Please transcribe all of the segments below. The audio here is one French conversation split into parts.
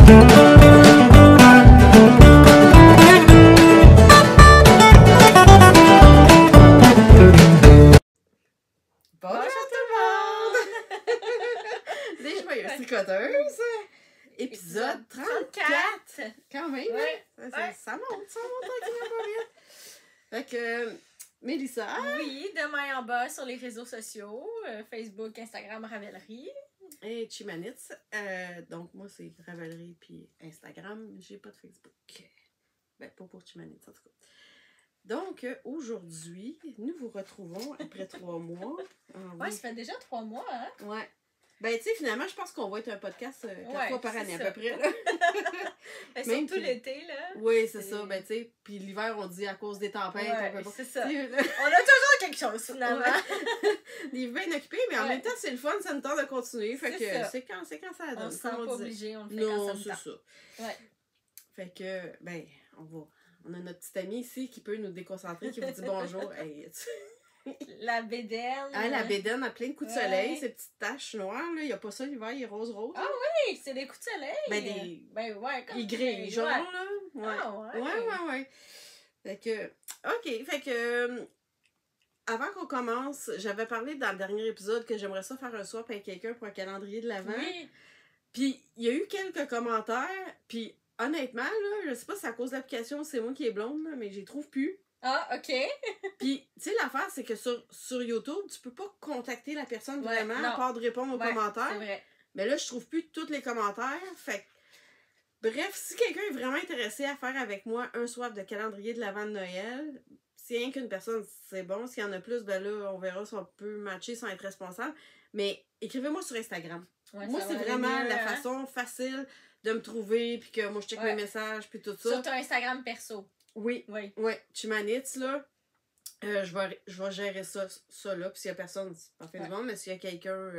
Bonjour tout le monde! Des joyeuses tricoteuses, épisode 34! Quand même, ouais. Ça monte tranquillement pas vite. Fait que, Mélissa... Oui, demain en bas sur les réseaux sociaux, Facebook, Instagram, Ravellerie. Et Chimanitz. Donc, moi, c'est Ravellerie puis Instagram. J'ai pas de Facebook. Ben, pas pour Chimanitz, en tout cas. Donc, aujourd'hui, nous vous retrouvons après 3 mois. Ouais, ça fait déjà 3 mois, hein? Ouais. Ben, tu sais, finalement, je pense qu'on va être un podcast 4 fois par année, à peu près. Là. Ben, surtout l'été, là. Oui, c'est ça. Ben, tu sais, puis l'hiver, on dit à cause des tempêtes. Ouais, c'est ça. On a toujours quelque chose, finalement. Il est bien occupé, mais en même temps, c'est le fun, ça nous tente de continuer. Fait que c'est quand ça donne. On se sent pas obligé, on le fait non, quand ça nous tente. ça. Ouais. Fait que, ben, on a notre petite amie ici qui peut nous déconcentrer, qui vous dit bonjour. Hey, la bédaine. Ah, la bédaine a plein de coups de soleil, ces petites taches noires, là. Il n'y a pas ça l'hiver, il est rose-rose. Ah oui, c'est des coups de soleil. Ben, ouais, comme il gris, jaune, là. Ouais. Ah, Ouais. Fait que, OK, fait que, avant qu'on commence, j'avais parlé dans le dernier épisode que j'aimerais ça faire un swap avec quelqu'un pour un calendrier de l'Avent. Oui. Puis, il y a eu quelques commentaires, puis honnêtement, là, je sais pas si c'est à cause de l'application ou c'est moi qui est blonde, là, mais j'y trouve plus. Ah, OK. Puis, tu sais, l'affaire, c'est que sur YouTube, tu peux pas contacter la personne vraiment, non. à part de répondre aux commentaires. C'est vrai. Mais là, je trouve plus tous les commentaires. Fait que, bref, si quelqu'un est vraiment intéressé à faire avec moi un swap de calendrier de l'Avent de Noël, si rien qu'une personne, c'est bon. S'il y en a plus, ben là, on verra si on peut matcher sans être responsable. Mais écrivez-moi sur Instagram. Ouais, moi, c'est vraiment la façon facile de me trouver, puis que moi, je check mes messages, puis tout ça. Sur ton Instagram perso. Oui. Chimanitz, là, je vais gérer ça là. Puis s'il y a personne, c'est pas fait du monde, mais s'il y a quelqu'un,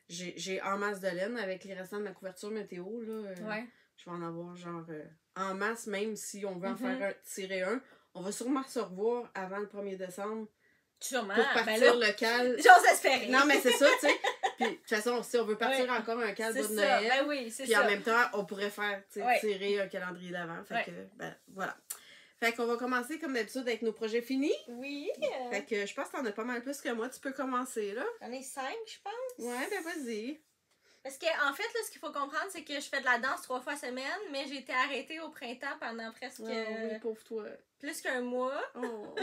j'ai en masse de laine avec les restants de ma couverture météo, là. Je vais en avoir genre en masse, même si on veut en faire tirer un. On va sûrement se revoir avant le 1er décembre. Sûrement. Pour partir le cal. J'ose espérer. Non, mais c'est ça, tu sais. Puis, de toute façon, si on veut partir encore un cal de Noël. Ben oui, c'est ça. Puis en même temps, on pourrait faire, tirer un calendrier d'avant. Fait que, ben, voilà. Fait qu'on va commencer comme d'habitude avec nos projets finis. Oui. Fait que je pense que t'en as pas mal plus que moi. Tu peux commencer, là. J'en ai 5, je pense. Ouais, ben vas-y. Parce que en fait, là, ce qu'il faut comprendre, c'est que je fais de la danse 3 fois semaine, mais j'ai été arrêtée au printemps pendant presque... oui, pauvre toi. Plus qu'un mois. Oh.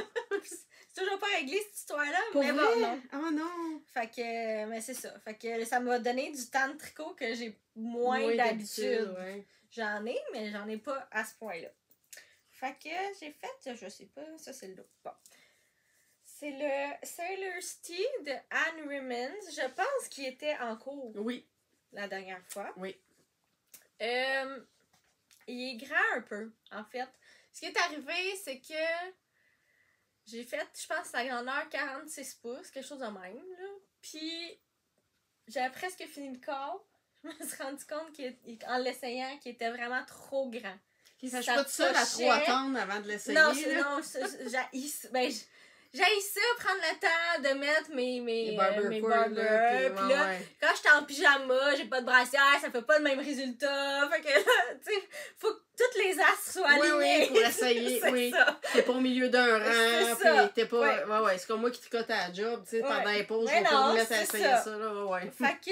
C'est toujours pas réglé, cette histoire-là. Pour mais vrai? bon, non. Oh non. Fait que, mais c'est ça. Fait que ça m'a donné du temps de tricot que j'ai moins d'habitude. Ouais. J'en ai, mais j'en ai pas à ce point-là. Fait que j'ai fait, je sais pas, ça c'est le look. Bon. C'est le Sailor's Tea de Anne Rimmons. Je pense qu'il était en cours. Oui. La dernière fois. Oui. Il est grand un peu, en fait. Ce qui est arrivé, c'est que j'ai fait, je pense, la grandeur 46 pouces, quelque chose de même, là. Puis, j'avais presque fini le corps. Je me suis rendu compte en l'essayant qu'il était vraiment trop grand. Ça, je suis pas toute seule à trop attendre avant de l'essayer. Non, j'ai ça, prendre le temps de mettre mes barbers. Puis là, quand j'étais en pyjama, j'ai pas de brassière, ça fait pas le même résultat. Fait que là, tu sais, faut que toutes les astres soient alignées. Oui, pour essayer. Ça. T'es pas au milieu d'un rang, puis t'es pas... Ouais, c'est comme moi qui tricote à la job, tu sais, pendant les pauses, je vais pas me mettre à essayer ça, là, ouais. Fait que...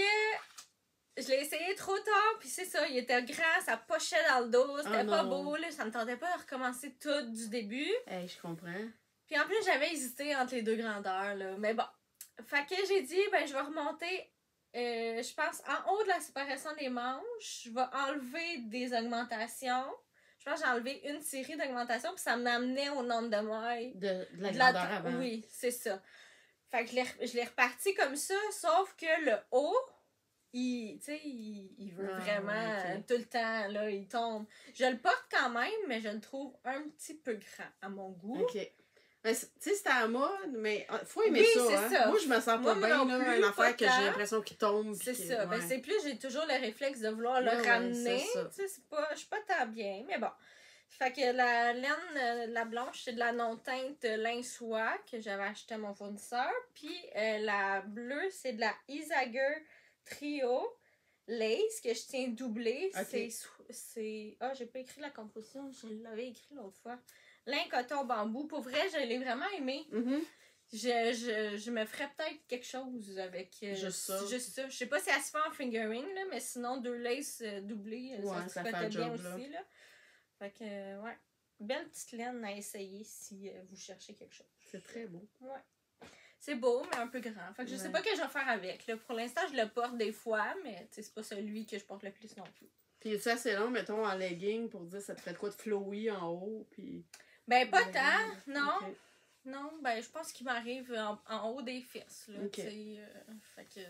Je l'ai essayé trop tard, puis c'est ça, il était grand, ça pochait dans le dos, c'était pas beau, là, ça me tentait pas de recommencer tout du début. Hey, je comprends. Puis en plus, j'avais hésité entre les deux grandeurs, là, mais bon. Fait que j'ai dit, ben je vais remonter, je pense, en haut de la séparation des manches, je vais enlever des augmentations. Je pense que j'ai enlevé une série d'augmentations, puis ça m'amenait au nombre de mailles. De la grandeur avant. Oui, c'est ça. Fait que je l'ai reparti comme ça, sauf que le haut... Il veut vraiment tout le temps, là, il tombe. Je le porte quand même, mais je le trouve un petit peu grand à mon goût. OK. Tu sais, c'était à la mode, mais faut aimer ça. Moi, je me sens pas bien, là, une affaire que j'ai l'impression qu'il tombe. C'est ça. Ben, c'est plus, j'ai toujours le réflexe de vouloir le ramener. Je suis pas tant bien, mais bon. Fait que la laine, la blanche, c'est de la non-teinte lin soie que j'avais acheté à mon fournisseur. Puis la bleue, c'est de la Isager Trio. lace que je tiens doublé. Ok. C'est... Ah, j'ai pas écrit la composition, je l'avais écrit l'autre fois. Lin, coton, bambou. Pour vrai, je l'ai vraiment aimé. Mhm. Je me ferais peut-être quelque chose avec Juste ça. Juste ça. Je sais pas si elle se fait en fingering, là, mais sinon, 2 laces doublées, Ouais, ça ça se fait bien le job, là. aussi. Là. Fait que, ouais. Belle petite laine à essayer si vous cherchez quelque chose. C'est très beau. Ouais. C'est beau, mais un peu grand. Fait que je sais Ouais. pas ce que je vais faire avec. Là. Pour l'instant, je le porte des fois, mais c'est pas celui que je porte le plus non plus. Puis c'est assez long, mettons, en legging pour dire ça te ferait de quoi de flowy en haut, puis... Ben, pas legging. tant, non. Ok. Non, ben, je pense qu'il m'arrive en haut des fesses, là, Ok. tu sais, fait que...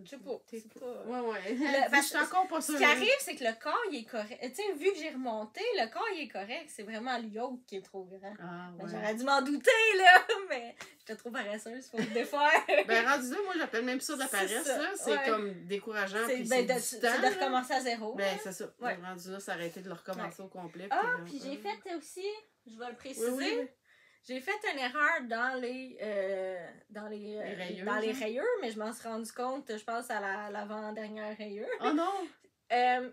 Je sais pas, c'est pas... Ouais, ouais. parce Je suis encore pas Ce sûre. qui arrive, c'est que le corps, il est correct. Tu sais, vu que j'ai remonté, le corps, il est correct. C'est vraiment le yoke qui est trop grand. Ah, Ben, ouais. j'aurais dû m'en douter, là, mais j'étais trop paresseuse pour le défaire. Ben, rendu là, moi, j'appelle même ça de la C'est paresse, ça, là. C'est ouais. comme décourageant, puis ben, c'est c'est du temps, de là. recommencer à zéro. Ben, là. c'est ça. Ouais. Rendu là, c'est arrêté de le recommencer au complet. Ah, là, puis j'ai fait aussi, je vais le Oui, préciser, oui. j'ai fait une erreur dans les rayures, dans les hein? rayures, mais je m'en suis rendu compte, je pense, à l'avant-dernière rayure. Oh non!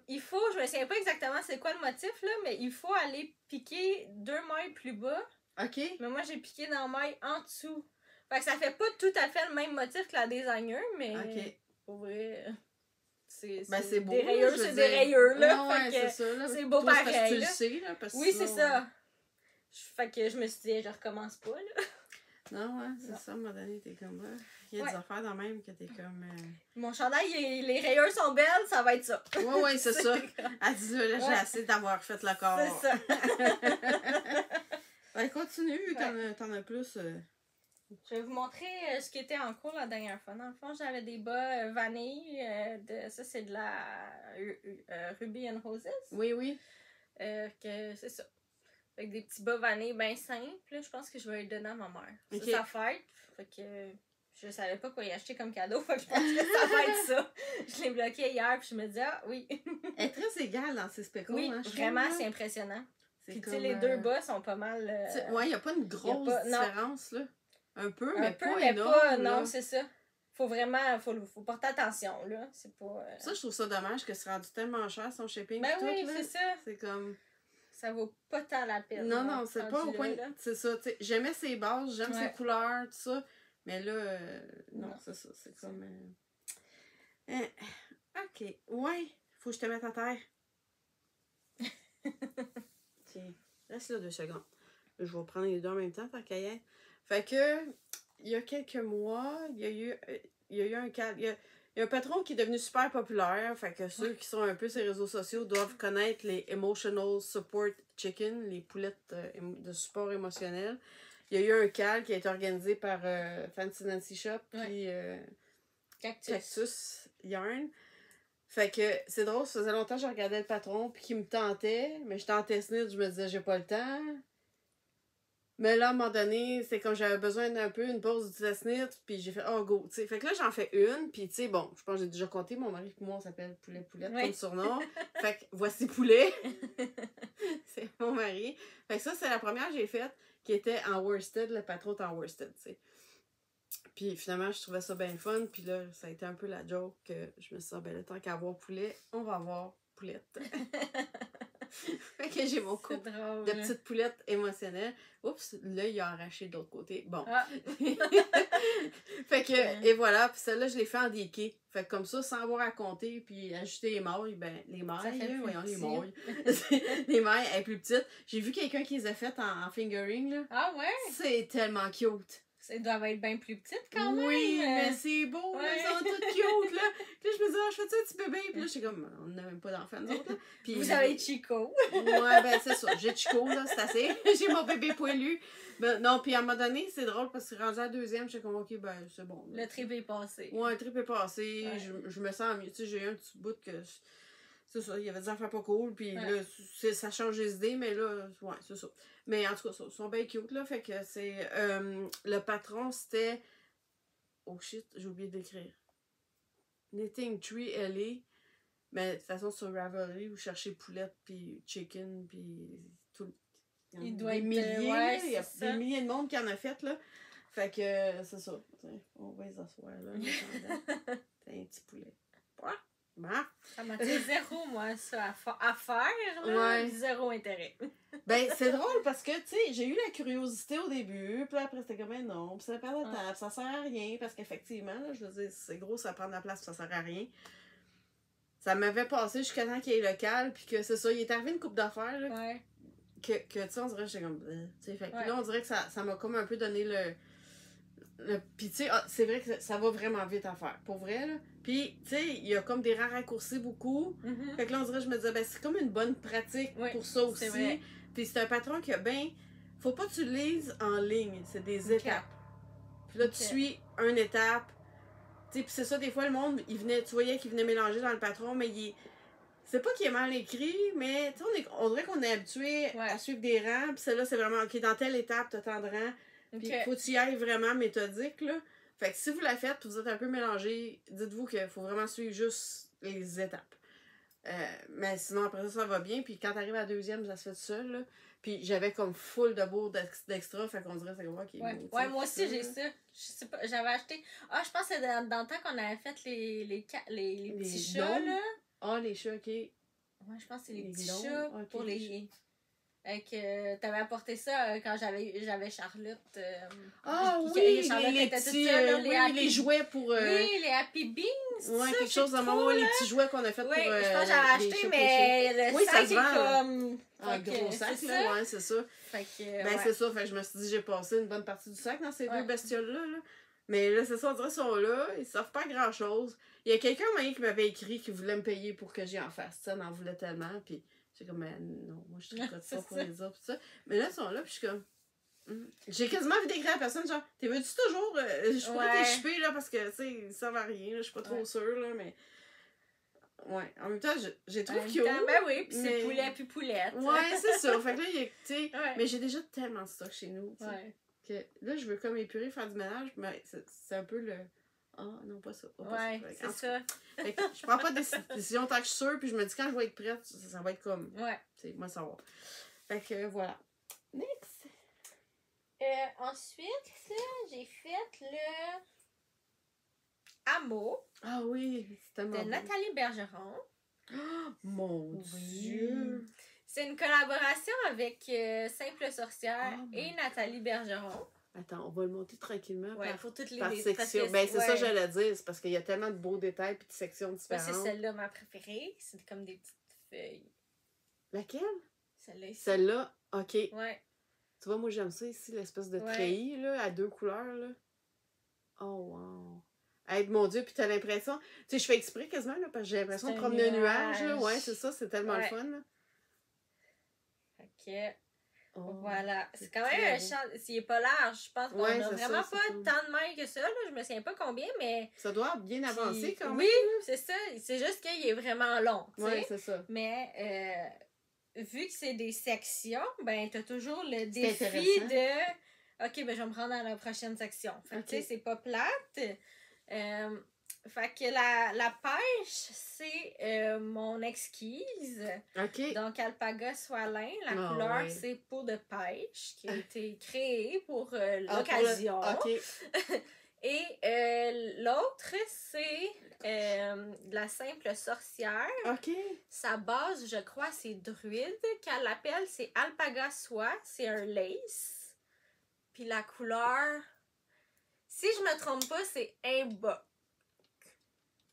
Il faut, je me souviens pas exactement c'est quoi le motif, là, mais il faut aller piquer 2 mailles plus bas. OK. Mais moi, j'ai piqué dans la maille en dessous. Fait que ça fait pas tout à fait le même motif que la designer, mais OK. pour vrai, c'est beau. des rayures, je veux c'est dire. des rayures, là. Ouais, fait que c'est ça, là. c'est beau Toi, c'est parce que pareil, tu le là. sais, là. Parce que oui, sinon, c'est ça. Fait que je me suis dit, je recommence pas, là. Non, ouais, c'est Non. ça, à un moment donné, t'es comme là. Il y a des affaires dans même que t'es comme. Mon chandail, les rayures sont belles, ça va être ça. Ouais, ouais, c'est ça. comme- Elle dit là, j'ai Ouais. assez d'avoir fait le corps. C'est ça. Ben, continue, vu que Ouais. t'en as plus. Je vais vous montrer ce qui était en cours la dernière fois. Dans le fond, j'avais des bas vanille. Ça, c'est de la Ruby and Roses. Oui, oui. Que c'est ça. Avec des petits bas vanille bien simples. Là, je pense que je vais les donner à ma mère. Ok. C'est sa fête. Fait que je savais pas quoi y acheter comme cadeau. Fait que je pense que ça va être ça. Je l'ai bloqué hier. Puis je me dis, ah oui. Elle est très égale dans ses spectacles. Oui, hein, je vraiment, trouve, là. c'est impressionnant. Puis tu sais, comme, les deux bas sont pas mal. Ouais, il n'y a pas une grosse pas- non. différence, là. Un peu, un mais peu, pas mais énorme. pas. là. Non, c'est ça. Faut vraiment. Faut porter attention, là. C'est pas. Ça, je trouve ça dommage que c'est rendu tellement cher son shipping. Ben tout, oui, là. c'est ça. C'est comme. Ça vaut pas tant la peine. Non, là, non, c'est rendu pas au là, point. là. C'est ça, tu sais. J'aimais ses bases, j'aime Ouais. ses couleurs, tout ça. Mais là, non, Non. c'est ça. C'est comme. Ok. Ouais, faut que je te mette à terre. Tiens, reste là 2 secondes. Je vais prendre les deux en même temps, tant qu'à y être. Fait que, il y a quelques mois, il y a eu un cas. Il y a un patron qui est devenu super populaire. Fait que ceux qui sont un peu sur les réseaux sociaux doivent connaître les Emotional Support Chicken, les poulettes de support émotionnel. Il y a eu un cal qui a été organisé par Fancy Nancy Shop puis Cactus Yarn. Fait que c'est drôle, ça faisait longtemps que je regardais le patron puis qu'il me tentait, mais je tentais snit, je me disais j'ai pas le temps. Mais là, à un moment donné, c'est comme j'avais besoin d'un peu une pause du snit, puis j'ai fait oh go, tu sais. Fait que là, j'en fais une, puis tu sais, bon, je pense que j'ai déjà compté, mon mari et moi, on s'appelle Poulet Poulette comme surnom. Fait que voici Poulet. C'est mon mari. Fait que ça, c'est la première que j'ai faite, qui était en worsted, le patron est en worsted, tu sais. Puis finalement, je trouvais ça bien fun. Puis là, ça a été un peu la joke que je me suis dit, ben là, tant qu'à avoir poulet, on va avoir poulette. Fait que j'ai mon couple drôle, de petites poulettes émotionnelles. Oups, là, il a arraché de l'autre côté. Bon. Ah. Fait que, et voilà. Puis celle-là, je l'ai fait en déqué. Fait que comme ça, sans avoir à compter, puis ajuster les mailles, ben, les mailles, fait voyons, les petit. mailles. Les mailles, elles plus petites. J'ai vu quelqu'un qui les a faites en fingering, là. Ah ouais? C'est tellement cute. Ça doivent être bien plus petites quand même. Oui, mais c'est beau, là, ouais. ils sont toutes cute, là. Puis là, je me disais, ah, je fais-tu un petit bébé? Puis là, j'étais comme, on n'a même pas d'enfants, nous autres, là. Puis, Vous avez Chico. Ouais, ben c'est ça. J'ai Chico, là, c'est assez. J'ai mon bébé poilu. Ben, non, puis à un moment donné, c'est drôle parce que rendu à la deuxième, j'étais comme, ok, ben c'est bon. Le trip est passé. Ouais, le trip est passé. Ouais. Je me sens mieux. Tu sais, j'ai eu un petit bout que. C'est ça, il y avait des affaires pas cool, puis Ouais. là, ça change les idées, mais là, ouais, c'est ça. Mais en tout cas, ça, ils sont bien cute, là, fait que c'est... le patron, c'était... Oh shit, j'ai oublié d'écrire. Knitting Tree LA, mais de toute façon, sur Ravelry, vous cherchez poulette, puis chicken, puis tout... Il doit des être, milliers, ouais, là, il y a c'est ça. des milliers de monde qui en a fait, là. Fait que, c'est ça. T'sais, on va les asseoir, là. C'est un petit poulet. Quoi? Bon. Ça m'a dit zéro, moi, ça, à faire, là. Ouais. Zéro intérêt. Ben, c'est drôle parce que, tu sais, j'ai eu la curiosité au début, puis après, c'était comme, ben non, puis ça perd de temps, puis ça sert à rien, parce qu'effectivement, là, je veux dire, c'est gros, ça prend de la place, puis ça sert à rien. Ça m'avait passé jusqu'à temps qu'il y ait local, puis que c'est ça, il est arrivé une couple d'affaires, là, Ouais. que tu sais, on dirait que j'étais comme, tu sais, fait que Ouais. là, on dirait que ça m'a comme un peu donné le puis tu sais, c'est vrai que ça va vraiment vite à faire, pour vrai, là. Puis, tu sais, il y a comme des rares raccourcis beaucoup. Mhm. Fait que là, on dirait, je me disais, ben, c'est comme une bonne pratique Oui, pour ça aussi. c'est vrai. Puis c'est un patron qui a ben, faut pas que tu lises en ligne, c'est des Ok. étapes. Puis là, Ok. tu suis une étape. Tu sais, puis c'est ça, des fois, le monde, tu voyais qu'il venait mélanger dans le patron, mais c'est pas qu'il est mal écrit, mais tu sais, on dirait qu'on est habitué Ouais. à suivre des rangs, puis celle-là, c'est vraiment, ok, dans telle étape, t'as tant de rangs. Puis Ok. faut que tu y ailles vraiment méthodique, là. Fait que si vous la faites, puis vous êtes un peu mélangé, dites-vous qu'il faut vraiment suivre juste les étapes. Mais sinon, après ça, ça va bien. Puis quand t'arrives à la deuxième, ça se fait tout seul, là. Puis j'avais comme full de bourre d'extra, fait qu'on dirait, c'est comme, ok. Ouais, bon, ouais moi aussi, ça, j'ai là. ça. Je sais pas, j'avais acheté. Ah, je pense que c'est dans le temps qu'on avait fait les petits chats, gnomes? là. Ah, les chats, ok. Ouais, je pense que c'est les Les petits gnomes, chats ok, pour les les. Que t'avais apporté ça quand j'avais Charlotte. Ah puis oui, Charlotte les était toute petits, seule, là, oui, Happy- les jouets pour... Oui, les Happy Beans. ouais, ça, quelque chose de trop, moment, les là. petits jouets qu'on a fait Oui, pour je pense que j'avais les acheté, chats mais le Oui, ça sac se est vend. comme. Un Fait que gros sac, c'est là, ça. ouais, c'est ça. Fait que, Ben, ouais. c'est ça, fait que je me suis dit, j'ai passé une bonne partie du sac dans ces Ouais. deux bestioles-là, là. Mais là, c'est ça, on dirait qu'ils sont là, ils servent pas à grand-chose. Il y a quelqu'un, moi, qui m'avait écrit qui voulait me payer pour que j'y en fasse, ça, on en voulait tellement, puis j'ai comme, ben, non, moi, je tricote C'est pas pour ça. les autres, pis ça. Mais là, ils sont là, puis je suis comme... J'ai quasiment envie d'écrire à la personne, genre, t'es veux-tu toujours... je pourrais Ouais. t'échipper, là, parce que, tu sais, ils servent à rien, là, je suis pas trop Ouais. sûre, là, mais... Ouais, en même temps, j'ai trouvé En même cute. temps, ben oui, pis mais- c'est poulet puis poulette. Ouais, c'est ça. Fait que là, il y a, tu sais, Ouais. mais j'ai déjà tellement de stock chez nous, tu sais, Ouais. que là, je veux comme épurer, faire du ménage, mais c'est un peu le... Ah, non, pas ça. Pas Ouais, ça. Fait que, c'est en tout ça. cas, fait que je prends pas de décision tant que je suis sûre, puis je me dis quand je vais être prête, ça va être comme, Ouais. tu sais, moi, ça va. Fait que, voilà. Next. Ensuite, j'ai fait le Amour Ah oui, c'est tellement de beau. Nathalie Bergeron. Oh, mon Oui. Dieu. C'est une collaboration avec Simple Sorcière Oh et my Nathalie Bergeron. Attends, on va le monter tranquillement Ouais, par, faut toutes les par parce section. que Ben, c'est ça ouais. que j'allais dire. C'est parce qu'il y a tellement de beaux détails et de sections Moi, différentes. c'est celle-là ma préférée. C'est comme des petites feuilles. Laquelle? Celle-là ici. Celle-là? OK. Ouais. Tu vois, moi, j'aime ça ici, l'espèce de Ouais. treillis, là, à 2 couleurs, là. Oh, wow. Hey, mon Dieu, puis t'as l'impression... Tu sais, je fais exprès quasiment, là, parce que j'ai l'impression C'est de un promener un nuage, là. nuage. Ouais, c'est ça, c'est tellement le Ouais. fun, là. Fait que, Oh, voilà. C'est quand très même un beau. champ. S'il est pas large, je pense qu'on Ouais, a c'est vraiment ça, pas c'est comme- tant de mailles que ça. Là. Je me souviens pas combien, mais. Ça doit bien avancer, Puis- quand même. Oui, c'est ça. C'est juste qu'il est vraiment long. Tu sais. Ouais, c'est ça. Mais vu que c'est des sections, ben t'as toujours le C'est défi intéressant. de OK, ben je vais me rendre dans la prochaine section. Fait que Ok. tu sais, c'est pas plate. Fait que la pêche, c'est mon exquise. OK. Donc Alpaga Soilin, la Ah, couleur ouais. c'est peau de pêche qui a été créée pour Ah, pour le- l'occasion. OK. Et l'autre, c'est de la simple sorcière. OK. Sa base, je crois, c'est druide. Qu'elle l'appelle, c'est alpaga soie. C'est un lace. Puis la couleur, si je me trompe pas, c'est imboc.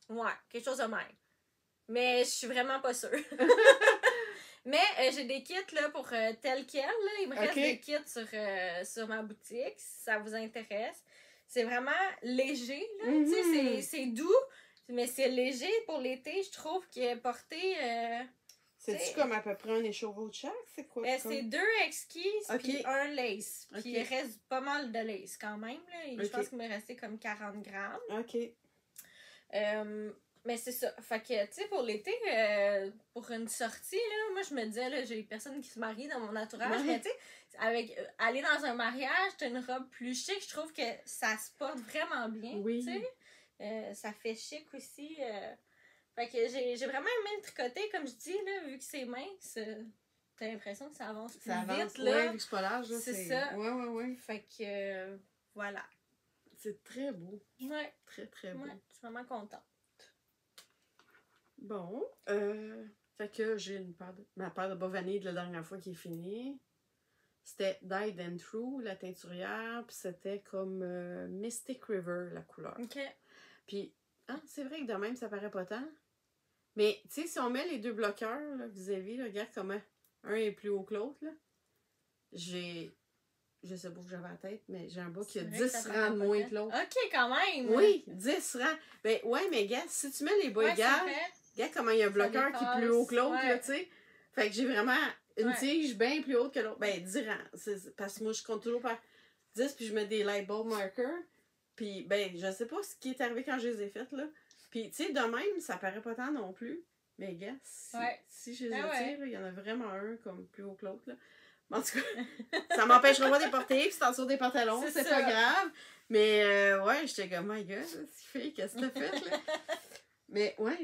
Ouais, quelque chose de même. Mais je suis vraiment pas sûre. Mais j'ai des kits là, pour tel quel. Là. Il me reste Ok. des kits sur ma boutique, si ça vous intéresse. C'est vraiment léger. Là. Mhm. Tu sais, c'est doux, mais c'est léger pour l'été. Je trouve qu'il est porté... C'est-tu c'est- comme à peu près un écheveau de chaque? C'est quoi? comme- c'est 2 exquises Ok. puis un lace. Puis Ok. il reste pas mal de lace quand même. Là. Et Je Ok. pense qu'il me restait comme 40 grammes. OK. Mais c'est ça. Fait que, tu sais, pour l'été, pour une sortie, là, moi, je me disais, là, j'ai personne qui se marie dans mon entourage, Ouais. mais tu sais, avec aller dans un mariage, t'as une robe plus chic, je trouve que ça se porte vraiment bien, Oui. tu sais. Ça fait chic aussi. Fait que j'ai vraiment aimé le tricoter, comme je dis, là, vu que c'est mince, t'as l'impression que ça avance plus Ça avance. vite, là. Ouais, vu que c'est pas large, là, C'est ça. Ouais. Fait que, voilà. C'est très beau. Ouais, Très, très beau. ouais, je suis vraiment contente. Bon. Fait que j'ai ma paire de bas vanille de la dernière fois qui est finie. C'était Dyed and True, la teinturière, puis c'était comme Mystic River, la couleur. OK. Puis, c'est vrai que de même, ça paraît pas tant. Mais, tu sais, si on met les deux bloqueurs là, vis-à-vis, là, regarde comment un est plus haut que l'autre, là. Je sais pas où j'avais la tête, mais j'ai un bas qui a 10 rangs de moins que l'autre. OK, quand même! Oui, 10 rangs. Ben, ouais, mais gars, si tu mets les bas égales, regarde comment il y a un bloqueur qui est plus haut que l'autre, là, tu sais. Fait que j'ai vraiment une tige bien plus haute que l'autre. Ben, 10 rangs. Parce que moi, je compte toujours par 10, puis je mets des light bulb markers. Puis, ben, je sais pas ce qui est arrivé quand je les ai faites, là. Puis, tu sais, de même, ça paraît pas tant non plus. Mais, gars, si je les attire, il y en a vraiment un comme plus haut que l'autre, là. En tout cas, ça m'empêchera pas de les porter, puis c'est en dessous des pantalons, c'est pas grave. Mais, ouais, j'étais comme, my god, fille, qu'est-ce que t'as fait, là? Mais, ouais,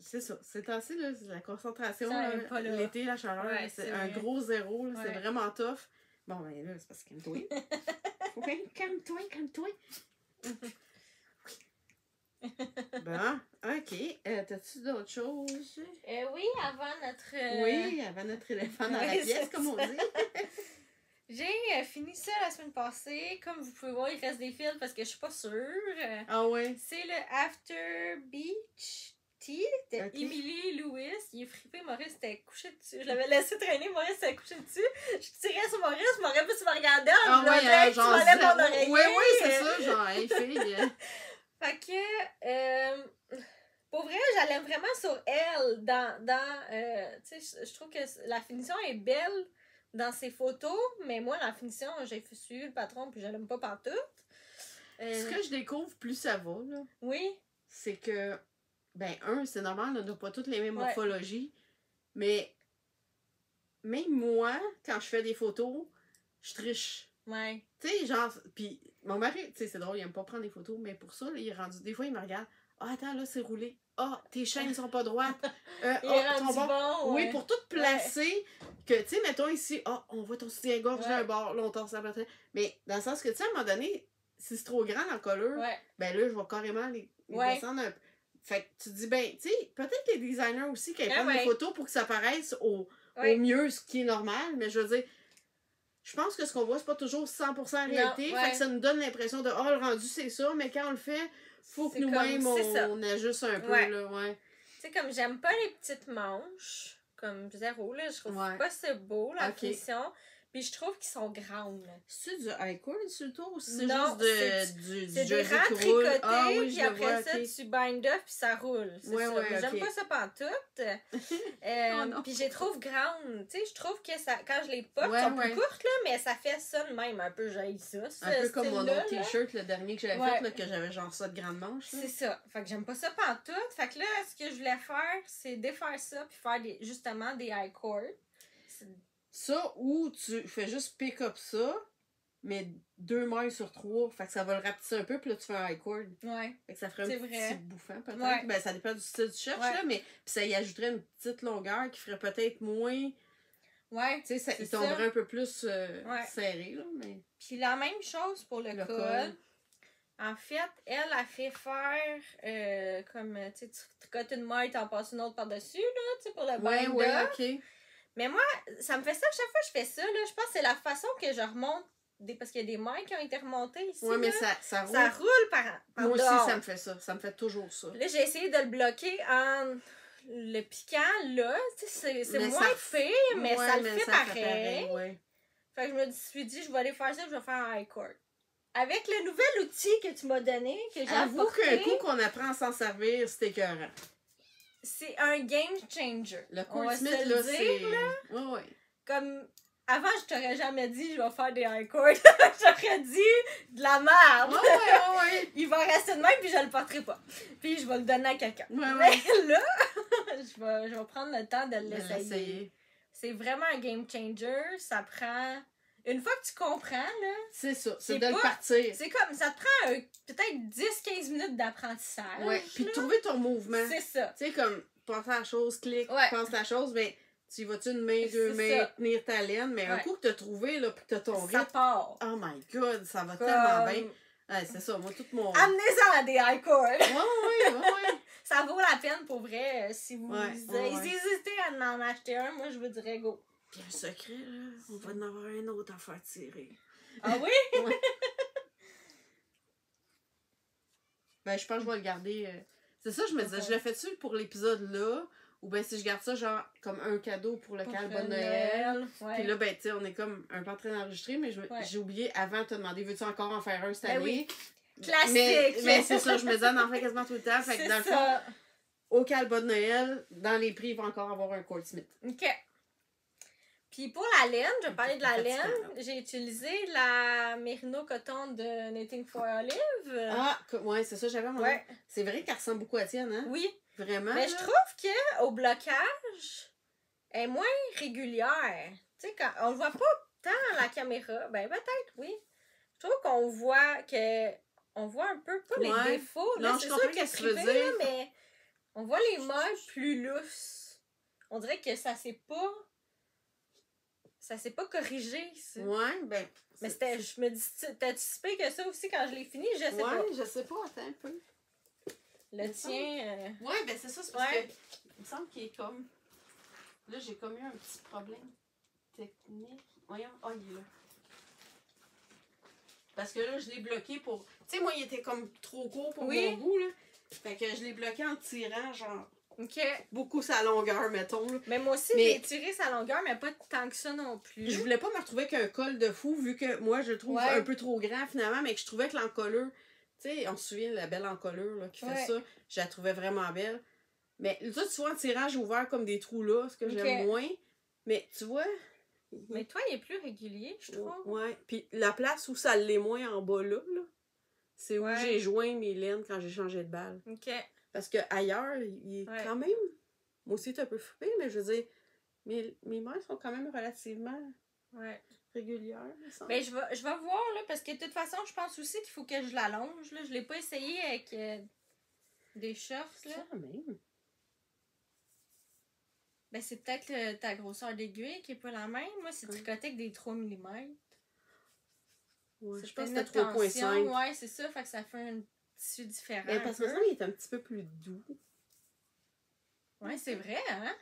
c'est ça. C'est assez, là, la concentration, l'été, la chaleur, c'est un gros zéro, là, c'est vraiment tough. Bon, ben là, c'est parce que calme-toi. Calme-toi. Bon, ok. T'as-tu d'autres choses? Oui, avant notre... Oui, avant notre éléphant dans la pièce, comme on dit. J'ai fini ça la semaine passée. Comme vous pouvez voir, il reste des fils parce que je suis pas sûre. Ah ouais? C'est le After Beach Tea de Emily Lewis. Il est frippé, Maurice était couché dessus. Je l'avais laissé traîner, Maurice était couché dessus. Je tirais sur Maurice me regardait. Genre, tu mon oreiller. Oui, c'est ça, genre, hey, fille. Fait que, pour vrai, j'allais vraiment sur elle. Tu sais, je trouve que la finition est belle dans ses photos, mais moi, la finition, j'ai suivi le patron puis je l'aime pas partout. Ce que je découvre, plus ça va, là. Oui. C'est que, ben, c'est normal, on n'a pas toutes les mêmes morphologies, mais même moi, quand je fais des photos, je triche. Ouais. Tu sais, genre, pis mon mari, tu sais, c'est drôle, il aime pas prendre des photos, mais pour ça, là, il est rendu. Des fois, il me regarde. Ah, attends, là, c'est roulé. Ah, tes chaînes sont pas droites. Il est rendu bon. Oui, pour tout placer, que, tu sais, mettons ici, on voit ton soutien-gorge d'un bord, longtemps, ça va être. Mais dans le sens que, tu sais, à un moment donné, si c'est trop grand dans la collure, ben là, je vais carrément les descendre un peu. Fait que tu te dis, ben, tu sais, peut-être les designers aussi qui prennent des photos pour que ça paraisse au mieux, ce qui est normal, mais je veux dire. Je pense que ce qu'on voit, c'est pas toujours 100% réalité. Fait que ça nous donne l'impression de le rendu, c'est ça, mais quand on le fait, faut que nous-mêmes, on ajuste un peu, là, Tu sais, comme j'aime pas les petites manches, comme zéro, là, je trouve pas c'est beau, la finition. Puis je trouve qu'ils sont grandes. C'est-tu du high-cord sur le tour ou c'est juste du c'est des rangs tricotés, puis après ça, tu bind off, puis ça roule. J'aime pas ça pantoute. Puis je les trouve grandes. Tu sais, je trouve que ça, quand je les porte, elles sont plus courtes, là, mais ça fait ça de même, un peu jaillit ça. Un peu comme mon autre t-shirt, le dernier que j'avais fait, là, que j'avais genre ça de grande manche. C'est ça. Fait que j'aime pas ça pantoute. Fait que là, ce que je voulais faire, c'est défaire ça, puis faire justement des high-cord. Ça, ou tu fais juste pick up ça, mais 2 mailles sur 3, fait que ça va le rapetisser un peu, puis là tu fais un high cord. Ouais. Fait que ça ferait un petit bouffant peut-être. Ben ça dépend du style du cherche, là, mais puis ça y ajouterait une petite longueur qui ferait peut-être moins. Ouais. Tu sais, il tomberait un peu plus serré, là, mais. Puis la même chose pour le col. En fait, elle a fait faire comme, tu sais, tu tricotes une maille, t'en passes une autre par-dessus, là, tu sais, pour le bind-up. Ouais, ok. Mais moi, ça me fait ça, chaque fois que je fais ça, là, je pense que c'est la façon que je remonte, parce qu'il y a des mailles qui ont été remontées ici. Oui, mais ça roule. Ça roule par moi dehors. aussi, ça me fait ça. Ça me fait toujours ça. Là, j'ai essayé de le bloquer en le piquant, là. Tu sais, c'est moins pire, mais ça le fait pareil. Fait que je me suis dit, je vais aller faire ça, je vais faire un high cord. Avec le nouvel outil que tu m'as donné, que j'ai apporté... Avoue qu'un coup qu'on apprend à s'en servir, c'est écœurant. C'est un game changer. Le Quartzsmith, là, c'est... Oui. Comme, avant, je t'aurais jamais dit, je vais faire des high cords. J'aurais dit de la merde. Oui. Il va rester de même, puis je le porterai pas. Puis je vais le donner à quelqu'un. Mais là, je vais prendre le temps de l'essayer. C'est vraiment un game changer. Ça prend... Une fois que tu comprends, là... C'est ça, c'est de le partir. C'est comme, ça te prend peut-être 10-15 minutes d'apprentissage. Ouais, puis de trouver ton mouvement. C'est ça. Tu sais, comme, penser à la chose, clique, pense à la chose, ben, tu vas-tu une main, 2 mains, tenir ta laine, mais un coup que t'as trouvé, là, puis que t'as ton rythme... Ça part. Oh my God, ça va tellement bien. Ouais, c'est ça, moi, tout mon... Amenez-en à des high cords. Ouais. ça vaut la peine pour vrai. Si vous ouais. hésitez à en acheter un, moi je vous dirais go. Puis un secret, là, on va en avoir un autre à faire tirer. Ah oui? Ouais. Ben, je pense que je vais le garder. C'est ça, je me disais, je le fais-tu pour l'épisode là? Ou ben si je garde ça genre comme un cadeau pour le Cal Bonne Noël. Ouais. Puis là, ben tu sais, on est comme un peu en train d'enregistrer, mais j'ai oublié avant de te demander, veux-tu encore en faire un cette année? Oui. Classique! Mais c'est ça, je me disais, on en fait quasiment tout le temps. Fait que dans le fond, ça. au Cal Bonne Noël, dans les prix, il va encore avoir un Court Smith. OK. Puis pour la laine, je vais parler de la laine. J'ai utilisé la Merino Coton de Knitting for Olive. Ah, ouais, c'est ça, j'avais mon. Ouais. C'est vrai qu'elle ressemble beaucoup à tienne, hein? Oui. Vraiment. Mais là? je trouve qu'au blocage, elle est moins régulière. Tu sais, quand on le voit pas tant à la caméra, ben peut-être, oui. Je trouve qu'on voit que. On voit un peu, pas les défauts, là, non, c'est je sûr comprends qu'elle ce que tu veux privée, dire. là, mais on voit les modes plus lousses. On dirait que ça s'est pas. Ça s'est pas corrigé, ça. Ouais, ben. Mais c'était, je me dis, t'as anticipé que ça aussi quand je l'ai fini? Je sais pas. Ouais, je sais pas, attends un peu. Le tien. Ouais, ben c'est ça, c'est parce Ouais. que. Il me semble qu'il est comme. Là, j'ai comme eu un petit problème technique. Voyons, oh, il est là. Parce que là, je l'ai bloqué pour. Tu sais, moi, il était comme trop court pour mon goût, là. Fait que je l'ai bloqué en tirant, genre. OK. Beaucoup sa longueur, mettons, là. Mais moi aussi, j'ai tiré sa longueur, mais pas tant que ça non plus. Je voulais pas me retrouver avec un col de fou, vu que moi, je le trouve un peu trop grand, finalement, mais que je trouvais que l'encolure. Tu sais, on se souvient de la belle encolure, là, qui fait ça. Je la trouvais vraiment belle. Mais là, tu vois, en tirant, j'ai ouvert comme des trous là, ce que j'aime moins. Mais tu vois. Mais toi, il est plus régulier, je trouve. Ouais. Puis la place où ça l'est moins en bas là, c'est où j'ai joint mes laines quand j'ai changé de balle. OK. Parce que ailleurs, il est quand même. Moi aussi, t'es un peu flippé, mais je veux dire, mes mains sont quand même relativement régulières. Ben, je vais voir, là, parce que de toute façon, je pense aussi qu'il faut que je l'allonge. Là. Je l'ai pas essayé avec des shorts, là. Quand même. Ben, c'est peut-être ta grosseur d'aiguille qui est pas la même. Moi, c'est tricoté avec des 3 mm. Ouais, je pense que c'était 3.5. Ouais, c'est ça. Fait que ça fait un tissu différent. Ben, parce que ça, il est un petit peu plus doux. Ouais, c'est vrai, hein?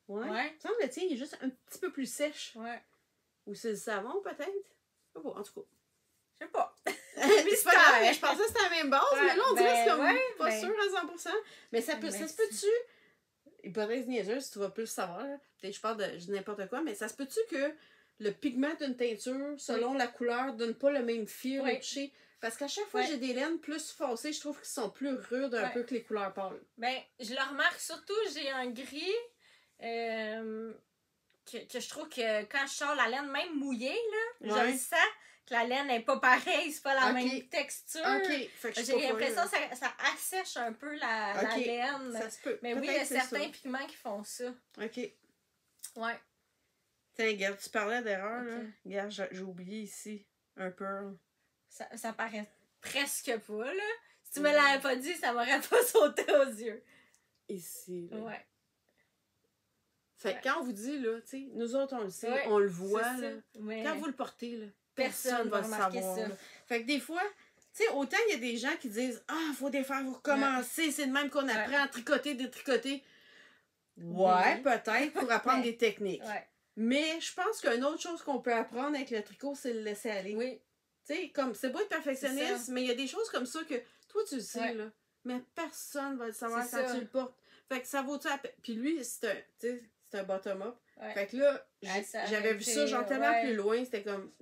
Ouais. Il me semble que le tien, il est juste un petit peu plus sèche. Ouais. Ou c'est le savon, peut-être? Pas bon, en tout cas. Je sais pas. C'est pas grave, mais je pensais que c'était la même base, mais là, on dirait que c'est comme pas sûr à 100%. Mais ça se peut-tu, hypothèse niaiseuse, si tu vas plus le savoir, peut-être je parle de n'importe quoi, mais ça se peut-tu que le pigment d'une teinture, selon la couleur, donne pas le même fil au toucher? Parce qu'à chaque fois que j'ai des laines plus foncées, je trouve qu'ils sont plus rudes un peu que les couleurs pâles. Ben, je le remarque surtout, j'ai un gris que je trouve que quand je sors la laine, même mouillée, là, je le sens que la laine n'est pas pareille, c'est pas la même texture. J'ai l'impression que ça assèche un peu la laine. Ça se peut. Mais oui, il y a certains pigments qui font ça. OK. Ouais. Tiens, regarde, tu parlais d'erreur, là. Regarde, j'ai oublié ici un pearl. Ça paraît presque pas, là. Si tu me l'avais pas dit, ça m'aurait pas sauté aux yeux. Ici, là. Ouais. Fait que quand on vous dit, là, tu sais, nous autres, on le sait, on le voit, là. Ouais. Quand vous le portez, là, personne va le savoir. ça. Fait que des fois, tu sais, autant il y a des gens qui disent « Ah, faut des faire, vous recommencer, c'est de même qu'on apprend à tricoter, détricoter. » Ouais, peut-être, pour apprendre des techniques. Mais je pense qu'une autre chose qu'on peut apprendre avec le tricot, c'est le laisser aller. Oui. Tu sais, comme, c'est beau être perfectionniste, mais il y a des choses comme ça que toi, tu le sais, là. Mais personne va le savoir quand tu le portes. Fait que ça vaut-tu la peine? Puis lui, c'est un bottom-up. Fait que là, j'avais vu ça, genre tellement plus loin, c'était comme...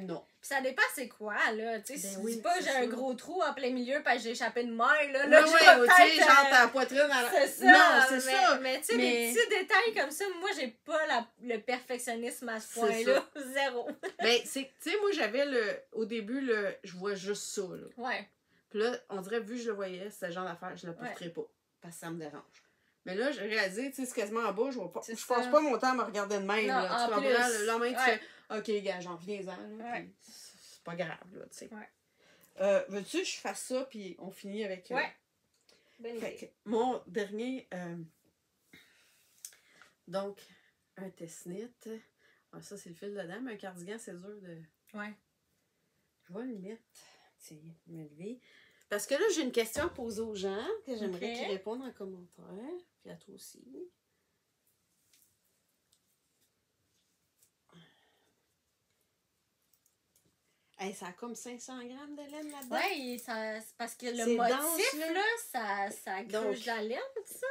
Non. Puis ça dépend c'est quoi, là. Tu sais, si tu dis pas j'ai un gros trou en plein milieu parce que j'ai échappé de maille, là. Tu sais, genre ta poitrine... C'est ça. Non, c'est ça. Mais tu sais, les petits détails comme ça, moi, j'ai pas le perfectionnisme à ce point-là. Zéro. Ben, c'est... Tu sais, moi, j'avais au début, je vois juste ça, là. Ouais. Puis là, on dirait, vu que je le voyais, c'était le genre d'affaire, je le porterais pas. Parce que ça me dérange. Mais là, j'ai réalisé, tu sais, c'est quasiment en bas, je passe pas mon temps à me regarder de même, là. Tu comprends? Là, même, tu fais, OK, gars, j'en reviens-en, là. C'est pas grave, là, tu sais. Veux-tu que je fasse ça, puis on finit avec... Bonne idée. Mon dernier... donc, un test-knit. Ah, ça, c'est le fil dedans, mais un cardigan, c'est dur de... Ouais. Je vais le mettre. Tiens, me lever. Parce que là, j'ai une question à poser aux gens que j'aimerais Ok. qu'ils répondent en commentaire. Puis à toi aussi. Hey, ça a comme 500 grammes de laine là-dedans. Ouais, c'est parce que le C'est motif, dense, là. ça Donc. creuse la laine, ça.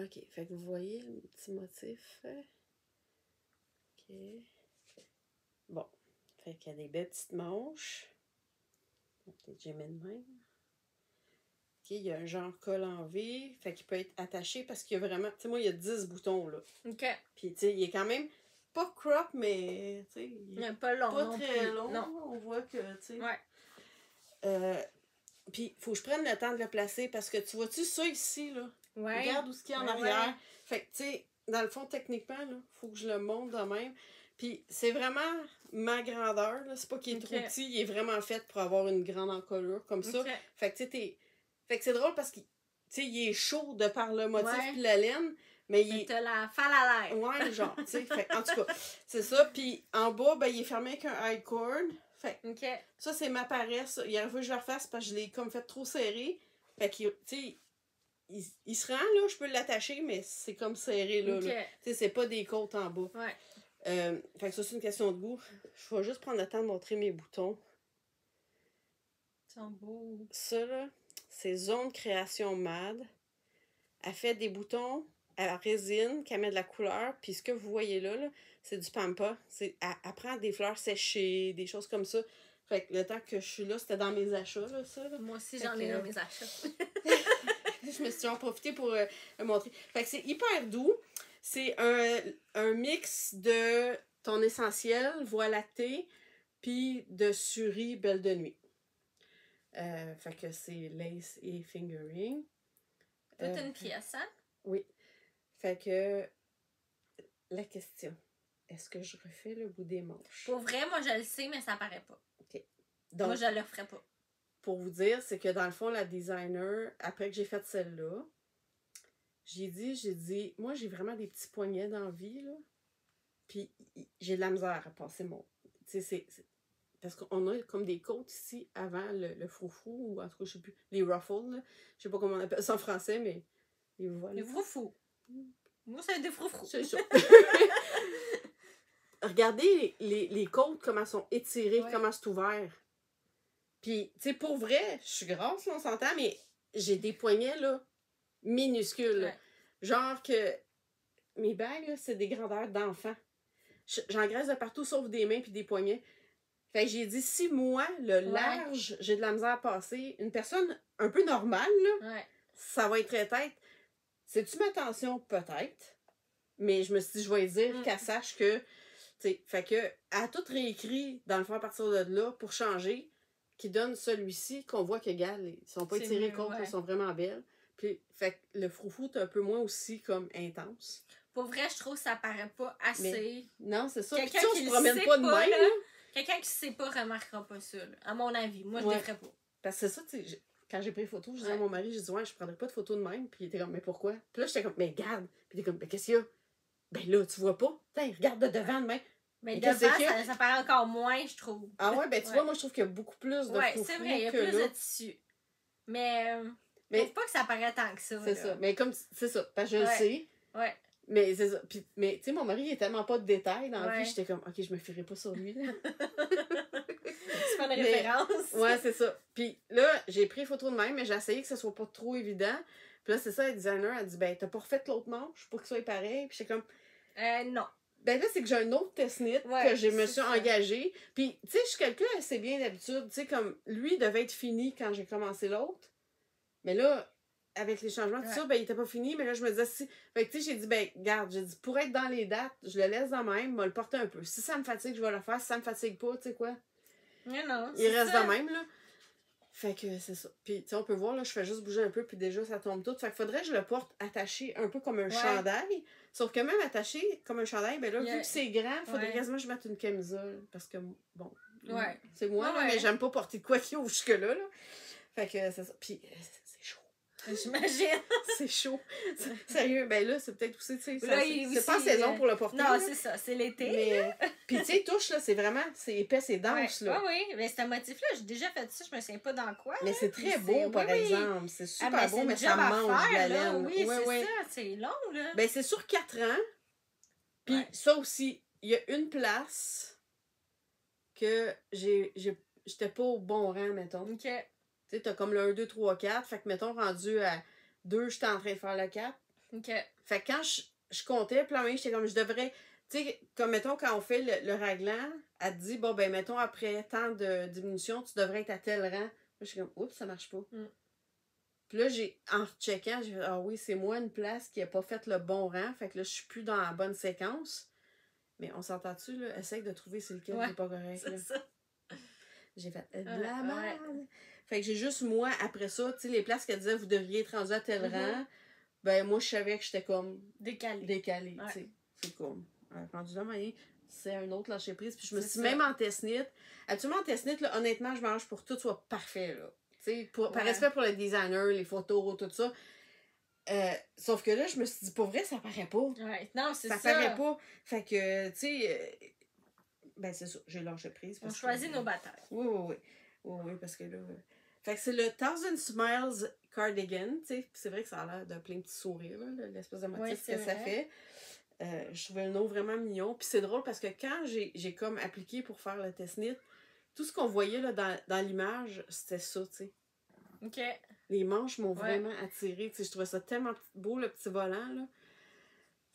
OK. Fait que vous voyez le petit motif. OK. Bon. Fait qu'il y a des belles petites manches. J'ai mis de même. OK. Il y a un genre col en V. Fait qu'il peut être attaché parce qu'il y a vraiment... Tu sais, moi, il y a 10 boutons, là. OK. Puis, tu sais, il est quand même pas crop, mais, tu sais, il est Pas long pas non très plus. long. Non. On voit que, tu sais... Ouais. Puis, il faut que je prenne le temps de le placer parce que tu vois-tu ça ici, là? Ouais. Regarde où ce qu'il y a en Ouais, arrière. ouais. Fait que, tu sais, dans le fond, techniquement, là, faut que je le monte de même. Puis, c'est vraiment ma grandeur, là. C'est pas qu'il est trop Ok. petit, il est vraiment fait pour avoir une grande encolure comme ça. Ok. Fait que, tu sais, fait que c'est drôle parce qu'il tu sais, il est chaud de par le motif Ouais. puis la laine, mais il Mais est... t'as la falle à l'air. Ouais, genre, tu sais. Fait en tout cas, c'est ça. Puis, en bas, ben, il est fermé avec un high cord. Fait OK. ça, c'est ma paresse. Il aurait fallu que je le refasse parce que je l'ai comme fait trop serré. Fait que, tu sais, il se rend, là, je peux l'attacher, mais c'est comme serré, là. OK. Tu sais, c'est pas des côtes en bas. Ouais. Fait que ça, c'est une question de goût. Je vais juste prendre le temps de montrer mes boutons. Ils sont beaux. Ça, là, c'est Zone Création Mad. Elle fait des boutons à résine, qu'elle met de la couleur. Puis ce que vous voyez là, c'est du pampa. Elle prend des fleurs séchées, des choses comme ça. Fait que le temps que je suis là, c'était dans mes achats, là, ça. Là. Moi aussi, Fait j'en ai que- dans mes achats. Je me suis en profité pour le montrer. Fait que c'est hyper doux. C'est un mix de ton essentiel, voie lactée, puis de Suri Belle de Nuit. Fait que c'est lace et fingering. Toute une pièce, hein? Oui. Fait que la question, est-ce que je refais le bout des manches? Pour vrai, moi, je le sais, mais ça paraît pas. Donc, Moi, je le ferai pas. pour vous dire, c'est que dans le fond, la designer, après que j'ai fait celle-là, j'ai dit, moi, j'ai vraiment des petits poignets dans la vie, là. Puis, j'ai de la misère à passer mon... Tu sais, parce qu'on a comme des côtes ici avant le froufrou, ou en tout cas, je sais plus, les ruffles, là. Je sais pas comment on appelle ça en français, mais les voilà. Les froufrous. Moi, c'est des froufrous. C'est ça. Regardez les côtes, comment elles sont étirées, Ouais. comment c'est ouvert. Puis, tu sais, pour vrai, je suis grasse, là, on s'entend, mais j'ai des poignets, là, minuscules. Ouais. Genre que mes bagues, là, c'est des grandeurs d'enfants. J'engraisse de partout, sauf des mains puis des poignets. Fait que j'ai dit, si moi, le large, j'ai de la misère à passer, une personne un peu normale, là, Ouais. ça va être très tête. C'est-tu ma tension? Peut-être. Mais je me suis dit, je vais lui dire qu'elle sache que... T'sais, fait que, elle a tout réécrit dans le fond à partir de là pour changer, qui donne celui-ci qu'on voit que, gars, ils sont pas C'est étirés mieux, contre, ouais. ils sont vraiment belles. Puis, fait que le froufrou est un peu moins aussi comme intense. Pour vrai, je trouve que ça paraît pas assez. Non, c'est ça. Puis, Quelqu'un tu sais, on qui se le promène sait pas de pas, même, là. là. Quelqu'un qui sait pas remarquera pas ça, là. À mon avis. Moi, je Ouais. le ferais pas. Parce que c'est ça, tu sais, quand j'ai pris les photos, je disais à Ouais. mon mari, je disais, ouais, je prendrais pas de photos de même. Puis il était comme, mais pourquoi? Puis là, j'étais comme, mais regarde. Puis il était comme, mais qu'est-ce qu'il y a? Ben là, tu vois pas? Tiens, regarde de devant de même. Mais Et devant, qu'est-ce qu'il y a? ça paraît encore moins, je trouve. Ah ouais, ben tu Ouais. vois, moi, je trouve qu'il y a beaucoup plus de Ouais, froufrou c'est vrai, il y a que plus là. de tissu. Mais, je Mais trouve pas que ça paraît tant que ça. c'est là. ça. Mais comme, c'est ça. Parce que je le Ouais. sais. Ouais. Mais c'est ça. Puis, mais tu sais, mon mari, il est tellement pas de détails dans la Ouais. vie, j'étais comme, ok, je me fierai pas sur lui. Là. C'est pas une Mais- référence. Ouais, c'est ça. Puis là, j'ai pris photo de même, mais j'ai essayé que ce soit pas trop évident. Puis là, c'est ça, la designer, elle dit, ben, t'as pas refait l'autre manche pour que ce soit pareil. Puis j'étais comme, Non. ben là, c'est que j'ai un autre test knit Ouais, que je me c'est suis ça. engagée. Puis, tu sais, je suis quelqu'un assez bien d'habitude. Tu sais, comme, lui devait être fini quand j'ai commencé l'autre. Mais là, avec les changements, tout Ouais. ça, ben, il était pas fini. Mais là, je me disais, si. Fait que, tu sais, j'ai dit, ben, garde, j'ai dit, pour être dans les dates, je le laisse dans même, me le porter un peu. Si ça me fatigue, je vais le faire. Si ça me fatigue pas, tu sais quoi, Mais non. il reste dans même, là. Fait que c'est ça. Puis, tu sais, on peut voir, là, je fais juste bouger un peu, puis déjà, ça tombe tout. Fait que faudrait que je le porte attaché un peu comme un Ouais. chandail. Sauf que même attaché comme un chandail, ben là, Yeah. vu que c'est grand, faudrait Ouais. quasiment que je mette une camisole. Parce que, bon, Ouais. c'est moi, Ouais, là, ouais. mais j'aime pas porter de quoi qui ouvre jusque-là, là. Fait que c'est ça. Puis, c'est chaud. J'imagine. C'est chaud. Sérieux, ben là, c'est peut-être aussi, tu sais, Là, c'est pas saison pour le porter. Non, là. c'est ça, c'est l'été. Mais, puis tu sais, touche, là, c'est vraiment, c'est épais, c'est dense, là. Oui, mais c'est un motif-là, j'ai déjà fait ça, je me souviens pas dans quoi. Mais c'est très beau, par exemple. C'est super beau, mais ça mange de la laine. Oui, c'est ça, c'est long, là. Ben, c'est sur 4 ans. Puis ça aussi, il y a une place que j'étais pas au bon rang, mettons. OK. Tu sais, t'as comme le 1, 2, 3, 4. Fait que, mettons, rendu à 2, j'étais en train de faire le 4. OK. Fait que quand je comptais, puis là, j'étais comme, je devrais... Tu sais, comme, mettons, quand on fait le raglan, elle te dit, bon, ben, mettons, après tant de diminution, tu devrais être à tel rang. Là, je suis comme, oups, ça marche pas. Puis là, en checkant, j'ai fait, ah oui, c'est moi une place qui a pas fait le bon rang. Fait que là, je suis plus dans la bonne séquence. Mais on s'entend-tu, là? Essaye de trouver c'est lequel qui est pas correct, là. C'est ça. J'ai fait de la merde. Fait que j'ai juste, moi, après ça, tu sais, les places qu'elle disait, vous devriez être rendu à tel rang, ben, moi, je savais que j'étais comme... Décalée, tu sais. C'est comme... rendu là, mais c'est un autre lâcher prise. Puis je me suis même en test-knit. Actuellement, en test-knit, là, honnêtement, je m'arrange pour que tout soit parfait, là. Tu sais, par respect pour les designers, les photos, tout ça. Sauf que là, je me suis dit, pour vrai, ça paraît pas. Ouais, non, c'est ça. Ça paraît pas. Fait que, tu sais, ben c'est ça, j'ai lâché prise. On choisit nos batailles. Oui, parce que là... Fait que c'est le Thousand Smiles Cardigan, tu sais. C'est vrai que ça a l'air d'un plein de petits sourires, là, l'espèce de motif que ça fait. Je trouvais le nom vraiment mignon. Puis c'est drôle parce que quand j'ai comme appliqué pour faire le test-knit, tout ce qu'on voyait là, dans l'image, c'était ça, tu sais. OK. Les manches m'ont vraiment attirée. Tu sais, je trouvais ça tellement beau, le petit volant, là.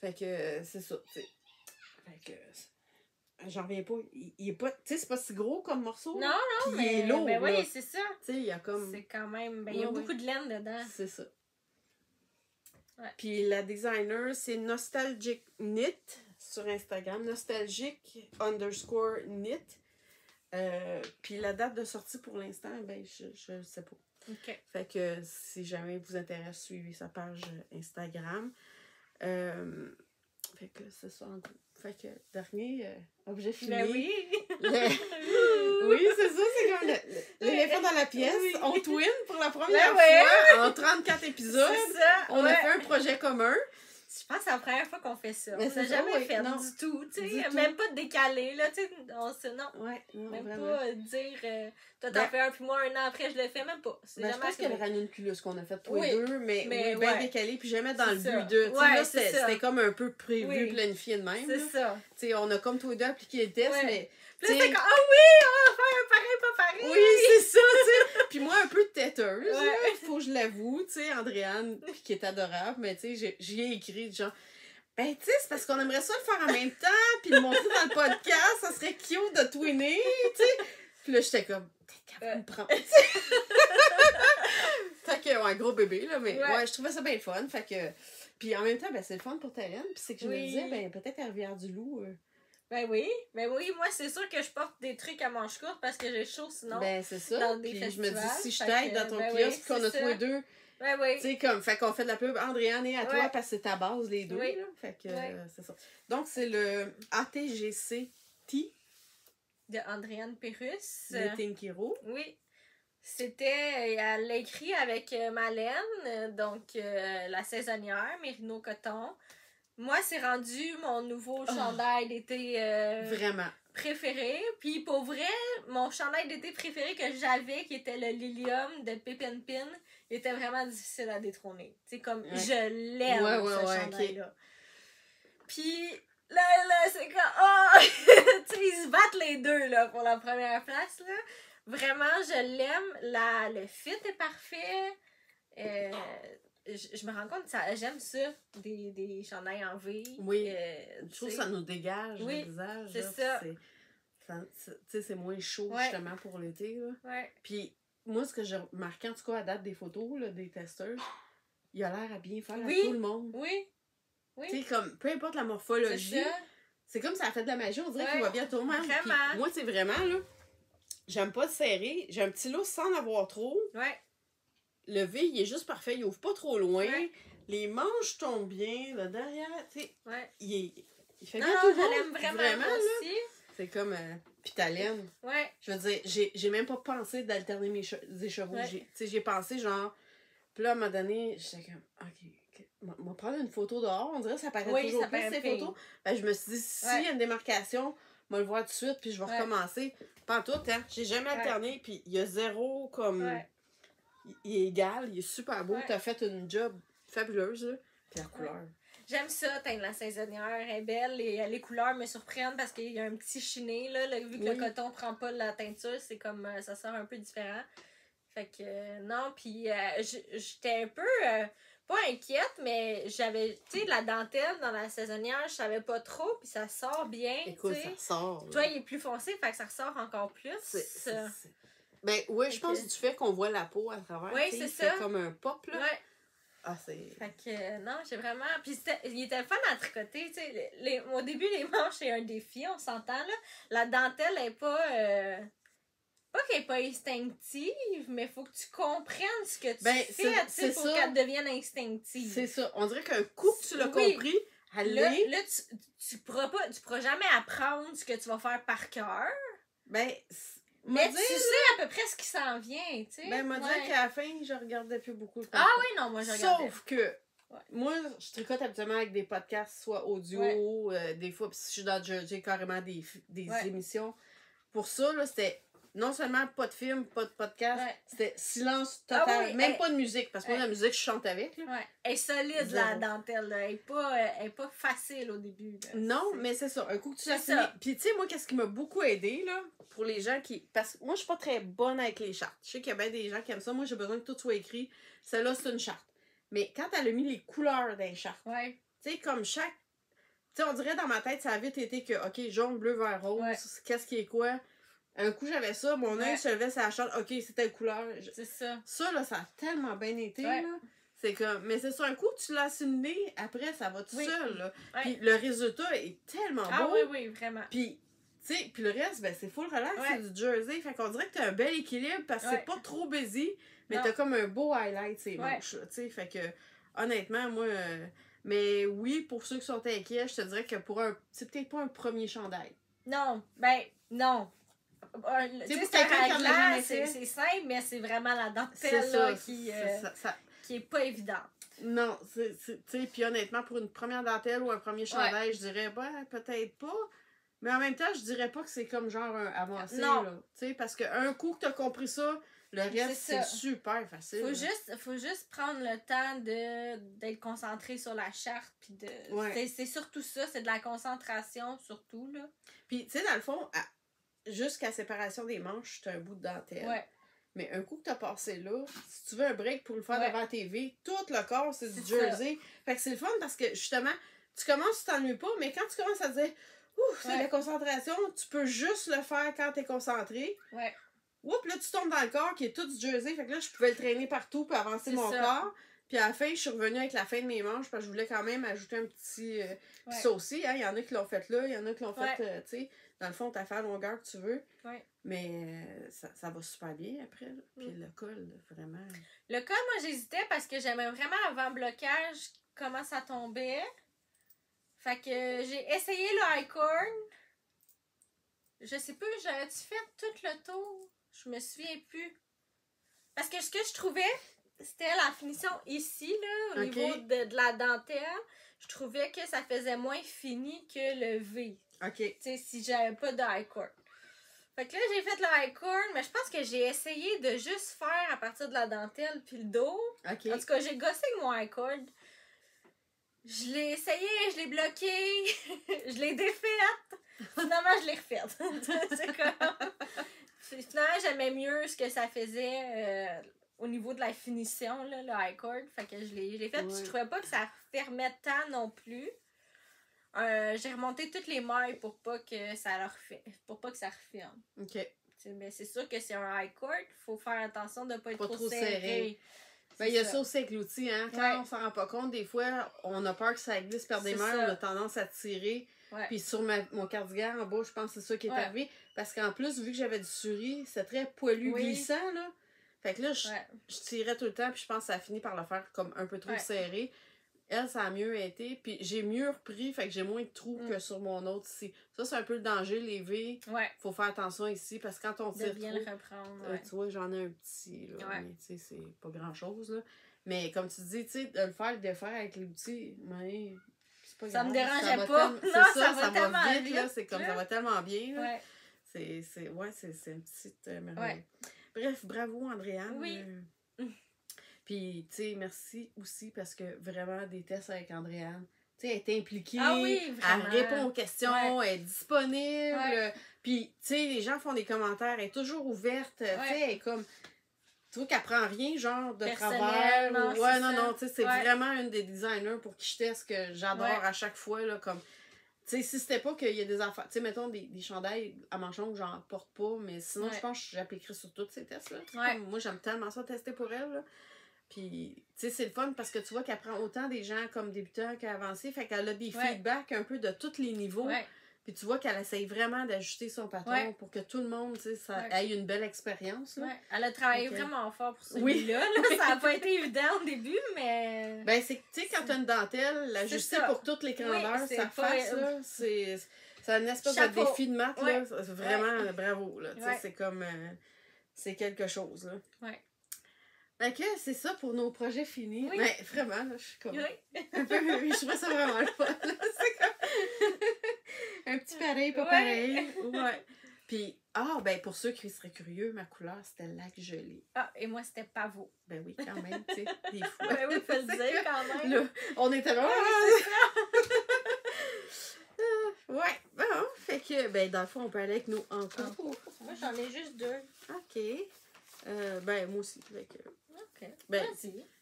Fait que c'est ça, tu sais. Fait que... J'en reviens pas. Il est pas... Tu sais, c'est pas si gros comme morceau. Non, mais il est lourd, mais là. oui, c'est ça. Tu sais, il y a comme... C'est quand même... Ben, il y a beaucoup de laine dedans. C'est ça. Ouais. Puis la designer, c'est Nostalgic Knit sur Instagram. Nostalgic_knit. Puis la date de sortie pour l'instant, ben, je sais pas. OK. Fait que si jamais vous intéresse, suivez sa page Instagram. Fait que c'est ça en gros. Fait que dernier objet filmé. Ben oui! Oui, c'est ça, c'est comme l'éléphant dans la pièce. Oui. On twin pour la première fois en 34 épisodes. C'est ça. On a fait un projet commun. Je pense que c'est la première fois qu'on fait ça. Mais on n'a jamais fait du tout. Tu sais, même pas de décalé. Là, tu sais, non. Ouais, non, même vraiment. Pas dire toi t'en fais un puis moi un an après je le fais même pas. Je pense que le ranunculus qu'on a fait tous les deux, mais bien décalé, puis jamais dans le ça. but de. Là, c'était comme un peu prévu, planifié de même. C'est ça. Tu sais, on a comme tous les deux appliqué le test, mais. Puis là, c'est comme, ah oui, on va faire un pareil, pas pareil. Oui, c'est ça, tu sais. Puis moi, un peu têteuse, il faut que je l'avoue, tu sais, Andréane, qui est adorable, mais tu sais, j'y ai écrit, genre, ben, tu sais, c'est parce qu'on aimerait ça le faire en même temps, puis le montrer dans le podcast, ça serait cute de twinner, tu sais. Puis là, j'étais comme, t'es capable de me prendre, Fait que, ouais, gros bébé, là, mais ouais, je trouvais ça bien le fun, fait que. Puis en même temps, ben, c'est le fun pour Talène, puis c'est que je me disais, ben, peut-être à Rivière-du-Loup. Ben oui, moi c'est sûr que je porte des trucs à manches courtes parce que j'ai chaud sinon. Ben c'est ça. Dans des puis festivals, je me dis, si je t'aide dans ton kiosque, qu'on a tous les deux. Ben oui. Tu sais, comme, fait qu'on fait de la pub Andréane et à toi parce que c'est ta base, les deux. Oui. Là, fait que c'est ça. Donc c'est le ATGC-T. De Andréane Pérusse. De Tinkiro. Oui. C'était, elle l'a écrit avec Malène, donc la saisonnière, Mérino Coton. Moi, c'est rendu mon nouveau chandail d'été vraiment préféré. Puis pour vrai, mon chandail d'été préféré que j'avais, qui était le Lilium de Pip & Pin, il était vraiment difficile à détrôner. Tu sais, comme je l'aime, ce chandail-là. Okay. Puis là, c'est comme, tu sais, ils se battent les deux, là, pour la première place, là. Vraiment, je l'aime. Le fit est parfait. Je me rends compte que j'aime ça, des chandails en V. Oui, je trouve que ça nous dégage le visage. C'est ça. Tu sais, c'est moins chaud, justement, pour l'été. Ouais. Puis, moi, ce que j'ai remarqué, en tout cas, à date des photos, là, des testeurs, il a l'air à bien faire à tout le monde. Oui. Tu sais, comme, peu importe la morphologie, c'est comme ça a fait de la magie, on dirait qu'il va bien à tout le monde. Puis, moi, c'est vraiment, là, j'aime pas serrer. J'ai un petit lousse sans en avoir trop. Ouais. Le V, il est juste parfait. Il ouvre pas trop loin. Ouais. Les manches tombent bien. Là, derrière, tu sais. Ouais. Il fait bien tout le monde. Je l'aime vraiment aussi. C'est comme Pitalène. Ouais. Je veux dire, j'ai même pas pensé d'alterner mes écheveaux. Ouais. J'ai pensé, genre, Puis là, à un moment donné, j'étais comme, OK, on va prendre une photo dehors. On dirait que ça paraît toujours ça plus, paraît ces pire. photos. Ben, je me suis dit, s'il y a une démarcation, on va le voir tout de suite, puis je vais recommencer. Pas en tout, hein. J'ai jamais alterné, puis il y a zéro comme... Il est égal, il est super beau. T'as fait une job fabuleuse, là. Puis la couleur. J'aime ça, teindre la saisonnière, elle est belle et les couleurs me surprennent parce qu'il y a un petit chiné, là, vu que le coton prend pas la teinture, c'est comme, ça sort un peu différent. Fait que, non, puis j'étais un peu, pas inquiète, mais j'avais, tu sais, de la dentelle dans la saisonnière, je savais pas trop, puis ça sort bien, écoute, t'sais. ça ressort. Toi, il est plus foncé, fait que ça ressort encore plus. Ben oui, je pense du fait qu'on voit la peau à travers. Oui, c'est ça. C'est comme un pop, là. Ouais. Ah, c'est... Fait que, non, j'ai vraiment... Puis il était fun à tricoter, tu sais. Au début, les manches, c'est un défi, on s'entend, là. La dentelle est pas... Pas qu'elle est pas instinctive, mais faut que tu comprennes ce que tu fais, tu sais, pour qu'elle devienne instinctive. C'est ça. On dirait qu'un coup que tu l'as compris, là, tu pourras jamais apprendre ce que tu vas faire par cœur. Ben... Mais tu sais à peu près ce qui s'en vient, tu sais. Ben, m'a dit qu'à la fin, je regardais plus beaucoup. Ah oui, non, moi, je regardais. Sauf que, moi, je tricote habituellement avec des podcasts, soit audio, des fois, pis si je suis dans Jersey, carrément des émissions. Pour ça, là, c'était non seulement pas de film, pas de podcast, c'était silence total. Même pas de musique, parce que moi, la musique, je chante avec. Là. Elle est solide, la dentelle. Là. Elle est pas facile au début. Là. Non, mais c'est ça. Un coup que tu l'as fini. Puis, tu sais, moi, qu'est-ce qui m'a beaucoup aidé, là, pour les gens qui. Parce que moi, je suis pas très bonne avec les chartes. Je sais qu'il y a bien des gens qui aiment ça. Moi, j'ai besoin que tout soit écrit. Celle-là, c'est une charte. Mais quand elle a mis les couleurs d'un charte, tu sais, comme chaque. Tu sais, on dirait dans ma tête, ça a vite été que, OK, jaune, bleu, vert, rose, qu'est-ce qui est quoi? Un coup, j'avais ça, mon œil se levait sur la charte, OK, c'est telle couleur. C'est ça. Ça, là, ça a tellement bien été, là. C'est comme, mais c'est ça, un coup, tu l'as assimilé, après, ça va tout seul, là. Puis le résultat est tellement beau. Ah oui, vraiment. Puis, tu sais, puis le reste, ben, c'est full relax, c'est du jersey. Fait qu'on dirait que t'as un bel équilibre parce que c'est pas trop busy, mais t'as comme un beau highlight, ces manches, tu sais. Fait que, honnêtement, moi, mais oui, pour ceux qui sont inquiets, je te dirais que c'est peut-être pas un premier chandail. Non, ben, non. Tu sais, c'est simple, mais c'est vraiment la dentelle là, qui est pas évidente. Non, tu sais, puis honnêtement, pour une première dentelle ou un premier chandail, je dirais, ben, peut-être pas. Mais en même temps, je dirais pas que c'est comme genre un avancé, là. Tu sais, parce qu'un coup que t'as compris ça, le reste, c'est super facile. Faut juste prendre le temps d'être concentré sur la charte, puis c'est surtout ça, c'est de la concentration, surtout, là. Puis, tu sais, dans le fond, jusqu'à la séparation des manches, c'est un bout de dentelle. Mais un coup que t'as passé là, si tu veux un break pour le faire devant la TV, tout le corps, c'est du jersey. Fait que c'est le fun parce que, justement, tu commences, tu t'ennuies pas, mais quand tu commences à dire, ouf, c'est de la concentration, tu peux juste le faire quand t'es concentré. Oups, là, tu tombes dans le corps qui est tout du jersey. Fait que là, je pouvais le traîner partout pour avancer mon corps. Puis à la fin, je suis revenue avec la fin de mes manches parce que je voulais quand même ajouter un petit... Puis ça aussi, hein, il y en a qui l'ont fait là, il y en a qui l'ont fait, tu sais, dans le fond, t'as fait la longueur que tu veux. Mais ça va super bien après. Là. Puis le col, vraiment... Le col, moi, j'hésitais parce que j'aimais vraiment avant-blocage, comment ça tombait. Fait que j'ai essayé le high-cord. Je sais plus, j'avais-tu fait tout le tour? Je me souviens plus. Parce que ce que je trouvais, c'était la finition ici, là, au niveau de la dentelle. Je trouvais que ça faisait moins fini que le V. Tu sais, si j'avais pas de high-cord. Fait que là, j'ai fait le high-cord, mais je pense que j'ai essayé de juste faire à partir de la dentelle puis le dos. En tout cas, j'ai gossé avec mon high-cord. Je l'ai essayé, je l'ai bloqué, je l'ai défaite. Finalement, je l'ai refaite. C'est comme... Finalement, j'aimais mieux ce que ça faisait au niveau de la finition, là, le high-cord. Fait que je l'ai fait. Je trouvais pas que ça fermait tant non plus. J'ai remonté toutes les mailles pour pas que ça referme. Mais c'est sûr que c'est un high-cord. Faut faire attention de pas être trop serré. Ben, il y a ça aussi avec l'outil, hein. Quand on s'en rend pas compte, des fois, on a peur que ça glisse par des mains, on a tendance à tirer. Puis sur mon cardigan en bas, je pense que c'est ça qui est arrivé. Parce qu'en plus, vu que j'avais du suri, c'est très poilu, glissant, là. Fait que là, je tirais tout le temps, puis je pense que ça a fini par le faire comme un peu trop serré. Elle, ça a mieux été. Puis j'ai mieux repris, fait que j'ai moins de trous que sur mon autre ici. Ça, c'est un peu le danger, les V. Faut faire attention ici, parce que quand on tire trop... le reprendre, tu vois, j'en ai un petit, là. Mais tu sais, c'est pas grand-chose, là. Mais comme tu dis, tu sais, de le faire avec l'outil, mais c'est pas Ça grave. me dérangeait va pas. non, ça va tellement vite, là. C'est comme là. ça va tellement bien, là. Ouais. C'est une petite merveille. Ouais. Bref, bravo, Andréane. Oui. Puis, tu sais, merci aussi parce que vraiment, des tests avec Andréane, tu sais, elle est impliquée, Ah oui, vraiment. elle répond aux questions, elle est disponible. Ouais. Puis, tu sais, les gens font des commentaires, elle est toujours ouverte. Tu sais, elle est comme. Tu vois qu'elle prend rien, genre, de Personnel, travers. non, Ouais, c'est non, ça. non, tu sais, c'est vraiment une des designers pour qui je teste que j'adore à chaque fois, là, comme. Tu sais, si c'était pas qu'il y a des affaires, tu sais, mettons des chandails à manchon que j'en porte pas, mais sinon, je pense que j'appliquerai sur tous ces tests-là. Comme, moi, j'aime tellement ça tester pour elle, là. Puis, tu sais, c'est le fun parce que tu vois qu'elle prend autant des gens comme débutants qu'avancés, fait qu'elle a des feedbacks un peu de tous les niveaux. Puis tu vois qu'elle essaye vraiment d'ajuster son patron pour que tout le monde, tu sais, ait une belle expérience. Elle a travaillé vraiment fort pour celui-là. Là. Ça n'a pas été évident au début, mais... Ben, c'est tu sais, quand t'as une dentelle, l'ajuster pour toutes les grandeurs, ça fasse, là, c'est une espèce de défi de maths, là. C'est vraiment bravo, là. Tu sais, c'est comme... c'est quelque chose, là. Fait que c'est ça pour nos projets finis. Oui. Mais vraiment, là, je suis comme... un peu... Je trouve ça vraiment le fun, là. C'est comme... un petit pareil, pas pareil. Ouais. Puis, ben pour ceux qui seraient curieux, ma couleur, c'était lac gelé. Ah, et moi, c'était pavot. Ben oui, quand même, tu sais, des fois. Ben oui, faut le dire, quand même. Là, on était vraiment... ouais, bon, fait que, ben dans le fond, on peut aller avec nos en cours. Moi, j'en ai juste 2. OK. Ben, moi aussi. Fait que... OK. Ben,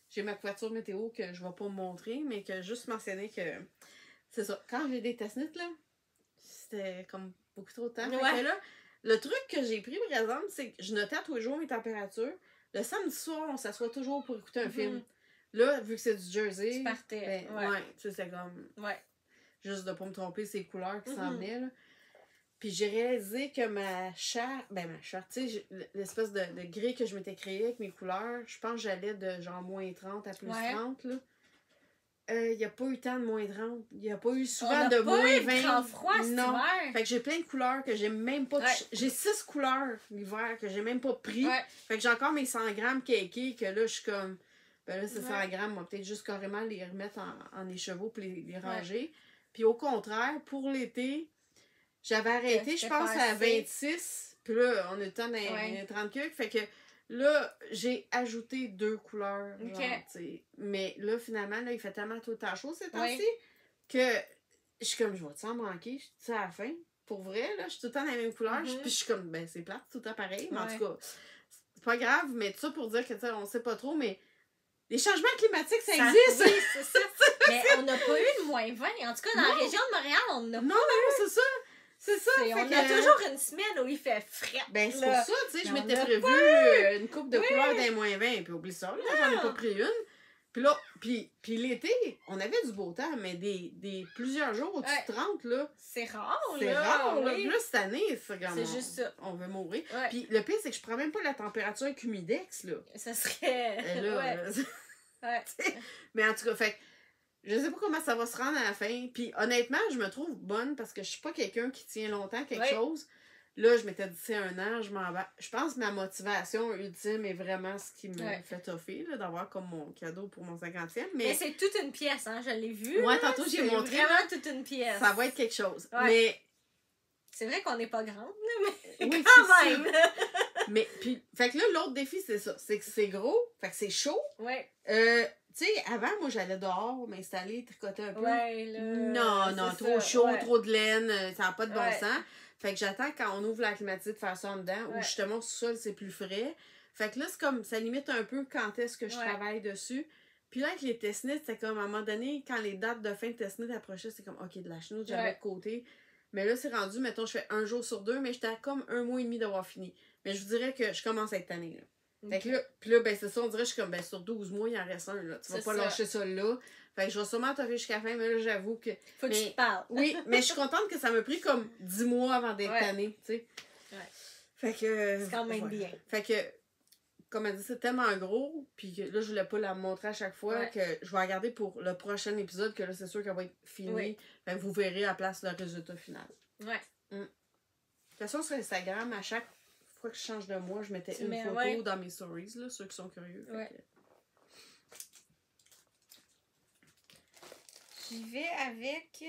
j'ai ma couverture météo que je vais pas me montrer, mais que juste mentionner que... C'est ça, quand j'ai des test-nits, là, c'était comme beaucoup trop de temps. Fait que là, le truc que j'ai pris, par exemple, c'est que je notais à tous les jours mes températures. Le samedi soir, on s'assoit toujours pour écouter un film. Là, vu que c'est du Jersey... Tu partais. Ben, tu sais, c'est comme... Juste de pas me tromper, c'est les couleurs qui s'en venaient, là. Puis j'ai réalisé que ma charte, tu sais, l'espèce de grille que je m'étais créée avec mes couleurs, je pense que j'allais de genre moins 30 à plus 30, là. Il n'y a pas eu tant de moins 30. Il n'y a pas eu souvent de moins 20. Grand froid cet hiver. Fait que j'ai plein de couleurs que j'ai même pas... J'ai 6 couleurs l'hiver que j'ai même pas pris. Fait que j'ai encore mes 100 grammes cakés que là, je suis comme... Ben là, ces 100 grammes, on va peut-être juste carrément les remettre en écheveau puis les ranger. Puis au contraire, pour l'été... J'avais arrêté, je pense, à 26. Puis là, on est le temps dans 30 quelques. Fait que là, j'ai ajouté 2 couleurs. Genre, mais là, finalement, là, il fait tellement tout le temps chaud ces temps-ci que je suis comme, je vais-tu en manquer? Tu sais, à la fin, pour vrai, là, je suis tout le temps dans la même couleur. Puis je suis comme, ben, c'est plate, tout le temps pareil. Mais en tout cas, c'est pas grave. Mais tout ça pour dire que, tu sais, on sait pas trop, mais les changements climatiques, ça existe! Oui, c'est ça. Mais on n'a pas eu de moins 20. En tout cas, dans la région de Montréal, on n'a pas eu. Non, c'est ça. C'est ça. On a toujours une semaine où il fait frais. Ben, c'est pour ça, tu sais, je m'étais prévu une coupe de couleurs d'un moins 20, puis oublie ça, là, j'en ai pas pris une. Puis là, puis l'été, on avait du beau temps, mais des plusieurs jours au-dessus de 30, là. C'est rare, là. C'est rare, là. Puis là, cette année, c'est juste ça. On veut mourir. Puis le pire, c'est que je prends même pas la température avec Humidex, là. Ça serait... Mais en tout cas, fait je sais pas comment ça va se rendre à la fin. Puis honnêtement, je me trouve bonne parce que je suis pas quelqu'un qui tient longtemps quelque chose. Là, je m'étais dit, c'est un an, je m'en vais. Je pense que ma motivation ultime est vraiment ce qui me fait toffer, là, d'avoir comme mon cadeau pour mon 50e. Mais c'est toute une pièce, hein, je l'ai vu. Ouais, tantôt, j'ai montré. C'est vraiment toute une pièce. Ça va être quelque chose. Mais... C'est vrai qu'on n'est pas grande, là, mais oui, quand même. Mais, puis, fait que là, l'autre défi, c'est ça. C'est que c'est gros, fait que c'est chaud. Tu sais, avant, moi, j'allais dehors m'installer, tricoter un peu. Non, trop chaud, trop de laine, ça n'a pas de bon sens. Fait que j'attends quand on ouvre la climatisée de faire ça en dedans, ou justement, au sol, c'est plus frais. Fait que là, c'est comme, ça limite un peu quand est-ce que je travaille dessus. Puis là, avec les test-nits, c'est comme, à un moment donné, quand les dates de fin de test-nits approchaient, c'est comme, OK, de la chenoute, j'avais de côté. Mais là, c'est rendu, mettons, je fais 1 jour sur 2, mais j'étais à comme 1 mois et demi d'avoir fini. Mais je vous dirais que je commence à être tannée, là. Fait que là, puis là, ben c'est ça, on dirait que je suis comme, ben sur 12 mois, il en reste un, là. Tu vas pas lâcher ça là. Fait que je vais sûrement t'offrir jusqu'à la fin, mais là, j'avoue que... Faut que tu te parles. Oui, mais je suis contente que ça m'a pris comme 10 mois avant d'être tannée, tu sais. Fait que... C'est quand même bien. Fait que, comme elle dit, c'est tellement gros, puis que là, je voulais pas la montrer à chaque fois, que je vais la garder pour le prochain épisode, que là, c'est sûr qu'elle va être finie. Fait que vous verrez à la place le résultat final. De toute façon, sur Instagram, à chaque fois que je change de mois, je mettais une photo dans mes stories, là, ceux qui sont curieux. J'y vais avec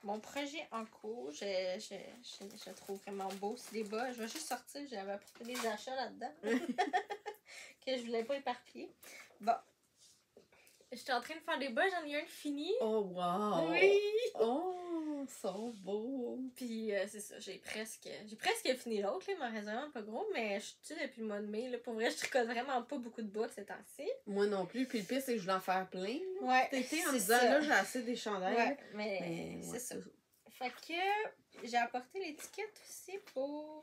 mon projet en cours. Je le trouve vraiment beau. C'est des bas. Je vais juste sortir. J'avais apporté des achats là-dedans. Que je voulais pas éparpiller. Bon. J'étais en train de faire des bas. J'en ai un fini. Oh, wow! Oui! Oh, ils sont beaux! Puis c'est ça. J'ai presque fini l'autre. Il m'en reste vraiment pas gros. Mais je suis dessus depuis le mois de mai. Là. Pour vrai, je tricote vraiment pas beaucoup de bas ces temps-ci. Moi non plus. Puis le pire, c'est que je voulais en faire plein. Là. Ouais. T'étais en c'est disant, ça. là, j'ai assez des chandails. Ouais, mais ouais, c'est ça. Fait que j'ai apporté l'étiquette aussi pour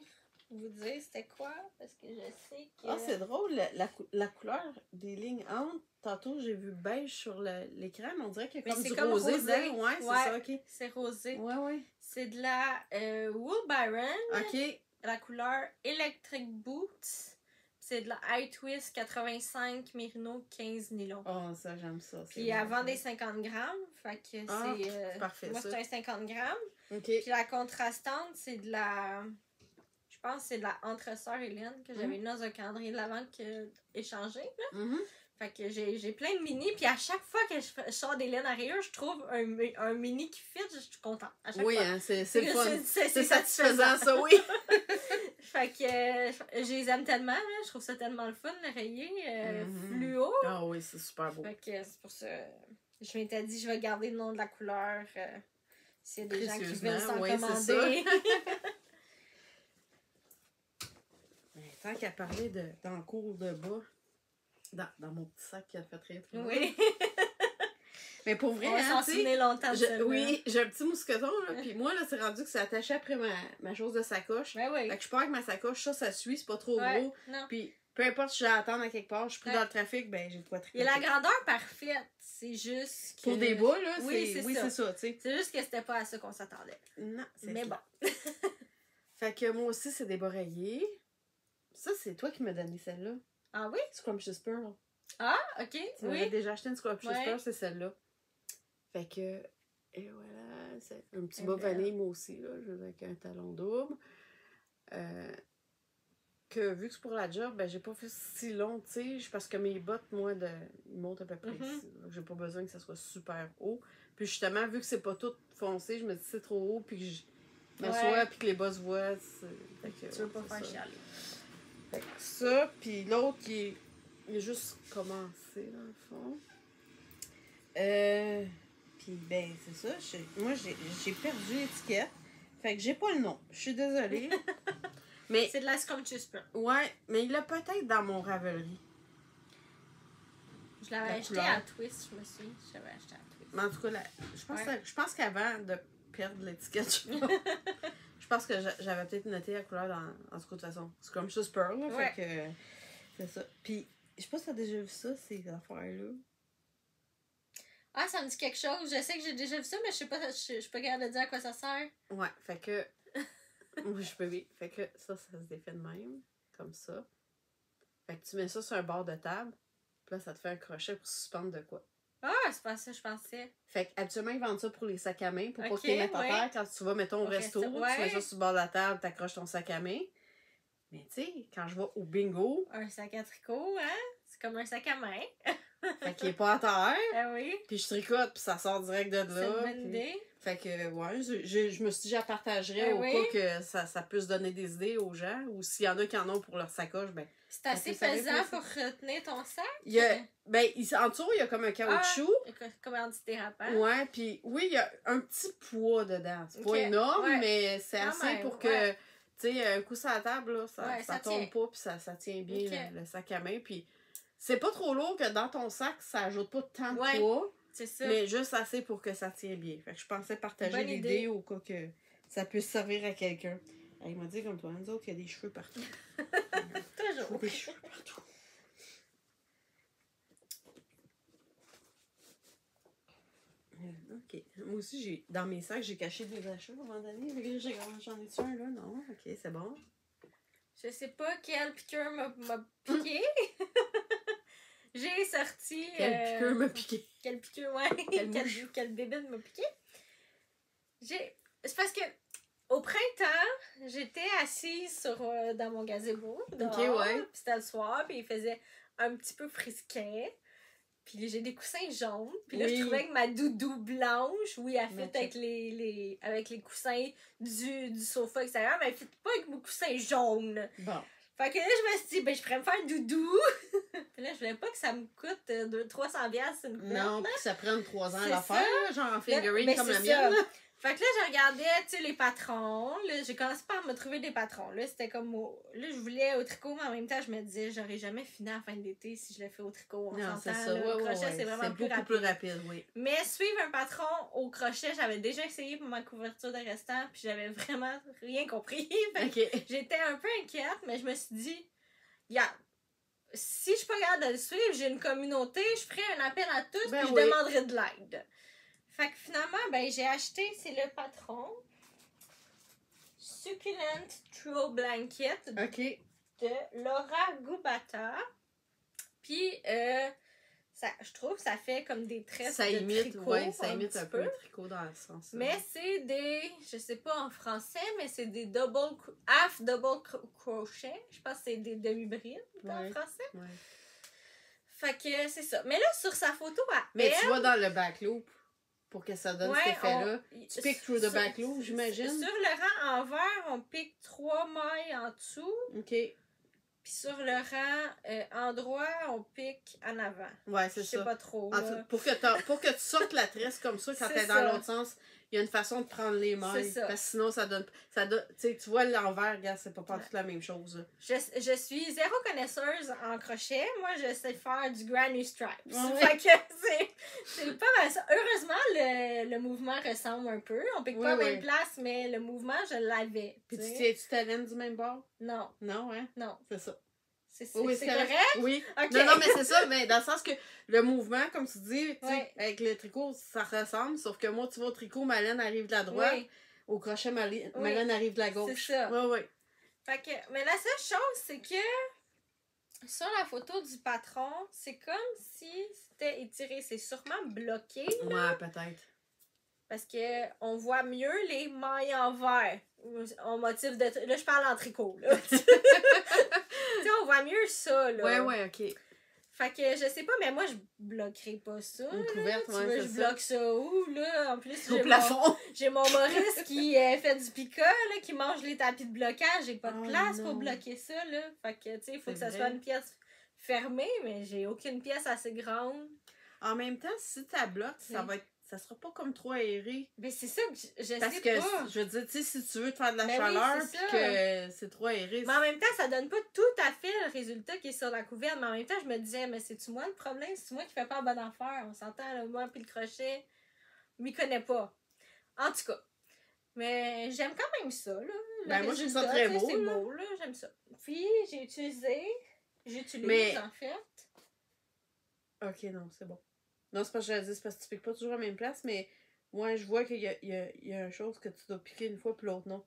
vous dire c'était quoi, parce que je sais que... Ah, c'est drôle, la couleur des lignes entre. Tantôt, j'ai vu beige sur l'écran, mais on dirait qu'il y a comme c'est du comme rosé. rosé. Dedans. Ouais, c'est ça, ok. C'est rosé. Ouais. C'est de la Wool Byron. Ok. La couleur Electric Boots. C'est de la High Twist 85 Merino 15 nylon. Oh, ça, j'aime ça. Puis elle vend des 50 grammes. Fait que c'est parfait, moi, ça. c'est un 50 grammes. Ok. Puis la contrastante, c'est de la... Je pense que c'est de la Entre-Sœurs Hélène que j'avais mis dans un calendrier de l'Avent que échangé. Là. Fait que j'ai plein de mini. Puis à chaque fois que je sors des laines à rayures, je trouve un mini qui fit. Je suis contente. À chaque fois. Hein, c'est le fun. C'est satisfaisant, ça, oui. Fait que je les aime tellement. Là. Je trouve ça tellement le fun, le rayé fluo. Ah oui, c'est super beau. Fait que c'est pour ça. Je m'étais dit, je vais garder le nom de la couleur. S'il y a des gens qui veulent s'en commander. Mais tant qu'à parler dans le cours de bas, dans mon petit sac qui a fait très très Oui. Mais pour vrai, on va s'en souvenir longtemps. Oui, j'ai un petit mousqueton, là, puis moi, là, c'est rendu que c'est attaché après ma chose de sacoche. Oui. Fait que je pars avec ma sacoche, ça suit, c'est pas trop gros. Non. Puis peu importe si j'ai à attendre à quelque part, je suis pris dans le trafic, ben j'ai de quoi tricoter. Il y a la grandeur parfaite, c'est juste que... Pour des bas, là, c'est ça, tu sais. C'est juste que c'était pas à ça qu'on s'attendait. Non, c'est Mais clair. bon. Fait que moi aussi, c'est des bas rayés. Ça, c'est toi qui m'as donné celle-là. Ah oui? Scrumptious Pearl. Ah, ok. Tu m'avais déjà acheté une Scrumptious Pearl, c'est celle-là. Fait que, et voilà, c'est un petit bas vanille, moi aussi, là, avec un talon double. Que vu que c'est pour la job, ben j'ai pas fait si long, tu sais, parce que mes bottes, moi, ils montent à peu près ici. Donc j'ai pas besoin que ça soit super haut. Puis justement, vu que c'est pas tout foncé, je me dis c'est trop haut, puis que je m'assois, puis que les bas se voient. Fait que, tu veux pas faire chialer. Fait que ça, puis l'autre, il est juste commencé, dans le fond. Puis ben, c'est ça. Moi, j'ai perdu l'étiquette. Fait que j'ai pas le nom. Je suis désolée. Mais c'est de la Scrumptious Pearl. Ouais, mais il l'a peut-être dans mon Ravelry. Je l'avais acheté à Twist, je me suis. J'avais acheté à Twist. Mais en tout cas, je pense qu'avant de perdre l'étiquette, je pense que j'avais peut-être noté la couleur en tout cas de toute façon. C'est comme juste Pearl, là, fait que c'est ça. Puis, je sais pas si t'as déjà vu ça, ces affaires-là. Ah, ça me dit quelque chose. Je sais que j'ai déjà vu ça, mais je suis pas capable de dire à quoi ça sert. Ouais, fait que... Moi, je peux oui. Fait que ça se défait de même, comme ça. Fait que tu mets ça sur un bord de table, puis là, ça te fait un crochet pour suspendre de quoi. Ah, c'est pas ça, je pensais. Fait qu'habituellement, ils vendent ça pour les sacs à main, pour pas que tu les mettes à terre. Quand tu vas, mettons, au resto, tu mets ça sur le bord de la table, t'accroches ton sac à main. Mais tu sais, quand je vais au bingo... Un sac à tricot, hein? C'est comme un sac à main. Fait qu'il est pas à terre. Ah oui. Puis je tricote, puis ça sort direct de là. C'est une bonne idée. Fait que, ouais, je me suis dit, je la partagerais au cas que ça puisse donner des idées aux gens. Ou s'il y en a qui en ont pour leur sacoche, ben... C'est assez pesant pour retenir ton sac? En dessous, il y a comme un caoutchouc. Comme antidérapant. Ouais, puis oui, il y a un petit poids dedans. C'est pas énorme, mais c'est assez pour que, tu sais, un coup sur la table, là, ça tombe pas, puis ça tient bien le sac à main. Puis c'est pas trop lourd que dans ton sac, ça ajoute pas tant de poids. C'est ça. Mais juste assez pour que ça tienne bien. Fait que je pensais partager l'idée au cas que ça puisse servir à quelqu'un. Il m'a dit comme toi, nous autres, il y a des cheveux partout. Toujours. Des cheveux partout. Ok. Moi aussi, dans mes sacs, j'ai caché des achats à un moment donné. J'en ai-tu un là? Non? Ok, c'est bon. Je sais pas quelle piqûre m'a piqué. J'ai sorti... Quelle piqûre m'a piqué? Quelle piqûre, ouais. Quelle bébête m'a piqué. C'est parce que au printemps, j'étais assise dans mon gazebo. Dehors, ok, ouais. Puis c'était le soir, puis il faisait un petit peu frisquet. Puis j'ai des coussins jaunes. Puis là, Oui. je trouvais que ma doudou blanche, oui, elle fit Match. avec les coussins du sofa extérieur, mais elle fit pas avec mon coussin jaune. Bon. Fait que là, je me suis dit, ben, je pourrais me faire doudou. Puis là, je voulais pas que ça me coûte 300$ une couverte. Non, puis que ça prenne 3 ans C'est à faire, ça. genre en figurine Ben, comme la c'est mienne. ça. Fait que là, je regardais, tu sais, les patrons. Là, j'ai commencé par me trouver des patrons. Là, c'était comme... Là, je voulais au tricot, mais en même temps, je me disais, j'aurais jamais fini à la fin de l'été si je le fais au tricot. Non, c'est s'entend, ça. là, Ouais, le ouais, crochet, ouais. c'est vraiment C'est beaucoup plus rapide, oui. Mais suivre un patron au crochet, j'avais déjà essayé pour ma couverture de restant, puis j'avais vraiment rien compris. Fait que OK. j'étais un peu inquiète, mais je me suis dit, regarde, si je suis pas capable de le suivre, j'ai une communauté, je ferai un appel à tous, Ben puis oui. je demanderai de l'aide. Fait que finalement, ben, j'ai acheté, c'est le patron, Succulent Throw Blanket OK. de Laura Gubata. Puis, je trouve que ça fait comme des tresses Ça de imite, tricot, ouais, ça imite petit un peu le tricot dans le sens. Mais c'est des, je sais pas en français, mais c'est des half double crochet. Je pense que c'est des demi-brides en Ouais. français. Ouais. Fait que c'est ça. Mais là, sur sa photo à Mais elle, tu vas dans le back loop pour que ça donne ouais, cet effet-là. Tu piques through the sur- back loop, j'imagine. Sur le rang envers, on pique 3 mailles en dessous. OK. Puis sur le rang endroit, on pique en avant. Ouais, Je c'est sais ça. pas trop. En là. tout- pour que tu sortes la tresse comme ça quand C'est t'es dans ça. l'autre sens, il y a une façon de prendre les mailles. C'est ça. Parce que sinon, ça donne. Tu sais, tu vois l'envers, regarde, c'est pas toute la même chose. Là. Je suis zéro connaisseuse en crochet. Moi, je sais faire du granny stripes. Ouais. Fait que c'est pas mal ça. Heureusement, le mouvement ressemble un peu. On pique Oui, pas à la oui. même place, mais le mouvement, je l'avais. Puis tu sais. tu ta laine du même bord? Non, Non, hein? non. C'est ça. C'est Oui, c'est correct? Oui. Ok. Non, mais c'est ça, mais dans le sens que le mouvement, comme tu dis, tu sais, Ouais. avec le tricot, ça ressemble, sauf que moi, tu vois, au tricot, ma laine arrive de la droite, Oui. au crochet, ma Oui. laine arrive de la gauche. C'est ça. Oui, oui. Fait que, mais la seule chose, c'est que sur la photo du patron, c'est comme si c'était étiré. C'est sûrement bloqué. Ouais, peut-être. Parce que on voit mieux les mailles en vert. On motif de... Là, je parle en tricot, là. Tu sais, on voit mieux ça, là. Ouais, ouais, ok. Fait que je sais pas, mais moi, je bloquerai pas ça. Une là. couverte, Tu ouais, veux, c'est je ça. bloque ça où, là? En plus, Au plafond. j'ai mon Maurice qui fait du pica, là, qui mange les tapis de blocage. J'ai pas de Oh place non. pour bloquer ça, là. Fait que, tu sais, il faut C'est que ça vrai. soit une pièce fermée, mais j'ai aucune pièce assez grande. En même temps, si tu bloques, ça va être. Ça sera pas comme trop aéré. Mais c'est ça que je Parce sais que, pas. je veux dire, tu sais, si tu veux te faire de la Ben oui, chaleur, c'est puis ça. que c'est trop aéré. Mais en même temps, ça donne pas tout à fait le résultat qui est sur la couverte. Mais en même temps, je me disais, mais c'est-tu moi le problème? C'est-tu moi qui fais pas la bonne affaire? On s'entend, là, moi puis le crochet, je m'y connais pas. En tout cas. Mais j'aime quand même ça, là. Le Ben, moi, je trouve ça résultat, très tu sais, beau, C'est là. beau, là. J'aime ça. Puis, j'utilise, Mais- en fait. Ok, non, c'est bon. Non, c'est pas que je le dis, c'est parce que tu piques pas toujours à la même place, mais moi, je vois qu'il y a une chose que tu dois piquer une fois, puis l'autre non.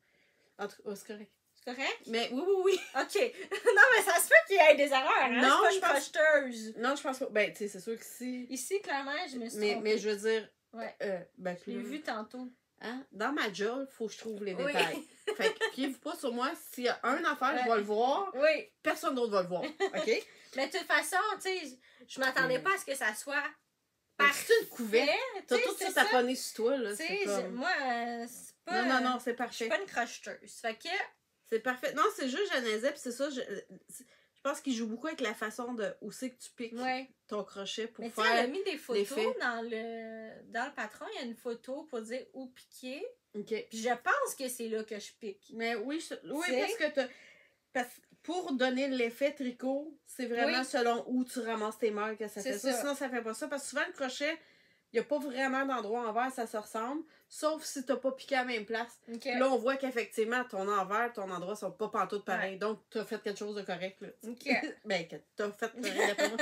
En tout cas, c'est correct. C'est correct? Mais oui, oui, oui. OK. Non, mais ça se peut qu'il y ait des erreurs, hein? Non, C'est je pas une pense- crocheteuse. Non, je pense pas. Ben, tu sais, c'est sûr que si. Ici, clairement, je me suis Mais trompée. je veux dire. Ouais. Ben, Je l'ai plus. vu tantôt. Hein? Dans ma job, faut que je trouve les Oui. détails. Fait que, fiez-vous pas sur moi. S'il y a un affaire, je Ouais. vais le voir. Oui. Personne d'autre va le voir. OK? Mais de toute façon, tu sais, je m'attendais pas à ce que ça soit Ben, c'est une couverte. parfait. T'as Tu sais, tout c'est ça ça. taponné sur toi, là. Tu sais, C'est comme... moi, c'est pas... Non, non, non, c'est Je parfait. suis pas une crocheteuse. Fait que... C'est parfait. Non, c'est juste j'analysais, puis c'est ça. Je pense qu'il joue beaucoup avec la façon de où c'est que tu piques Ouais. ton crochet pour Mais tu sais, elle a faire. mis des photos l'effet. dans le patron. Il y a une photo pour dire où piquer. OK. Puis je pense que c'est là que je pique. Mais oui, oui Tu sais? parce que pour donner l'effet tricot, c'est vraiment Oui. selon où tu ramasses tes mailles que ça C'est fait ça. ça. Sinon, ça fait pas ça. Parce que souvent, le crochet, il n'y a pas vraiment d'endroit envers, ça se ressemble. Sauf si t'as pas piqué à la même place. OK. Puis là, on voit qu'effectivement, ton envers, ton endroit sont pas pantoute pareil. Donc, t'as fait quelque chose de correct, là. OK. Ben, que t'as fait correct d'après moi.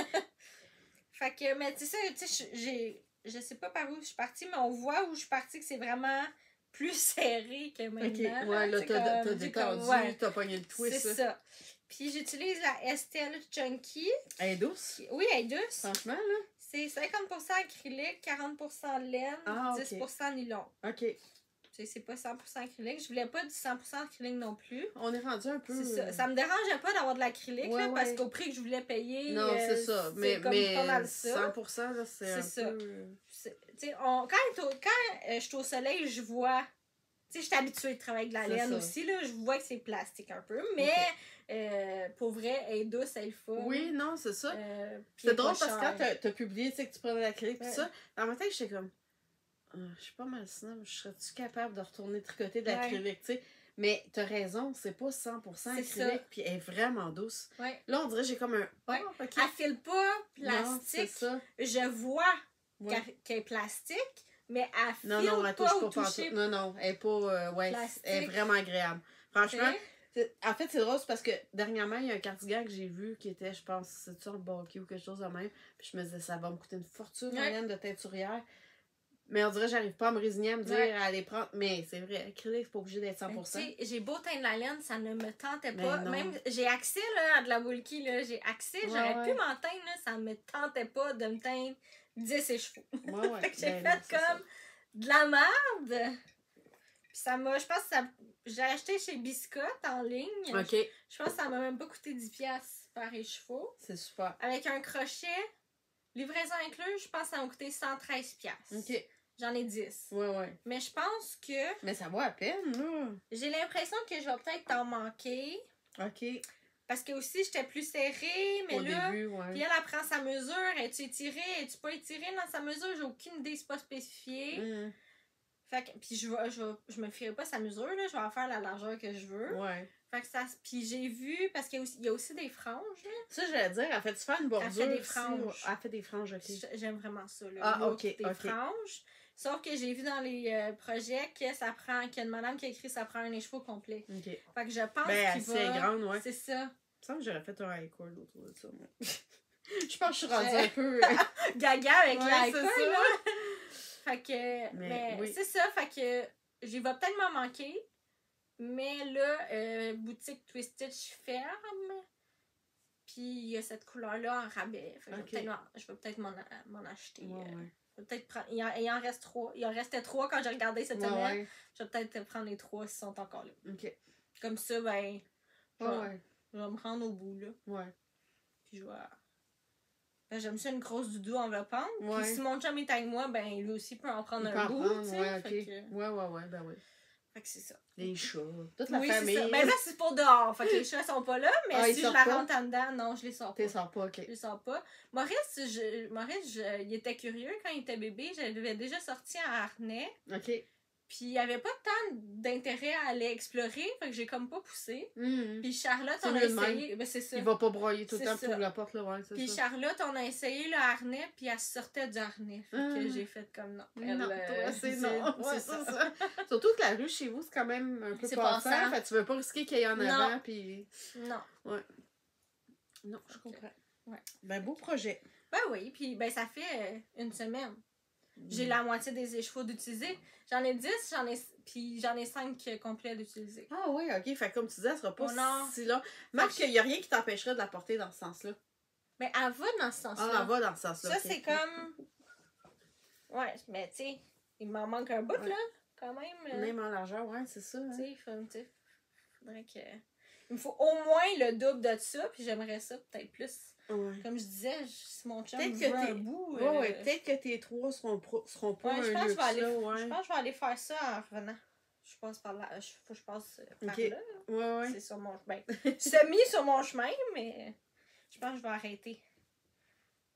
Fait que, mais tu sais, je sais pas par où je suis partie, mais on voit où je suis partie que c'est vraiment plus serré que maintenant. Ok, ouais, là, C'est t'as comme- détendu, ouais, t'as pogné le twist. c'est ça. Puis j'utilise la Estelle Chunky. Elle est douce, Oui, elle est douce. franchement, là. C'est 50% acrylique, 40% laine, Ah, ok. 10% nylon. OK. C'est pas 100% acrylique. Je voulais pas du 100% acrylique non plus. On est rendu un peu... C'est ça. Ça me dérangeait pas d'avoir de l'acrylique, Ouais, là, parce ouais. qu'au prix que je voulais payer, Non, c'est ça. Mais comme pas mal ça. 100%, là, c'est un ça. peu... Quand je suis au soleil, je vois... Tu sais, je suis habituée de travailler avec de la laine aussi, là. Je vois que c'est plastique un peu, mais pour vrai, elle est douce, elle est fun. Oui, non, c'est ça. C'est drôle parce que quand t'as publié, tu sais, que tu prenais l'acrylique pis ça, dans ma tête, j'étais comme... je suis pas mal sinon, je serais-tu capable de retourner tricoter de l'acrylique, tu sais? Mais t'as raison, c'est pas 100% acrylique, puis elle est vraiment douce. Ouais. Là, on dirait que j'ai comme un... Elle file pas plastique. Non, c'est ça. Je vois qu'elle est plastique, mais elle file elle pas touche au pas toucher. Non, elle est pas... elle est vraiment agréable. Franchement, en fait, c'est drôle, c'est parce que dernièrement, il y a un cardigan que j'ai vu qui était, je pense, c'est-tu en bulky ou quelque chose de même. Puis je me disais, ça va me coûter une fortune en laine de teinturière. Mais on dirait que j'arrive pas à me résigner à me dire à aller prendre. Mais c'est vrai, acrylique, c'est pas obligé d'être 100%. J'ai beau teindre la laine, ça ne me tentait Mais pas. non. Même, j'ai accès là, à de la bulky, là. J'ai accès, j'aurais pu m'en teindre, là, ça me tentait pas de me teindre 10 chevaux. Fait que j'ai fait comme de la merde. Puis ça m'a, je pense que ça, j'ai acheté chez Biscotte en ligne. OK. Je pense que ça m'a même pas coûté 10$ par écheveau. C'est super. Avec un crochet, livraison inclus, je pense que ça m'a coûté 113$. OK. J'en ai 10. Ouais. Mais je pense que... Mais ça vaut à peine, là. J'ai l'impression que je vais peut-être en manquer. OK. Parce que aussi, j'étais plus serrée, mais au là... début, Puis elle prend sa mesure. Es-tu étirée? Es-tu pas étirée dans sa mesure? J'ai aucune idée, c'est pas spécifié. Fait que... Puis je me fierai pas sa mesure, là. Je vais en faire la largeur que je veux. Ouais. Fait que ça... Puis j'ai vu... Parce qu'il y a aussi des franges, là. Ça, j'allais dire, elle fait-tu faire une bordure? Elle fait des franges. Elle fait des franges, OK. J'aime vraiment ça, là. Ah, OK. Des franges. Sauf que j'ai vu dans les projets que ça prend, qu'il y a une madame qui a écrit ça prend un écheveau complet. OK. Fait que je pense qu'il va... assez grande, ouais. C'est ça. Il me semble que j'aurais fait un high cord autour de ça, moi. Je pense que je suis rendue un peu... gaga avec la high cord, là. Fait que... Mais oui. c'est ça, fait que j'y vais peut-être m'en manquer. Mais là, boutique Twisted, je ferme. Puis il y a cette couleur-là en rabais. Fait que je vais peut-être m'en acheter. Peut-être prendre... il en reste 3. Il en restait 3 quand j'ai regardé cette semaine. Je vais peut-être prendre les 3 s'ils sont encore là. OK. Comme ça, ben... Je vais me rendre au bout, là. Ouais. Puis je vais... Ben, j'aime ça une grosse doudou enveloppante. Ouais. Puis si mon chum est avec moi, ben lui aussi peut en prendre un bout, tu sais. Ouais, ben oui. Fait que c'est ça. Les chats, toute la famille. Ça. Ben là, c'est pour dehors. Fait que les chats sont pas là, mais si je la rentre en dedans, non, je les sors pas. Tu les sors pas, OK. Je les sors pas. Maurice, il était curieux quand il était bébé. J'avais déjà sorti en harnais. OK. Puis il y avait pas tant d'intérêt à aller explorer, fait que j'ai comme pas poussé. Puis Charlotte, on a essayé. Ben, c'est ça. Il va pas broyer tout le temps pour la porte, là, puis Charlotte, on a essayé le harnais, puis elle sortait du harnais. Fait que j'ai fait comme non. Toi, c'est non. C'est ça. Surtout que la rue chez vous, c'est quand même un peu passant. Fait que tu veux pas risquer qu'il y ait en avant, puis... Non. Ouais. Non, je comprends. Ouais. Ben, beau projet. Ben oui, puis ben ça fait une semaine. J'ai la moitié des écheveaux d'utiliser. J'en ai 10, puis j'en ai 5 complets d'utiliser. Ah oui, OK. Fait que comme tu disais, elle sera pas si long. Marc, il n'y a rien qui t'empêcherait de la porter dans ce sens-là. Mais elle va dans ce sens-là. Ah, elle va dans ce sens-là. Ça, c'est comme... Ouais, mais tu sais, il m'en manque un bout, là, quand même. Même en largeur, ouais, c'est ça. Tu sais, faudrait que... Il me faut au moins le double de ça, puis j'aimerais ça peut-être plus. Ouais. Comme je disais, si mon chum veut un bout... peut-être que tes 3 seront pas je pense que je vais aller faire ça en revenant. Je passe par là. Faut que je passe par là. Ouais. C'est sur mon chemin. Semi sur mon chemin, mais je pense que je vais arrêter.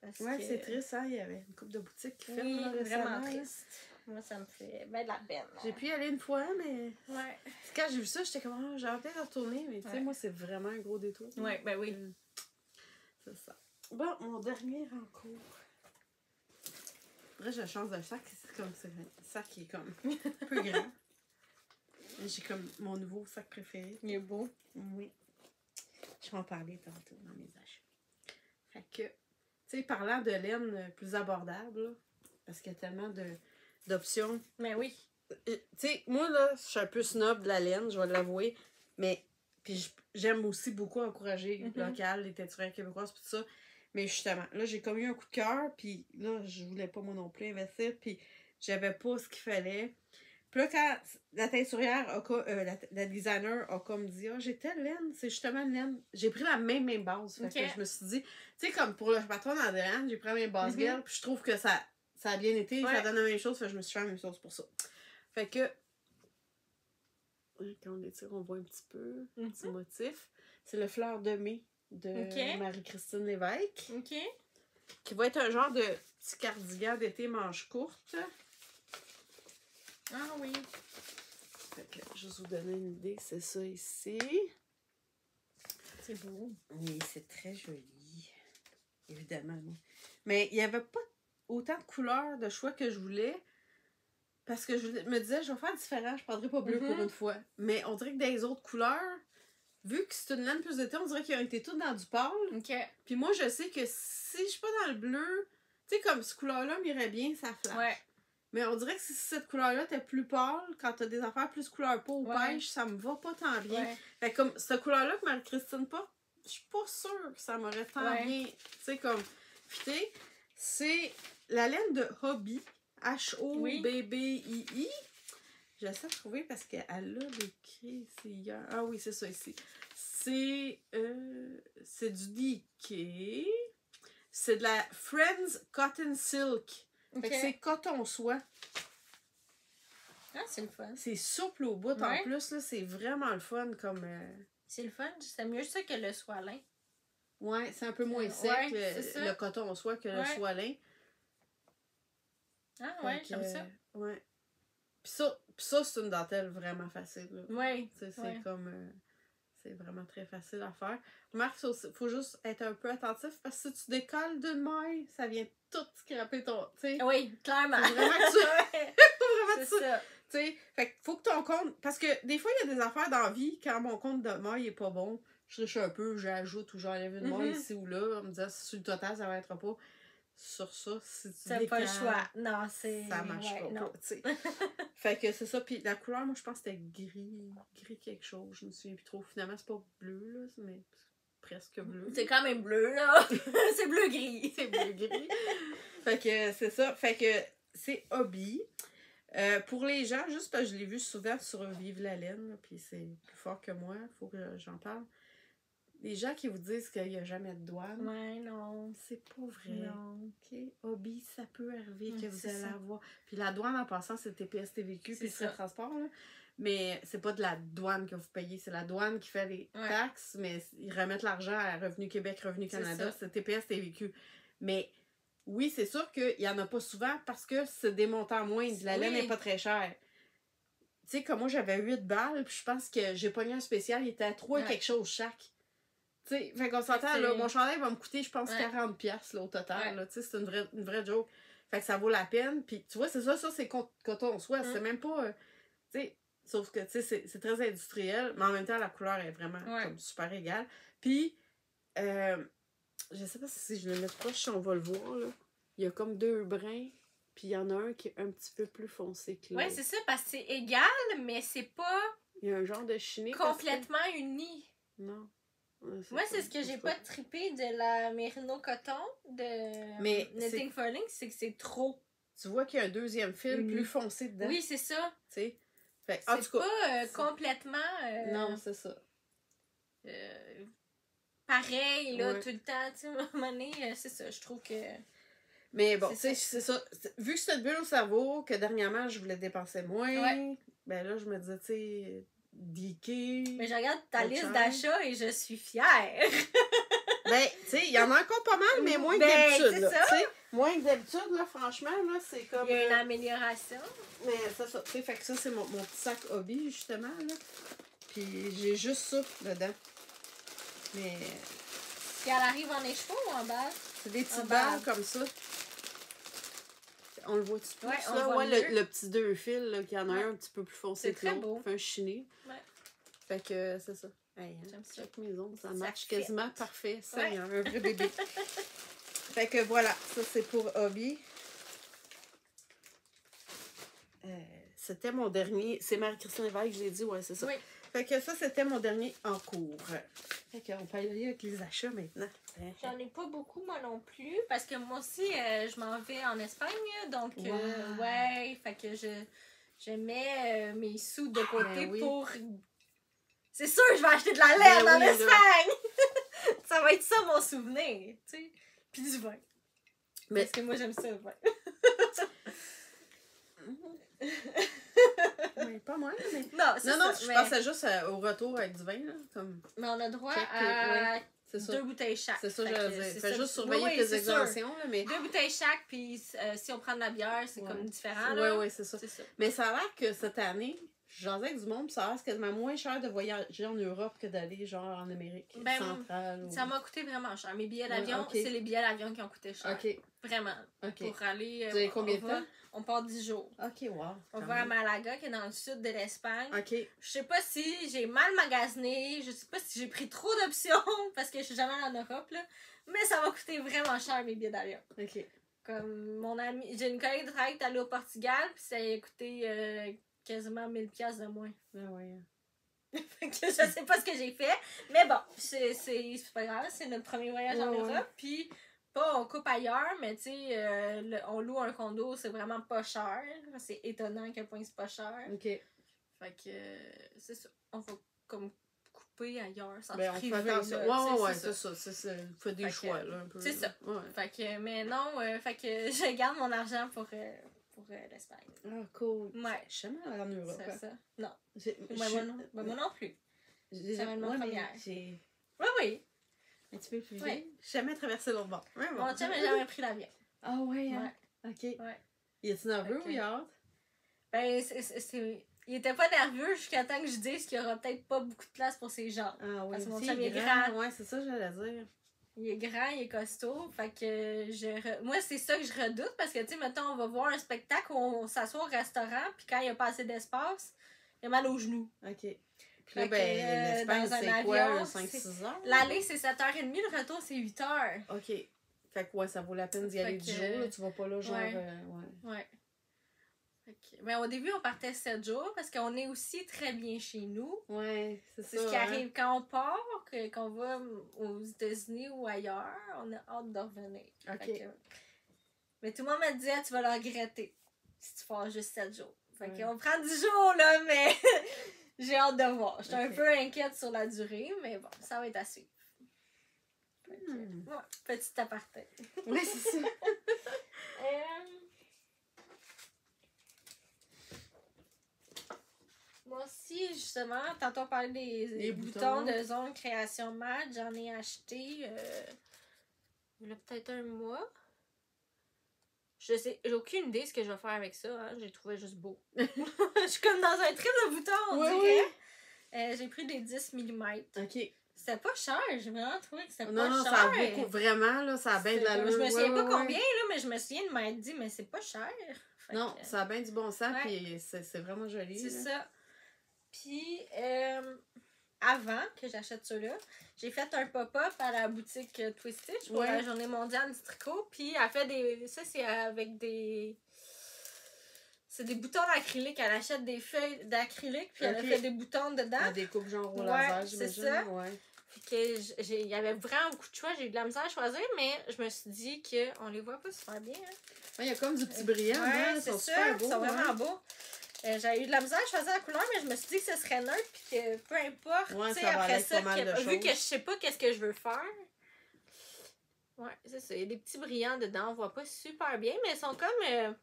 Parce que... c'est triste, hein? Il y avait une couple de boutiques qui ferment vraiment triste. Moi, ça me fait de la peine. J'ai pu y aller une fois, mais... Ouais. Quand j'ai vu ça, j'étais comme, j'aurais peut-être retourné, mais tu sais, moi, c'est vraiment un gros détour. Ouais, ben oui. C'est ça. Bon, mon dernier en cours. Après, je change de sac. C'est un sac qui est comme un peu grand. J'ai comme mon nouveau sac préféré. Il est beau. Oui. Je vais en parler tantôt dans mes achats. Fait que, tu sais, parlant de laine plus abordable, là, parce qu'il y a tellement d'options. Mais oui. Tu sais, moi, là, je suis un peu snob de la laine, je vais l'avouer. Mais, puis j'aime aussi beaucoup encourager local, les teinturières québécoises, tout ça. Mais justement, là, j'ai comme eu un coup de cœur, puis là, je voulais pas moi non plus investir, puis j'avais pas ce qu'il fallait. Puis là, quand la teinturière, la designer a comme dit, ah, j'ai telle laine, c'est justement une laine. J'ai pris la même base. Fait que je me suis dit, tu sais, comme pour le patron d'Andréane, j'ai pris la même base gueule, puis je trouve que ça a bien été, ça donne la même chose, fait que je me suis fait la même chose pour ça. Fait que, quand on étire, on voit un petit peu, un petit motif. C'est le fleur de mai de Marie-Christine Lévesque. OK. Qui va être un genre de petit cardigan d'été manche courte. Ah oui. Fait que, juste vous donner une idée, c'est ça ici. C'est beau. Oui, c'est très joli. Évidemment. Mais il n'y avait pas autant de couleurs, de choix que je voulais. Parce que je me disais, je vais faire différent, je prendrai pas bleu pour une fois. Mais on dirait que dans les autres couleurs, vu que c'est une laine plus d'été, on dirait qu'ils ont été toutes dans du pâle. OK. Puis moi, je sais que si je suis pas dans le bleu, tu sais, comme cette couleur-là m'irait bien, ça flash. Ouais. Mais on dirait que si cette couleur-là était plus pâle, quand t'as des affaires plus couleur peau ou pêche, ça me va pas tant bien. Ouais. Fait que comme cette couleur-là que Marie-Christine porte, je suis pas sûre que ça m'aurait tant bien, tu sais, comme fité. C'est la laine de Hobbii, H-O-B-B-I-I. J'essaie de trouver parce qu'elle a écrit ici hier. Ah oui, c'est ça ici. C'est du DK. C'est de la Friends Cotton Silk. Fait que c'est coton soie. Ah, c'est le fun. C'est souple au bout en plus, là. C'est vraiment le fun comme. C'est le fun. C'est mieux ça que le soie lin. Ouais, c'est un peu moins sec le coton soie que le soie lin. Ah ouais, j'aime ça. Ouais. Puis ça, c'est une dentelle vraiment facile. Là. Ouais. C'est comme. C'est vraiment très facile à faire. Remarque, il faut juste être un peu attentif parce que si tu décolles d'une maille, ça vient tout scraper ton. T'sais. Oui, clairement. Faut vraiment que tu. C'est ça. T'sais, fait que faut que ton compte. Parce que des fois, il y a des affaires dans la vie, quand mon compte de maille est pas bon, je triche un peu, j'ajoute ou j'enlève une maille ici ou là, en me disant si sur le total, ça va être pas. Sur ça, si tu t'as pas le choix. Non, c'est. Ça marchera pas, tu sais. Fait que c'est ça. Puis la couleur, moi, je pense que c'était gris quelque chose. Je me souviens plus trop. Finalement, c'est pas bleu, là, mais presque bleu. C'est quand même bleu, là. C'est bleu-gris. C'est bleu-gris. Fait que c'est ça. Fait que c'est Hobbii. Pour les gens, juste parce que je l'ai vu souvent sur Vive la laine, puis c'est plus fort que moi, faut que j'en parle. Les gens qui vous disent qu'il n'y a jamais de douane. Ouais, non. C'est pas vrai. Non. OK. Hobbii, ça peut arriver que vous allez avoir. Puis la douane, en passant, c'est TPS, TVQ, puis c'est le transport, là. Mais c'est pas de la douane que vous payez. C'est la douane qui fait les taxes, mais ils remettent l'argent à Revenu Québec, Revenu Canada. C'est TPS, TVQ. Mais oui, c'est sûr qu'il y en a pas souvent parce que c'est des montants moindres. La laine n'est pas très chère. Tu sais, comme moi, j'avais 8 balles, puis je pense que j'ai pogné un spécial, il était à 3 quelque chose chaque. Tu sais, fait qu'on s'entend, là, mon chandail va me coûter, je pense, 40$ là, au total. Là, tu sais, c'est une vraie joke. Fait que ça vaut la peine. Puis, tu vois, c'est ça, c'est coton soie. C'est même pas. Tu sais, sauf que, tu sais, c'est très industriel, mais en même temps, la couleur est vraiment comme super égale. Puis, je sais pas si je le mets proche, si on va le voir, là. Il y a comme 2 brins, puis il y en a un qui est un petit peu plus foncé que l'autre. Ouais, c'est ça, parce que c'est égal, mais c'est pas. Il y a un genre de chiné. Complètement uni. Non. Moi, c'est ce que j'ai pas trippé de la Merino Coton de Knitting for Link, c'est que c'est trop. Tu vois qu'il y a un deuxième fil plus foncé dedans. Oui, c'est ça. Tu sais. C'est pas complètement. Non, c'est ça. Pareil, là, tout le temps. Tu sais, à un moment donné, c'est ça. Je trouve que. Mais bon, tu sais, c'est ça. Vu que c'était de bulle au cerveau, que dernièrement, je voulais dépenser moins, ben là, je me disais, tu sais. DK. Mais je regarde ta liste d'achats et je suis fière. Ben, tu sais, il y en a encore pas mal, mais moins que d'habitude. Moins que d'habitude, là, franchement, là, c'est comme. Il y a une amélioration. Mais c'est ça. Tu sais, fait que ça, c'est mon petit sac Hobbii, justement, là. Puis j'ai juste ça dedans. Mais. Puis elle arrive en écheveau ou en balle? C'est des petites balles comme ça. On le voit-tu plus? Ouais, le petit 2 fils, là, qu'il y en a un petit peu plus foncé que l'autre. Fait un chiné. Ouais. Fait que c'est ça. Hey, j'aime ça. Chaque maison, ça marche quasiment parfait. Ça, un vrai bébé. Fait que voilà, ça c'est pour Hobbii. C'était mon dernier. C'est Marie-Christine Lévesque, je l'ai dit, ouais, c'est ça. Oui. Fait que ça, c'était mon dernier en cours. Fait qu'on peut aller avec les achats maintenant. J'en ai pas beaucoup, moi non plus, parce que moi aussi, je m'en vais en Espagne, donc, ouais, fait que je mets mes sous de côté oui. pour... C'est sûr, je vais acheter de la laine en Espagne! Ça va être ça mon souvenir, tu sais. Puis du vin. Mais... Parce que moi, j'aime ça, le vin. Oui, pas moi, mais... Non, je pensais juste au retour avec du vin, là, comme... Mais on a droit à... C'est ça. 2 bouteilles chaque. C'est ça, j'allais dire. Fais juste surveiller tes exemptions, là, mais... 2 bouteilles chaque, puis si on prend de la bière, c'est comme différent, là. Oui, c'est ça. Mais ça a l'air que cette année, j'en ai avec du monde, puis ça a l'air quasiment moins cher de voyager en Europe que d'aller, genre, en Amérique centrale. Ça m'a coûté vraiment cher. Mes billets d'avion, c'est les billets d'avion qui ont coûté cher. Vraiment. Pour aller... Vous avez combien de temps? On part 10 jours. OK, wow. On va à Malaga, qui est dans le sud de l'Espagne. OK. Je sais pas si j'ai mal magasiné, je sais pas si j'ai pris trop d'options, parce que je suis jamais allée en Europe, là. Mais ça m'a coûté vraiment cher, mes billets d'avion. OK. Comme mon ami... J'ai une collègue de travail qui est allée au Portugal, puis ça a coûté quasiment 1000$ de moins. Ah ouais. Fait que je sais pas ce que j'ai fait, mais bon, c'est pas grave, c'est notre premier voyage en Europe, puis... Pas on coupe ailleurs, mais tu sais, on loue un condo, c'est vraiment pas cher. C'est étonnant à quel point c'est pas cher. OK. Fait que c'est ça. On va comme couper ailleurs, sans on fait attention. C'est ça. Vous faites des choix, là, un peu. C'est ça. Ouais. Fait que, mais non, fait que je garde mon argent pour l'Espagne. Ah, cool. Ouais. Je suis jamais allée en Europe. C'est ça. Non. Moi non plus. C'est ma première. Oui. Un petit peu plus vieille. J'ai jamais traversé l'autre bord. Ouais, bon. Mon chum n'a jamais pris l'avion. Ah ouais, hein? OK. Ouais. Il est-tu nerveux ou il a hâte? Ben, il était pas nerveux jusqu'à temps que je dise qu'il y aura peut-être pas beaucoup de place pour ses jambes. Ah oui, parce que mon chum est grand. Ouais, c'est ça que j'allais dire. Il est grand, il est costaud. Fait que moi, c'est ça que je redoute parce que, tu sais, mettons, on va voir un spectacle où on s'assoit au restaurant, puis quand il n'y a pas assez d'espace, il a mal aux genoux. OK. Puis là, l'Espagne, c'est quoi, 5-6 heures? L'aller, c'est 7h30, le retour, c'est 8h. OK. Fait que, ça vaut la peine d'y aller 10 jours, là. Tu vas pas là, genre... Ouais. Mais au début, on partait 7 jours parce qu'on est aussi très bien chez nous. Ouais, c'est ça. C'est ce qui arrive quand on part, qu'on va aux États-Unis ou ailleurs, on a hâte de revenir. OK. Mais tout le monde me disait, tu vas le regretter si tu pars juste 7 jours. Fait qu'on prend 10 jours, là, mais... J'ai hâte de voir. J'étais un peu inquiète sur la durée, mais bon, ça va être à suivre. Petit aparté. Oui, c'est ça. Moi aussi, justement, tantôt on parlait des boutons de zone création mat. J'en ai acheté il y a peut-être un mois. Je sais, j'ai aucune idée ce que je vais faire avec ça. Hein. J'ai trouvé juste beau. Je suis comme dans un trip de boutons, on dirait. J'ai pris des 10 mm. OK. C'était pas cher. J'ai vraiment trouvé que c'était pas cher. Non, ça a beaucoup. Vraiment, là, ça a bien de l'allure. Je me souviens pas combien, là, mais je me souviens de m'être dit, mais c'est pas cher. Non, ça a bien du bon sens, puis c'est vraiment joli. C'est ça. Puis, avant que j'achète ceux-là, j'ai fait un pop-up à la boutique Twistitch pour la journée mondiale du tricot. Puis, elle fait des... Ça, c'est avec des... C'est des boutons d'acrylique. Elle achète des feuilles d'acrylique, puis elle a fait des boutons dedans. Des coupes genre au laser, j'imagine. C'est ça. Il y avait vraiment beaucoup de choix. J'ai eu de la misère à choisir, mais je me suis dit qu'on les voit pas super bien. Hein. Il y a comme du petit brillant. Ils sont super beaux. Ils sont vraiment beaux. J'ai eu de la misère à choisir la couleur, mais je me suis dit que ce serait neutre, puis que peu importe, après ça, vu que je sais pas qu'est-ce que je veux faire. Ouais, c'est ça. Il y a des petits brillants dedans, on voit pas super bien, mais ils sont comme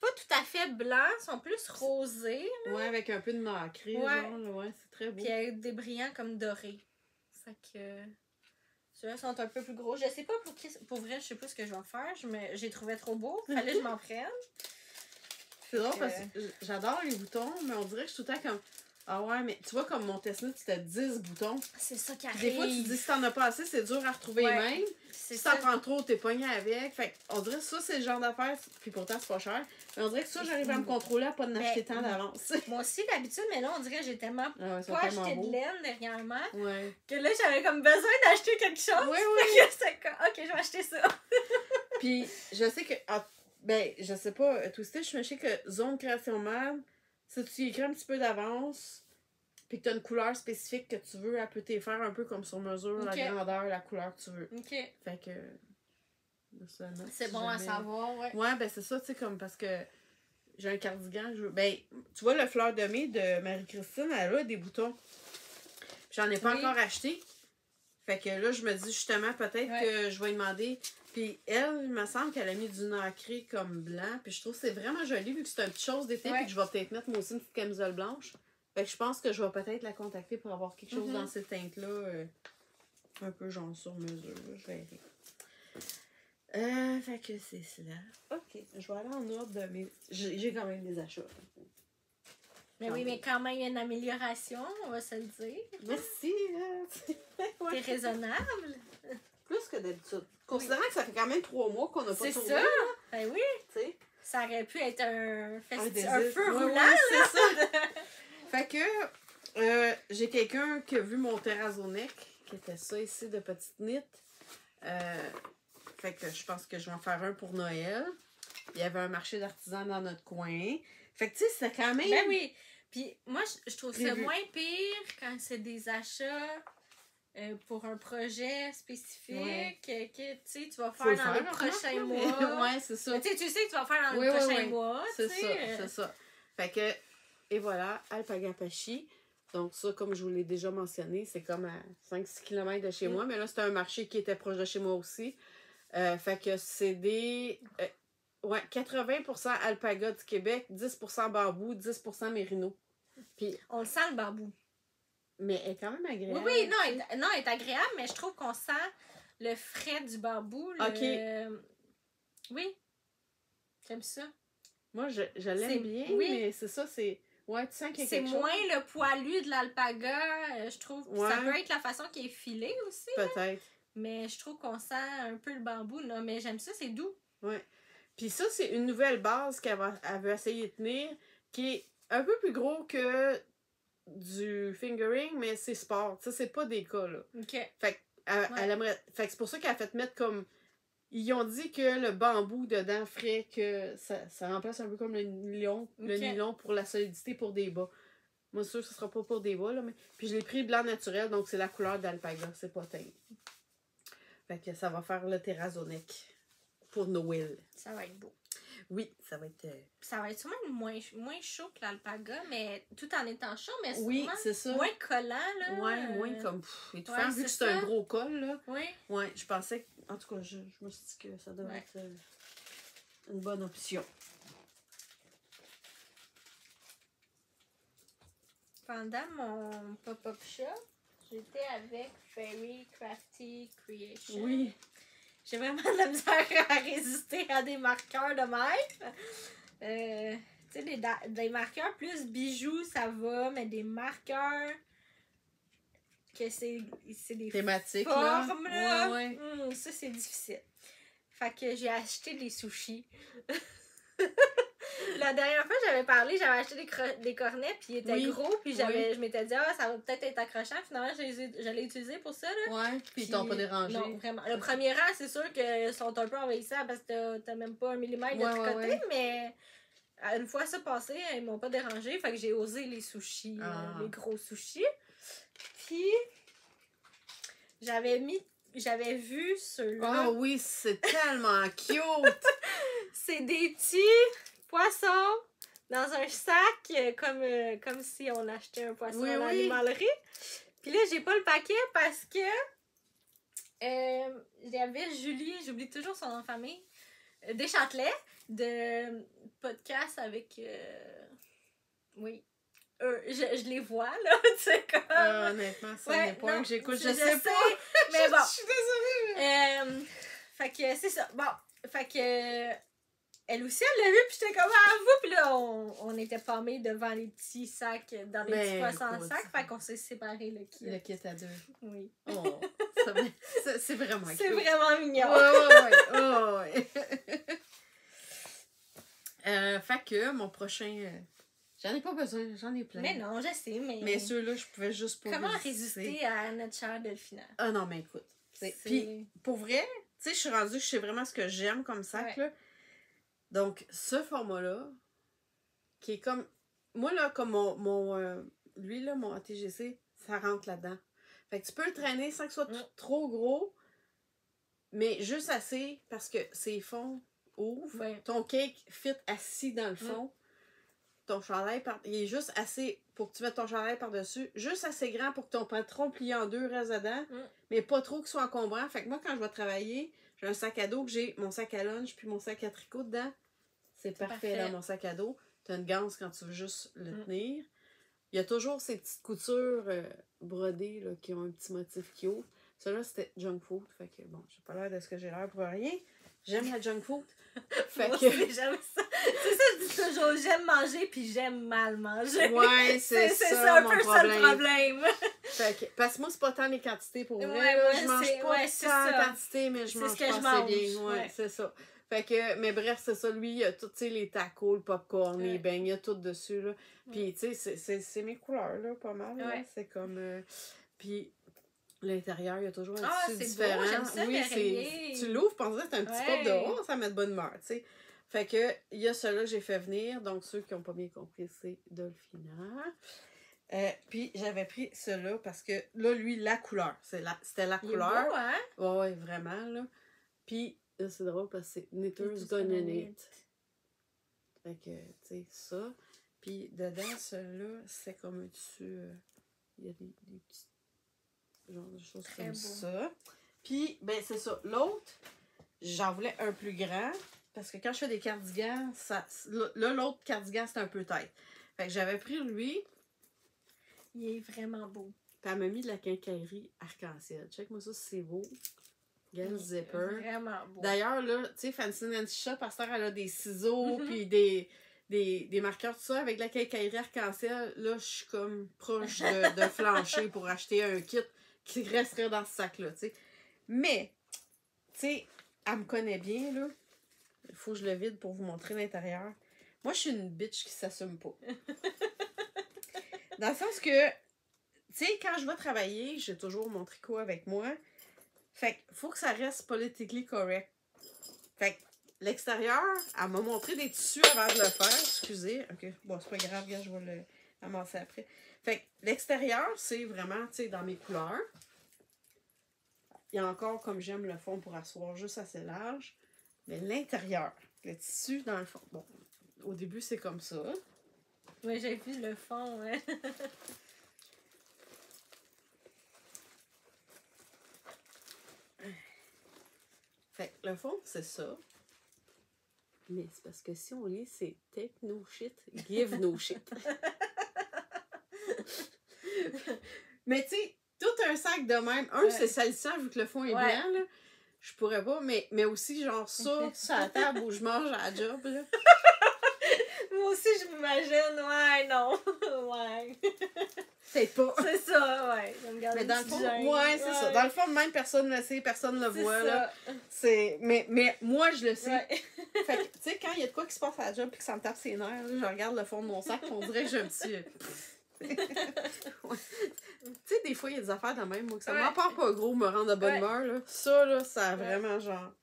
pas tout à fait blancs, ils sont plus rosés. Là. Ouais, avec un peu de nacré, genre, c'est très beau. Puis avec des brillants comme dorés. Fait que ceux-là sont un peu plus gros. Je sais pas pour vrai, je sais pas ce que je vais faire, j'ai trouvé trop beau, fallait que je m'en prenne. C'est drôle parce que j'adore les boutons, mais on dirait que je suis tout le temps comme... Ah ouais, mais tu vois, comme mon Tesla, c'était 10 boutons. C'est ça qui arrive. Des fois, tu te dis, si t'en as pas assez, c'est dur à retrouver les mêmes. Si t'en prends trop, t'es pogné avec. Fait on dirait que ça, c'est le genre d'affaire, puis pourtant, c'est pas cher. Mais on dirait que ça, j'arrive à me contrôler, à pas en acheter tant d'avance. Moi aussi, d'habitude, mais là, on dirait que j'ai tellement pas acheté de laine dernièrement que là, j'avais comme besoin d'acheter quelque chose. Oui. Fait que ok, je vais acheter ça. Puis, je sais que... je sais pas, Twistitch, je sais que zone création mad, si tu y écris un petit peu d'avance, puis que tu as une couleur spécifique que tu veux, elle peut te faire un peu comme sur mesure, la grandeur, la couleur que tu veux. OK. Fait que... C'est bon à savoir, Ouais, c'est ça, tu sais, comme parce que j'ai un cardigan. Ben, tu vois, le fleur de mai de Marie-Christine, elle a des boutons. J'en ai pas encore acheté. Fait que là, je me dis justement, peut-être que je vais lui demander. Puis elle, il me semble qu'elle a mis du nacré comme blanc. Puis je trouve que c'est vraiment joli vu que c'est une petite chose d'été. Puis que je vais peut-être mettre moi aussi une petite camisole blanche. Fait que je pense que je vais peut-être la contacter pour avoir quelque chose dans ces teintes-là. Un peu genre sur mesure. Je verrai. Fait que c'est cela. Ok, je vais aller en ordre de mes. J'ai quand même des achats. Mais oui, mais quand même, il y a une amélioration, on va se le dire. Merci. T'es raisonnable. Plus que d'habitude. Considérant que ça fait quand même 3 mois qu'on n'a pas tourné. C'est ça. Ben oui. T'sais. Ça aurait pu être un feu roulant. Oui, c'est ça. Fait que j'ai quelqu'un qui a vu mon terrazonec, qui était ça ici de petite nit. Fait que je pense que je vais en faire un pour Noël. Il y avait un marché d'artisans dans notre coin. Fait que tu sais, c'est quand même... Ben oui. Puis moi, je trouve ça moins pire quand c'est des achats pour un projet spécifique que tu sais, tu vas faire dans les prochains mois. Ouais, c'est ça. Tu sais que tu vas faire dans les prochains mois. C'est ça, c'est ça. Fait que, et voilà, Alpagapachi. Donc ça, comme je vous l'ai déjà mentionné, c'est comme à 5-6 km de chez moi. Mais là, c'était un marché qui était proche de chez moi aussi. Fait que c'est des... 80% alpaga du Québec, 10% bambou, 10% mérino. Puis, on le sent, le bambou. Mais elle est quand même agréable. Oui, non, elle est agréable, mais je trouve qu'on sent le frais du bambou. OK. Oui. J'aime ça. Moi, je l'aime bien, mais c'est ça, c'est... Ouais, tu sens qu'il y a quelque chose. C'est moins le poilu de l'alpaga, je trouve. Ça peut être la façon qu'il est filé aussi. Peut-être. Mais je trouve qu'on sent un peu le bambou, là. Mais j'aime ça, c'est doux. Ouais. Puis ça, c'est une nouvelle base qu'elle veut essayer de tenir, qui est un peu plus gros que du fingering, mais c'est sport. Ça, c'est pas des cas, là. OK. Fait elle aimerait... Fait que c'est pour ça qu'elle a fait mettre comme... Ils ont dit que le bambou dedans ferait que ça remplace un peu comme le nylon pour la solidité pour des bas. Moi, sûr que ce sera pas pour des bas, là, mais... Puis je l'ai pris blanc naturel, donc c'est la couleur d'alpaga, c'est pas teint. Fait que ça va faire le terrazonec pour Noël. Ça va être beau. Oui, ça va être... Ça va être sûrement moins chaud que l'alpaga, mais tout en étant chaud, mais c'est ça. Moins collant, là. Ouais, moins comme étouffant, vu que c'est un gros col, là. Oui. Ouais, je pensais que... En tout cas, je me suis dit que ça devrait être une bonne option. Pendant mon pop-up shop, j'étais avec Fairy Crafty Creation. Oui. J'ai vraiment de la misère à résister à des marqueurs de même. Tu sais, des marqueurs plus bijoux, ça va, mais des marqueurs que c'est des thématiques, formes, là. Ouais. Ça, c'est difficile. Fait que j'ai acheté des sushis. La dernière fois, j'avais acheté des cornets, puis ils étaient gros, puis je m'étais dit, ça va peut-être être accrochant. Finalement, je l'ai utilisé pour ça, là. Ouais, puis ils t'ont pas dérangé. Non, vraiment. Le premier rang, c'est sûr qu'ils sont un peu envahissants parce que t'as même pas 1 millimètre de tricoté, mais une fois ça passé, ils m'ont pas dérangé, fait que j'ai osé les sushis, les gros sushis. Puis, j'avais vu ceux-là. Oh oui, c'est tellement cute! C'est des petits poissons dans un sac, comme si on achetait un poisson à l'animalerie. Puis là, j'ai pas le paquet parce que j'avais Julie, j'oublie toujours son nom de famille, Deschâtelet, de podcast avec... oui. Je les vois, là, tu sais, comme... honnêtement, ça n'est pas un que j'écoute, je sais pas. Mais bon. Je suis désolée. Fait que c'est ça. Bon, fait que... Elle aussi, elle l'a vu, puis j'étais comme à vous, puis là, on était pommés devant les petits sacs, dans les petits poissons en sac, fait qu'on s'est séparés le kit. Le kit à 2. Oui. Oh, c'est vraiment cute. C'est vraiment mignon. Ouais. Fait que mon prochain... J'en ai pas besoin, j'en ai plein. Mais non, je sais, mais... Mais ceux-là, je pouvais juste pas Comment résister à notre chère Delphina? Ah non, mais écoute. Puis, pour vrai, tu sais, je suis rendue, je sais vraiment ce que j'aime comme sac, là. Donc, ce format-là, qui est comme... Moi, là, comme lui, là, mon ATGC, ça rentre là-dedans. Fait que tu peux le traîner sans que ce soit trop gros, mais juste assez, parce que ses fonds ouvrent. Ton cake fit assis dans le fond. ton chandail il est juste assez pour que tu mettes ton chandail par-dessus, juste assez grand pour que ton pantalon plié en deux reste dedans, mais pas trop qu'il soit encombrant. Fait que moi, quand je vais travailler, j'ai un sac à dos que j'ai mon sac à lunch puis mon sac à tricot dedans. C'est parfait dans mon sac à dos. T'as une ganse quand tu veux juste le tenir. Il y a toujours ces petites coutures brodées là, qui ont un petit motif cute. Ça là, c'était junk food. Fait que bon, j'ai pas l'air de ce que j'ai l'air pour rien. J'aime la junk food. Fait moi que... aussi, j'aime ça. C'est ça, je dis toujours, j'aime manger puis j'aime mal manger. Ouais, c'est ça un peu ça le problème. Fait que, parce que moi, c'est pas tant les quantités pour vrai. Là, je mange pas tant de quantité, mais je mange pas assez bien. Ouais, c'est ça. Fait que, mais bref, c'est ça. Lui, il y a tout, tu sais, les tacos, le popcorn, les beignes, il y a tout dessus, là. Puis, tu sais, c'est mes couleurs, là, pas mal. Là. C'est comme... puis, l'intérieur, il y a toujours un tissu différent. Beau, j'aime ça, oui, tu l'ouvres, pensez que c'est un petit pop de oh, ça met de bonne humeur, tu sais. Fait que, il y a ceux-là que j'ai fait venir. Donc, ceux qui n'ont pas bien compris, c'est Dolphina. Puis, j'avais pris ceux-là parce que, là, lui, la couleur. C'était la couleur. Beau, hein? Ouais, vraiment, là. Puis, là, c'est drôle parce que c'est Knitter's Gonna Knit. Fait que, tu sais, ça. Puis, dedans, celui-là, c'est comme un dessus. Il y a des petits. Genre de choses comme ça. Puis, ben, c'est ça. L'autre, j'en voulais un plus grand. Parce que quand je fais des cardigans, là, l'autre cardigan, c'est un peu tête. Fait que j'avais pris lui. Il est vraiment beau. Puis elle m'a mis de la quincaillerie arc-en-ciel. Check-moi ça, c'est beau. Gaz zipper. Vraiment beau. D'ailleurs, là, tu sais, Fancy Nancy Shop, à cette heure, elle a des ciseaux, puis des marqueurs, tout ça, avec la quincaillerie arc-en-ciel. Là, je suis comme proche de flancher pour acheter un kit qui resterait dans ce sac-là, tu sais. Mais, tu sais, elle me connaît bien, là. Il faut que je le vide pour vous montrer l'intérieur. Moi, je suis une bitch qui s'assume pas. Dans le sens que, tu sais, quand je vais travailler, j'ai toujours mon tricot avec moi. Fait que faut que ça reste politically correct. Fait que l'extérieur, elle m'a montré des tissus avant de le faire. Excusez. OK. Bon, c'est pas grave, regarde, je vais le ramasser après. Fait que l'extérieur, c'est vraiment, tu sais, dans mes couleurs. Il y a encore, comme j'aime, le fond pour asseoir juste assez large. Mais l'intérieur, le tissu dans le fond. Bon, au début, c'est comme ça. Oui, j'ai vu le fond, ouais. Fait que le fond, c'est ça. Mais c'est parce que si on lit, c'est take no shit, give no shit. Mais tu sais, tout un sac de même. C'est salissant vu que le fond est blanc, là. Je pourrais pas, mais aussi, genre, ça, sur la table où je mange à la job, là. Moi aussi, je m'imagine, ouais, non. Ouais. Peut-être pas. C'est ça, ouais. Mais dans le fond, ouais, c'est ça. Dans le fond, même personne ne le sait, personne ne le voit, là. Mais moi, je le sais. Ouais. Fait que, tu sais, quand il y a de quoi qui se passe à la job et que ça me tape ses nerfs, là, je regarde le fond de mon sac et on dirait que j'ai un petit... Ouais. Tu sais, des fois, il y a des affaires de même, moi, que ça m'empare pas gros, me rend de bonne humeur, là. Ça, là, ça a vraiment, genre,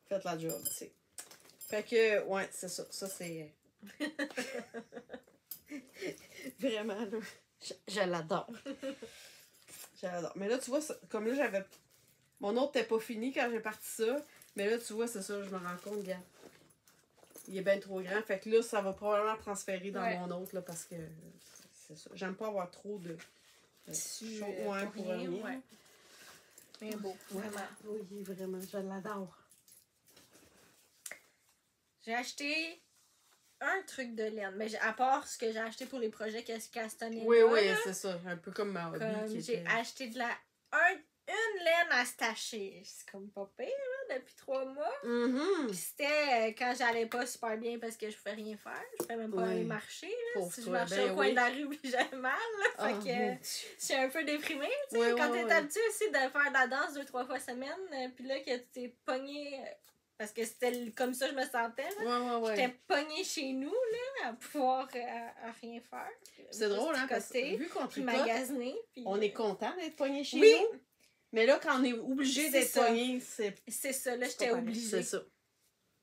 fait la job, tu sais. Fait que, ouais, c'est ça. Ça, c'est... Vraiment, là. Je l'adore. Je l'adore. Mais là, tu vois, comme là, j'avais... Mon autre n'était pas fini quand j'ai parti ça. Mais là, tu vois, c'est ça, je me rends compte, gars. Il est bien trop grand. Fait que là, ça va probablement transférer dans mon autre, là, parce que... C'est ça. J'aime pas avoir trop de tissu pour rien. Ouais. Mais beau, vraiment. Oui, vraiment, je l'adore. J'ai acheté un truc de laine, mais à part ce que j'ai acheté pour les projets Castanet. Oui, c'est ça. Un peu comme ma hobby. J'ai acheté une laine à stacher. C'est comme pas pire, là, depuis 3 mois. Puis c'était quand j'allais pas super bien parce que je pouvais rien faire. Je pouvais même pas aller marcher, là. Si je marchais au coin de la rue, puis j'avais mal, là. Fait que je suis un peu déprimée, tu sais. Quand t'es habitué aussi de faire de la danse 2-3 fois semaine, puis là, que tu t'es pogné... Parce que c'était comme ça que je me sentais, là. J'étais pognée chez nous, là, à pouvoir à rien faire. C'est drôle, hein, parce que vu qu'on tricote, magasiner, on est content d'être pogné chez nous. Mais là, quand on est obligé d'être pogné, c'est ça, là, j'étais obligée. C'est ça.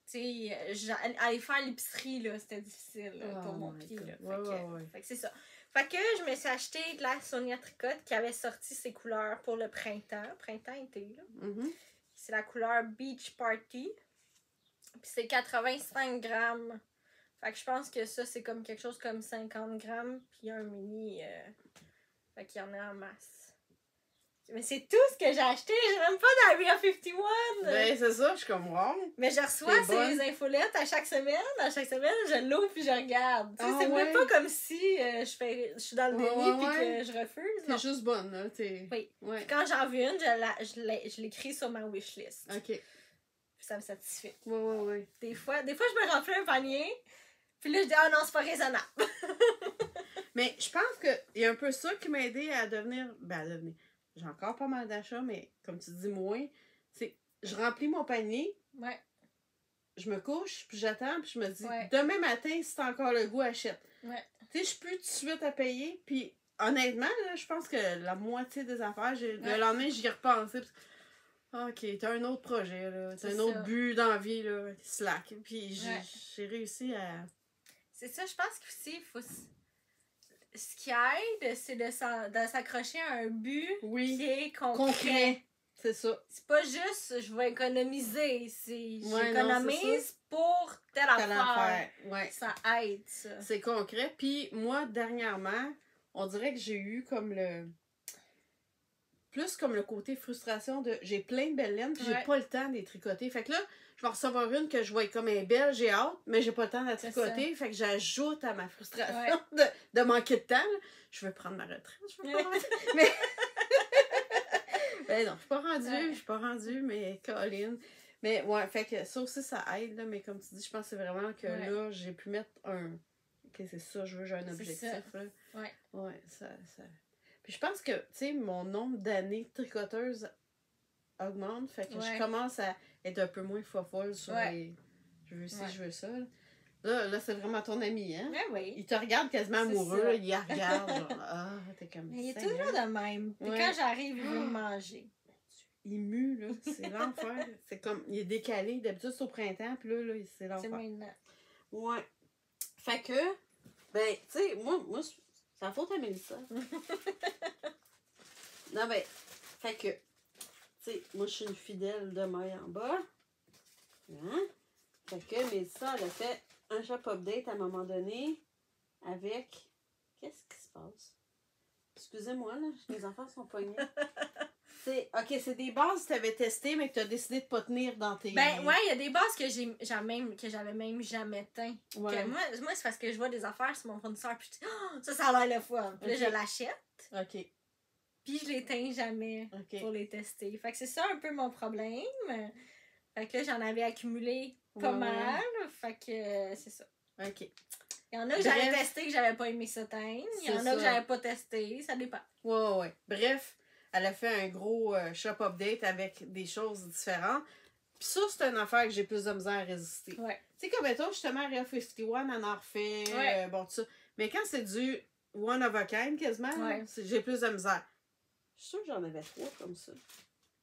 Tu sais, aller faire l'épicerie, là, c'était difficile là, pour mon pied, là. Fait que c'est ça. Fait que je me suis acheté de la Sonia Tricotte qui avait sorti ses couleurs pour le printemps-été, là. C'est la couleur Beach Party. Puis c'est 85 grammes Fait que je pense que ça, c'est comme quelque chose comme 50 grammes, puis un mini. Fait qu'il y en a en masse. Mais c'est tout ce que j'ai acheté. J'ai même pas d'Area 51. Ben, c'est ça, je suis comme wow. Mais je reçois ces infolettes à chaque semaine. À chaque semaine, je l'ouvre puis je regarde. Tu sais, c'est même pas comme si je suis dans le déni puis que je refuse. T'es juste bonne, là. Oui. Ouais. Quand j'en veux une, je l'écris sur ma wishlist. OK. Puis ça me satisfait. Ouais. Des fois, je me remplis un panier. Puis là, je dis, ah non, c'est pas raisonnable. Mais je pense qu'il y a un peu ça qui m'a aidé à devenir. Ben, à devenir. J'ai encore pas mal d'achats, mais comme tu dis, moins. C'est. Je remplis mon panier. Ouais. Je me couche, puis j'attends, puis je me dis, demain matin, si t'as encore le goût, achète. Ouais. Tu sais, je suis plus tout de suite à payer, puis honnêtement, là, je pense que la moitié des affaires, le lendemain, j'y ai repensé. OK, t'as un autre projet, là. T'as un autre but dans la vie, là. Slack. Puis j'ai réussi à. C'est ça, je pense qu'aussi, il faut. Ce qui aide, c'est de s'accrocher à un but qui est concret. C'est ça. C'est pas juste je vais économiser, j'économise pour telle affaire. Ouais. Ça aide, ça. C'est concret. Puis moi, dernièrement, on dirait que j'ai eu comme le. Plus comme le côté frustration de j'ai plein de belles laines, puis j'ai pas le temps de les tricoter. Fait que là, je vais recevoir une que je vois comme elle est belle, j'ai hâte, mais j'ai pas le temps de la tricoter. Fait que j'ajoute à ma frustration de manquer de temps. Là. Je veux prendre ma retraite. Je veux pas mais. Ben non, je suis pas rendue, mais Colin. Mais ouais, fait que ça aussi, ça aide, là, mais comme tu dis, je pense que c'est vraiment que là, j'ai pu mettre un. Ok, c'est ça, j'ai un objectif, là. Ouais, ça. Puis je pense que, tu sais, mon nombre d'années tricoteuses augmente, fait que je commence à être un peu moins folle sur les. Je veux ci, je veux ça. Là, c'est vraiment ton ami, hein? Oui. Il te regarde quasiment amoureux, là, il la regarde, genre, ah, t'es comme ça. Il est toujours de même. Puis quand j'arrive, il veut me manger. Il mue, là, c'est l'enfer. C'est comme, il est décalé, d'habitude c'est au printemps, puis là, c'est l'enfer. C'est maintenant. Ouais. Fait que, ben, tu sais, moi, c'est la faute à Mélissa. Non, ben, fait que, tu sais, moi, je suis une fidèle de maille en bas. Hein? Fait que Mélissa, elle a fait un shop update à un moment donné avec. Qu'est-ce qui se passe? Excusez-moi, là, mes enfants sont pognés. C'est des bases que tu avais testées, mais que tu as décidé de pas tenir dans tes. Ben, ouais, il y a des bases que j'avais même jamais teint. Ouais. Moi, c'est parce que je vois des affaires sur mon fournisseur, puis je dis, oh, ça a l'air le fun. Puis là, je l'achète. OK. Puis je les teins jamais pour les tester. Fait que c'est ça un peu mon problème. Fait que là, j'en avais accumulé pas mal. Fait que c'est ça. OK. Il y en a que j'avais testé que j'avais pas aimé ça teindre. Il y en a que j'avais pas testé. Ça dépend. Ouais. Bref, elle a fait un gros shop update avec des choses différentes. Puis ça, c'est une affaire que j'ai plus de misère à résister. Ouais. Tu sais, comme mettons, justement, Area 51, elle en refait. Bon, tout ça. Mais quand c'est du one of a kind, quasiment, j'ai plus de misère. Je suis sûre que j'en avais 3 comme ça.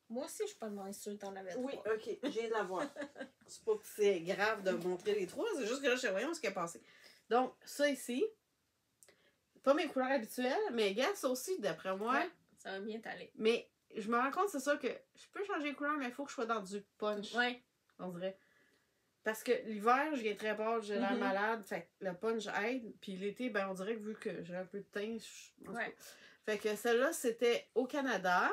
Moi aussi, je suis pas de sûre que t'en avais 3. Oui, OK. Je viens de l'avoir. C'est pas que c'est grave de montrer les 3, c'est juste que là, je sais, voyons ce qui est passé. Donc, ça ici, pas mes couleurs habituelles, mais gars, ça aussi, d'après moi. Ouais, ça va bien t'aller. Mais je me rends compte, c'est ça, que je peux changer de couleur, mais il faut que je sois dans du punch. Ouais. On dirait. Parce que l'hiver, je viens très pâle, j'ai l'air malade, fait que le punch aide. Puis l'été, ben on dirait que vu que j'ai un peu de teint, fait que celle-là, c'était au Canada.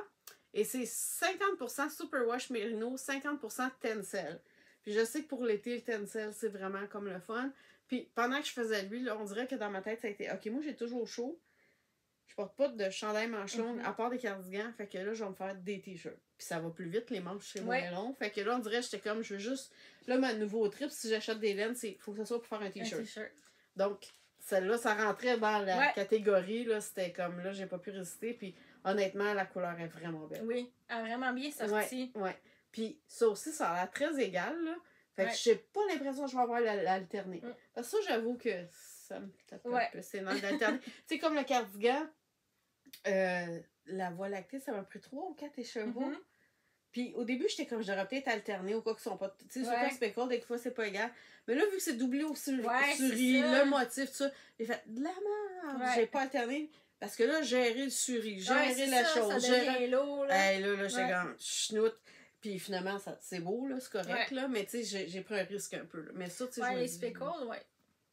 Et c'est 50% Superwash Merino, 50% Tencel. Puis je sais que pour l'été, le Tencel, c'est vraiment comme le fun. Puis pendant que je faisais lui, là, on dirait que dans ma tête, ça a été OK, moi j'ai toujours chaud. Je porte pas de chandail manche longue, à part des cardigans. Fait que là, je vais me faire des t-shirts. Puis ça va plus vite, les manches, c'est moins long. Fait que là, on dirait, j'étais comme, je veux juste. Là, ma nouveau trip, si j'achète des laines, il faut que ça soit pour faire un t-shirt. Donc, celle-là, ça rentrait dans la catégorie. Là, c'était comme, là, j'ai pas pu résister. Puis honnêtement, la couleur est vraiment belle. Oui, elle a vraiment bien sorti. Ouais. Puis ça aussi, ça a l'air très égal, là. Fait que j'ai pas l'impression que je vais avoir l'alterner. Parce que ça, j'avoue que ça me tape un peu. C'est dans l'alterner. Tu sais, comme le cardigan, la voie lactée, ça m'a pris 3 ou 4 écheveaux. Puis au début, j'étais comme, j'aurais peut-être alterné ou quoi que ce soit pas. Tu sais, surtout speckle, des fois, c'est pas égal. Mais là, vu que c'est doublé au suri, le motif, tout ça, j'ai fait de la merde. J'ai pas alterné. Parce que là, gérer le suri, gérer la chose. Ça devient lourd, là. Là, j'étais comme, chenoute. Puis finalement, c'est beau, là, c'est correct, là. Mais tu sais, j'ai pris un risque un peu, là. Mais ça, tu sais, les speckles,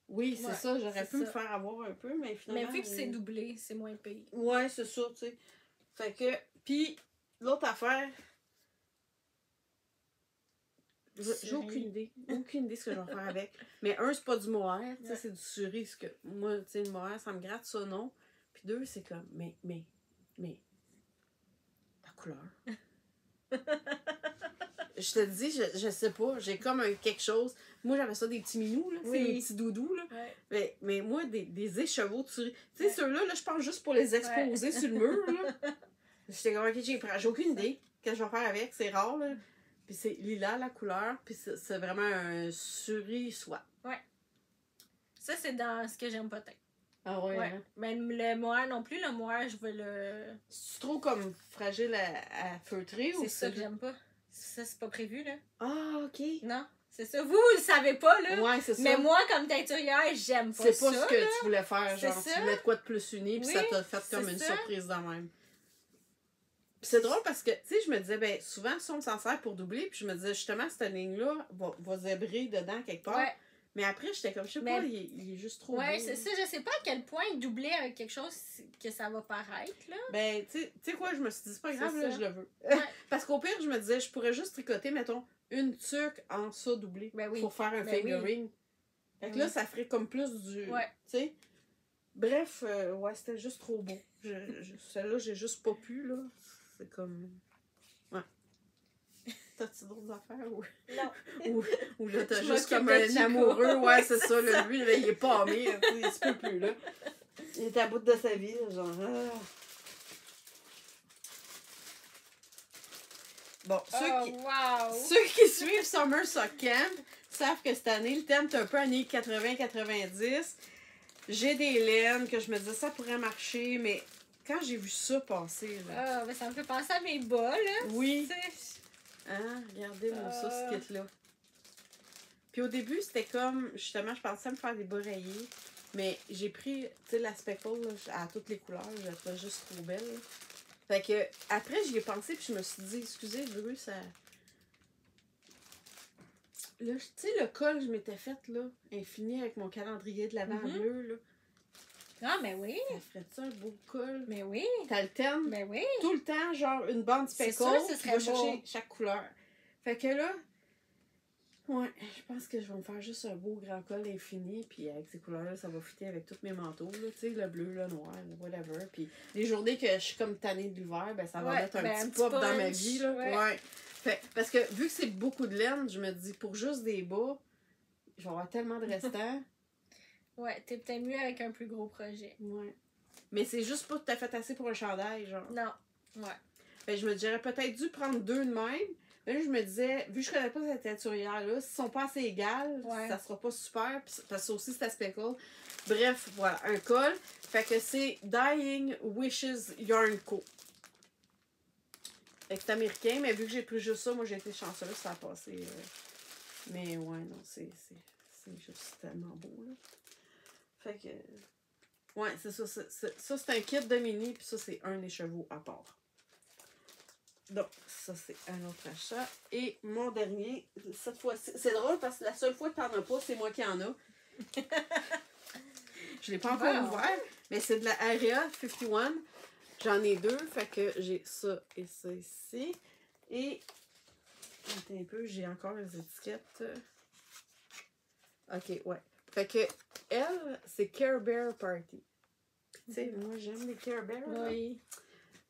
Oui, c'est Ouais, ça, j'aurais c'est pu me ça. faire avoir un peu, mais finalement... Mais vu que c'est doublé, c'est moins pire. Ouais, c'est ça, tu sais. Fait que... Puis, l'autre affaire... J'ai aucune idée. Aucune idée ce que je vais faire avec. Mais un, c'est pas du mohair, tu sais, Ouais. c'est du suri. Ce que... Moi, tu sais, le mohair, ça me gratte, ça, non. Puis deux, c'est comme... Mais... La couleur. Je te dis, je sais pas. J'ai comme quelque chose. Moi, j'avais ça des petits minous, là. Oui. C'est des petits doudous, là. Ouais. Mais moi, des écheveaux de suri. Tu sais, Ouais. ceux-là, je pense juste pour les exposer sur le mur, là. J'étais comme, ok, j'ai aucune idée. Qu'est-ce que je vais faire avec? C'est rare, là. Puis c'est lilas, la couleur. Puis c'est vraiment un suri soie. Ouais. Ça, c'est dans ce que j'aime pas tant. Ah ouais, Ouais. hein? Mais le mohair non plus, le mohair, je veux le... C'est trop comme fragile à feutrer ou C'est ça que j'aime pas. Ça, c'est pas prévu, là. Ah, ok. Non, c'est ça. Vous le savez pas, là. Ouais, c'est ça. Mais moi, comme teinturière, j'aime pas c'est ça. pas ce que là. tu voulais faire, C'est genre, ça. tu voulais de quoi de plus uni, puis Oui, ça t'a fait comme c'est une ça. surprise de même. Puis c'est drôle parce que, tu sais, je me disais, ben, souvent, ça, on s'en sert pour doubler, puis je me disais, justement, cette ligne-là va zébrer dedans quelque part. Ouais. Mais après, j'étais comme, je sais Mais- pas, il est juste trop Ouais, beau. c'est ça. Je sais pas à quel point doubler avec quelque chose que ça va paraître, là. Ben, tu sais quoi, je me suis dit, c'est pas C'est grave, là, ça. je le veux. Ouais. Parce qu'au pire, je me disais, je pourrais juste tricoter, mettons, une tuque en ça doublé Ben oui. pour faire un Ben fingering. Fait que Oui. là, ça ferait comme plus du... Ouais. Tu sais? Bref, ouais, c'était juste trop beau. Celle-là, j'ai juste pas pu, là. C'est comme... Ouais. T'as-tu d'autres affaires? Non. Ou là, t'as Je juste m'occupe comme de un Chico. amoureux. Ouais, c'est ça. Là, lui, là, il est pas mis. Il se peut plus, là. Il est à bout de sa vie, genre... ah. Bon, Wow! ceux qui suivent Summer Sock Camp savent que cette année, le thème est un peu années 80-90. J'ai des laines que je me disais ça pourrait marcher, mais quand j'ai vu ça passer, là... Ah, ben ça me fait penser à mes bas, là. Oui. Tu sais. Hein? Regardez-moi ça, ce kit-là. Puis au début, c'était comme... Justement, je pensais me faire des bas rayés. Mais j'ai pris, tu sais, la speckle là, à toutes les couleurs. Je la trouvais juste trop belle. Là. Fait que, après, j'y ai pensé, puis je me suis dit, excusez, Bru, ça... Là, tu sais, le col que je m'étais fait, là, infini avec mon calendrier de l'avant bleu, là. Ah, mais oui. Ça ferait ça, un beau col. Mais oui. T'alternes Mais oui. tout le temps, genre, une bande C'est speckle, sûr, ce tu serait vas beau. chercher chaque couleur. Fait que là, ouais, je pense que je vais me faire juste un beau grand col infini, puis avec ces couleurs-là, ça va fitter avec tous mes manteaux, là, tu sais, le bleu, le noir, le whatever. Puis les journées que je suis comme tannée de l'hiver, ben ça va Ouais, mettre un ben, petit pop dans ma punch, vie, là. ouais. Ouais. Fait, parce que vu que c'est beaucoup de laine, je me dis, pour juste des bas, je vais avoir tellement de restants. Ouais, t'es peut-être mieux avec un plus gros projet. Ouais. Mais c'est juste pas tout à fait assez pour un chandail, genre. Non. Ouais. Fait, je me dirais peut-être dû prendre deux de même. Mais là, je me disais, vu que je connais pas cette teinturière-là, s'ils sont pas assez égales, Ouais. ça sera pas super. Pis, parce que ça aussi, c'est à speckle. Bref, voilà, un col. Fait que c'est Dying Wishes Yarn Co. Fait que c'est américain, mais vu que j'ai pris juste ça, moi j'ai été chanceuse, ça a passé. Mais ouais, non, c'est juste tellement beau, là. Fait que. Ouais, c'est ça. Ça, c'est un kit de mini, puis ça, c'est un écheveau à part. Donc, ça, c'est un autre achat. Et mon dernier, cette fois-ci, c'est drôle parce que la seule fois que t'en as pas, c'est moi qui en a. Je l'ai pas encore ouvert, mais c'est de la Area 51. J'en ai deux, fait que j'ai ça et ça ici. Et, attends un peu, j'ai encore les étiquettes. Ok, ouais. Fait que, elle, c'est Care Bear Party. Tu sais, moi, j'aime les Care Bears. Oui.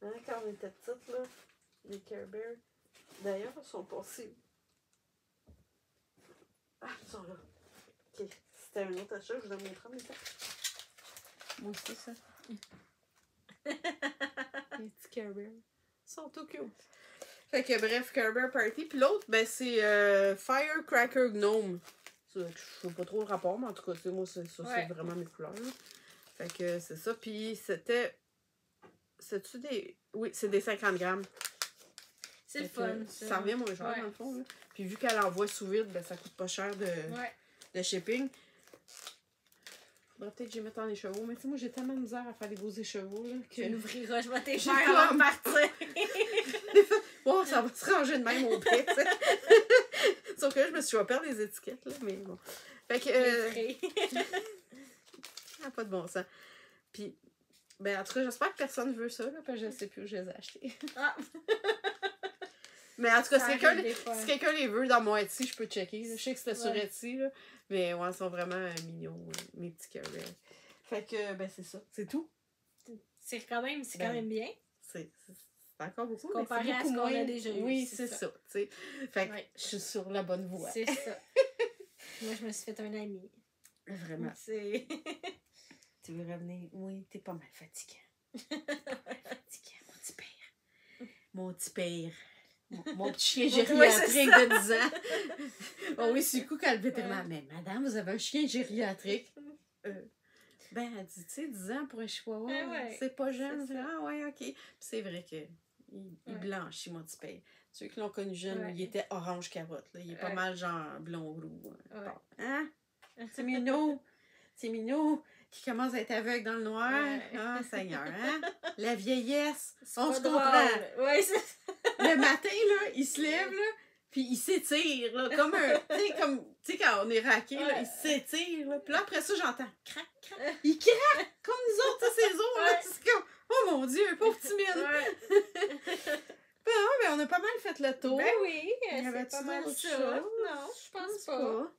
Hein, quand on était petites, là, les Care Bears. D'ailleurs, ils sont passés. Ah, ils sont là. Ok, c'était un autre achat, je vais vous montrer en même temps. Moi aussi, ça. Les petits Care Bears. Ils sont tout cute. Fait que, bref, Care Bear Party. Puis l'autre, ben, c'est Firecracker Gnome. Ça, je sais pas trop le rapport, mais en tout cas, moi, ça, c'est vraiment mes couleurs. Là. Fait que c'est ça. Puis c'était. C'est-tu des. Oui, c'est des 50 grammes. C'est le fun. Ça revient moins cher, ouais. dans le fond. Là. Puis vu qu'elle envoie sous vide, ben, ça coûte pas cher de shipping. Faudrait peut-être que je les mette en écheveau. Mais tu sais, moi, j'ai tellement de misère à faire des beaux écheveaux. Là, que... Tu l'ouvriras, je vais J'ai t'échapper avant comme- de partir. Oh, ça va se ranger de même au prêt, tu sais. Sauf que là, je vais perdre les étiquettes, là, mais bon. Fait que... Les ah, pas de bon sens. Puis, ben, en tout cas, j'espère que personne veut ça, là, parce que je sais plus où je les ai achetés. Ah! Mais en tout cas, Ça si arrive des fois. quelqu'un les veut dans mon Etsy, je peux checker. Là. Je sais que c'était sur Ouais. Etsy, là. Mais ouais, ils sont vraiment mignons, mes petits cœurs. Fait que, ben, c'est ça. C'est tout. C'est quand même bien. C'est encore beaucoup, Comparé mais c'est à beaucoup ce qu'on moins. a déjà eu, Oui, c'est c'est ça. ça. Tu sais. Fait que Ouais. je suis sur la bonne voie. C'est ça. Moi, je me suis fait un ami. Vraiment. C'est... Tu veux revenir? Oui, t'es pas mal fatiguant. T'es pas mal fatiguant, mon petit père. Mon petit père. Mon petit chien gériatrique Ouais, de 10 ans. Oh oui, c'est le coup quand le vétérinaire. Mais madame, vous avez un chien gériatrique. Ben, elle dit, tu sais, 10 ans pour un chihuahua, ouais, c'est pas jeune. c'est ça. Ah ouais, ok. Puis c'est vrai que il blanchit, mon petit père. Ceux qui l'ont connu jeune, Ouais. il était orange carotte. Là. Il est pas Ouais. mal genre blond roux. Ouais. Bon. Hein? C'est Minou. C'est Minou qui commence à être aveugle dans le noir. Ouais. Ah, Seigneur, hein? La vieillesse. C'est On pas se drôle. comprend. Ouais, c'est ça. Le matin, là, il se lève, là, puis il s'étire, là, comme un... Tu sais, quand on est raqué, là, Ouais. il s'étire, là. Puis là, après ça, j'entends crac, crac. Il craque, comme nous autres, tu sais, ses os, là. Ouais. C'est comme, oh mon Dieu, pauvre petit mine. Ouais. Ben, on a pas mal fait le tour. Ben oui, Y avait-tu c'est pas mal d'autres ça. choses? Non, je pense pas.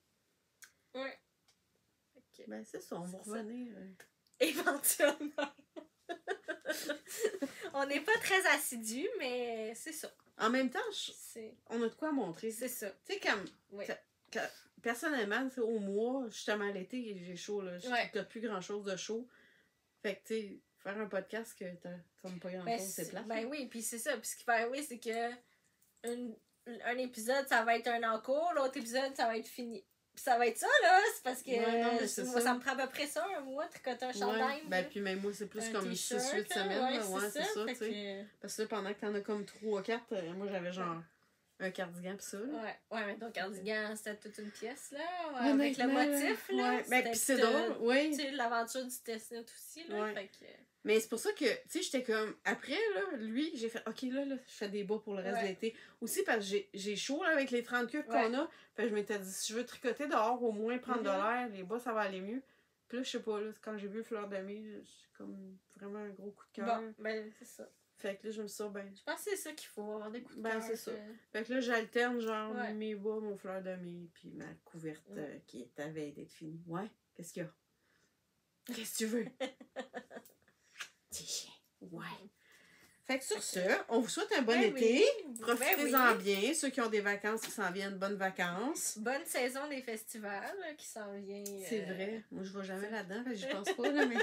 Ouais. Ok. Ben, c'est ça, on va C'est ça. revenir. Éventuellement. On n'est pas très assidus, mais c'est ça. En même temps, C'est on a de quoi montrer. c'est ça. Tu sais, comme... Oui. Personnellement, c'est au mois, justement l'été, j'ai chaud, là. Ouais. T'as plus grand-chose de chaud. Fait que, tu sais, faire un podcast que t'as comme pas grand-chose, Ben, c'est plate. ben oui, puis c'est ça. Puis ce qui va arriver, c'est que un épisode, ça va être un en cours, l'autre épisode, ça va être fini. Puis ça va être ça, là. C'est parce que Ouais, non, mais c'est moi, ça. ça me prend à peu près ça, un mois, tricoter un chandail. Ouais, ben, puis même moi, c'est plus un comme t-shirt, 6-8 là, semaines. là. Ouais, c'est ça, fait tu sais. que- Parce que là, pendant que t'en as comme 3 ou 4, moi, j'avais genre un cardigan pis ça, là. Ouais, mais ton cardigan, c'était toute une pièce, là. Ouais, avec le Honnêtement, motif, là. Ouais, ben, c'était pis c'est tout, drôle, oui. Tu sais, l'aventure du Tesnet aussi, là. Ouais. Fait que... Mais c'est pour ça que, tu sais, j'étais comme. Après, là, lui, j'ai fait, OK, là, je fais des bas pour le reste Ouais. de l'été. Aussi parce que j'ai chaud, là, avec les 30 queues Ouais. qu'on a. Fait que je m'étais dit, si je veux tricoter dehors, au moins prendre de l'air, les bas, ça va aller mieux. Puis là, je sais pas, là, quand j'ai vu Fleur de Mai, j'ai comme vraiment un gros coup de cœur. Bon, ben, c'est ça. Fait que là, je me suis dit, ben. Je pense que c'est ça qu'il faut, avoir des coups de Ben, cœur, c'est ça. que- Fait que là, j'alterne, genre, Ouais. mes bas, mon Fleur de Mai, puis ma couverte Ouais. qui est à veille d'être finie. Ouais, qu'est-ce qu'il y a? Qu'est-ce que tu veux? Petit chien. Ouais. Fait que sur ce, on vous souhaite un bon Ben été. oui, Profitez-en ben oui. bien. Ceux qui ont des vacances qui s'en viennent, bonnes vacances. Bonne saison des festivals là, qui s'en vient. C'est vrai. Moi, je vais jamais là-dedans, fait que j'y pense pas, là, mais...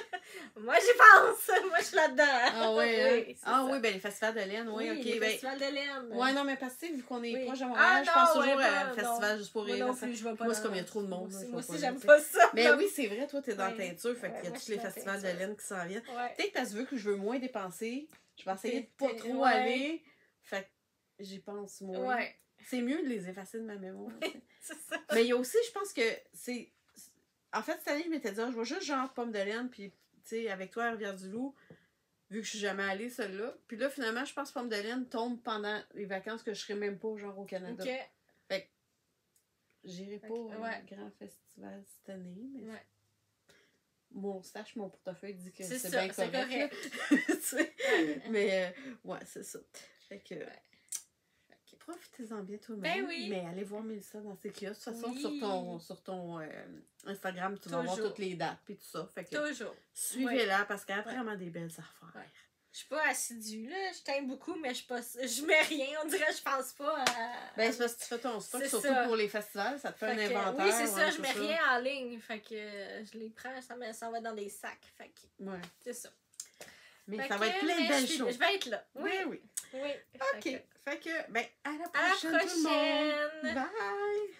Moi, j'y pense! Moi, je suis là-dedans. Ah ouais, Oui, c'est ah ça. oui, ben les festivals de laine, oui, ok. les Ben... festivals de laine. Ouais, non, mais parce que, tu sais, vu qu'on est Oui. proche de Ah, Montréal, je non, pense toujours ouais, à non, festival juste pour Moi rire. non plus, je vais pas Moi, c'est dans- comme il y a trop de monde. Moi là, aussi, je moi vais aussi, là, j'aime tu sais. pas ça. Mais oui, c'est vrai, toi, t'es dans Ouais. teinture, fait Ouais, qu'il y a moi, tous je les suis dans festivals de teinture. laine qui s'en viennent. Ouais. Peut-être parce que vu que je veux moins dépenser, je vais essayer de pas T'es- trop ouais. aller. Fait que j'y pense moins. Ouais, C'est mieux de les effacer de ma mémoire. tu sais. c'est ça. Mais il y a aussi, je pense que c'est. En fait, cette année, je m'étais dit, ah, je vais juste genre pomme de laine, puis, tu sais, avec toi à Rivière-du-Loup, vu que je suis jamais allée, celle-là. Puis là, finalement, je pense que pomme de laine tombe pendant les vacances que je serai même pas, genre, au Canada. Ok. J'irai pas Ok, au ouais. grand festival cette année, mais Ouais. mon stash, mon portefeuille dit que C'est c'est ça, bien c'est correct. correct. là. Tu sais. Ouais. Mais, ouais, c'est ça. Fait que. Ouais. Profitez-en bien tout le monde. Ben oui. Mais allez voir Mélissa dans ses kiosques. De toute façon, Oui. sur ton Instagram, tu vas voir Toujours. toutes les dates et tout ça. Fait que Toujours. suivez-la parce qu'elle a Ouais. vraiment des belles affaires. Ouais. Je suis pas assidue, là. Je t'aime beaucoup, mais je mets rien. On dirait que je pense pas à... Ben, c'est parce que tu fais ton stock, C'est surtout ça. pour les festivals. Ça te fait Fait un que, inventaire. oui, c'est ça. ouais, Je mets rien en ligne. Fait que je les prends, ça va dans des sacs. Fait que Ouais. c'est ça. Mais Fait ça va que, être plein de mais belles je choses. vais être là. Oui. Ben oui. Oui. OK. Fait que, ben, à la À la prochaine, tout le monde. prochaine! Bye!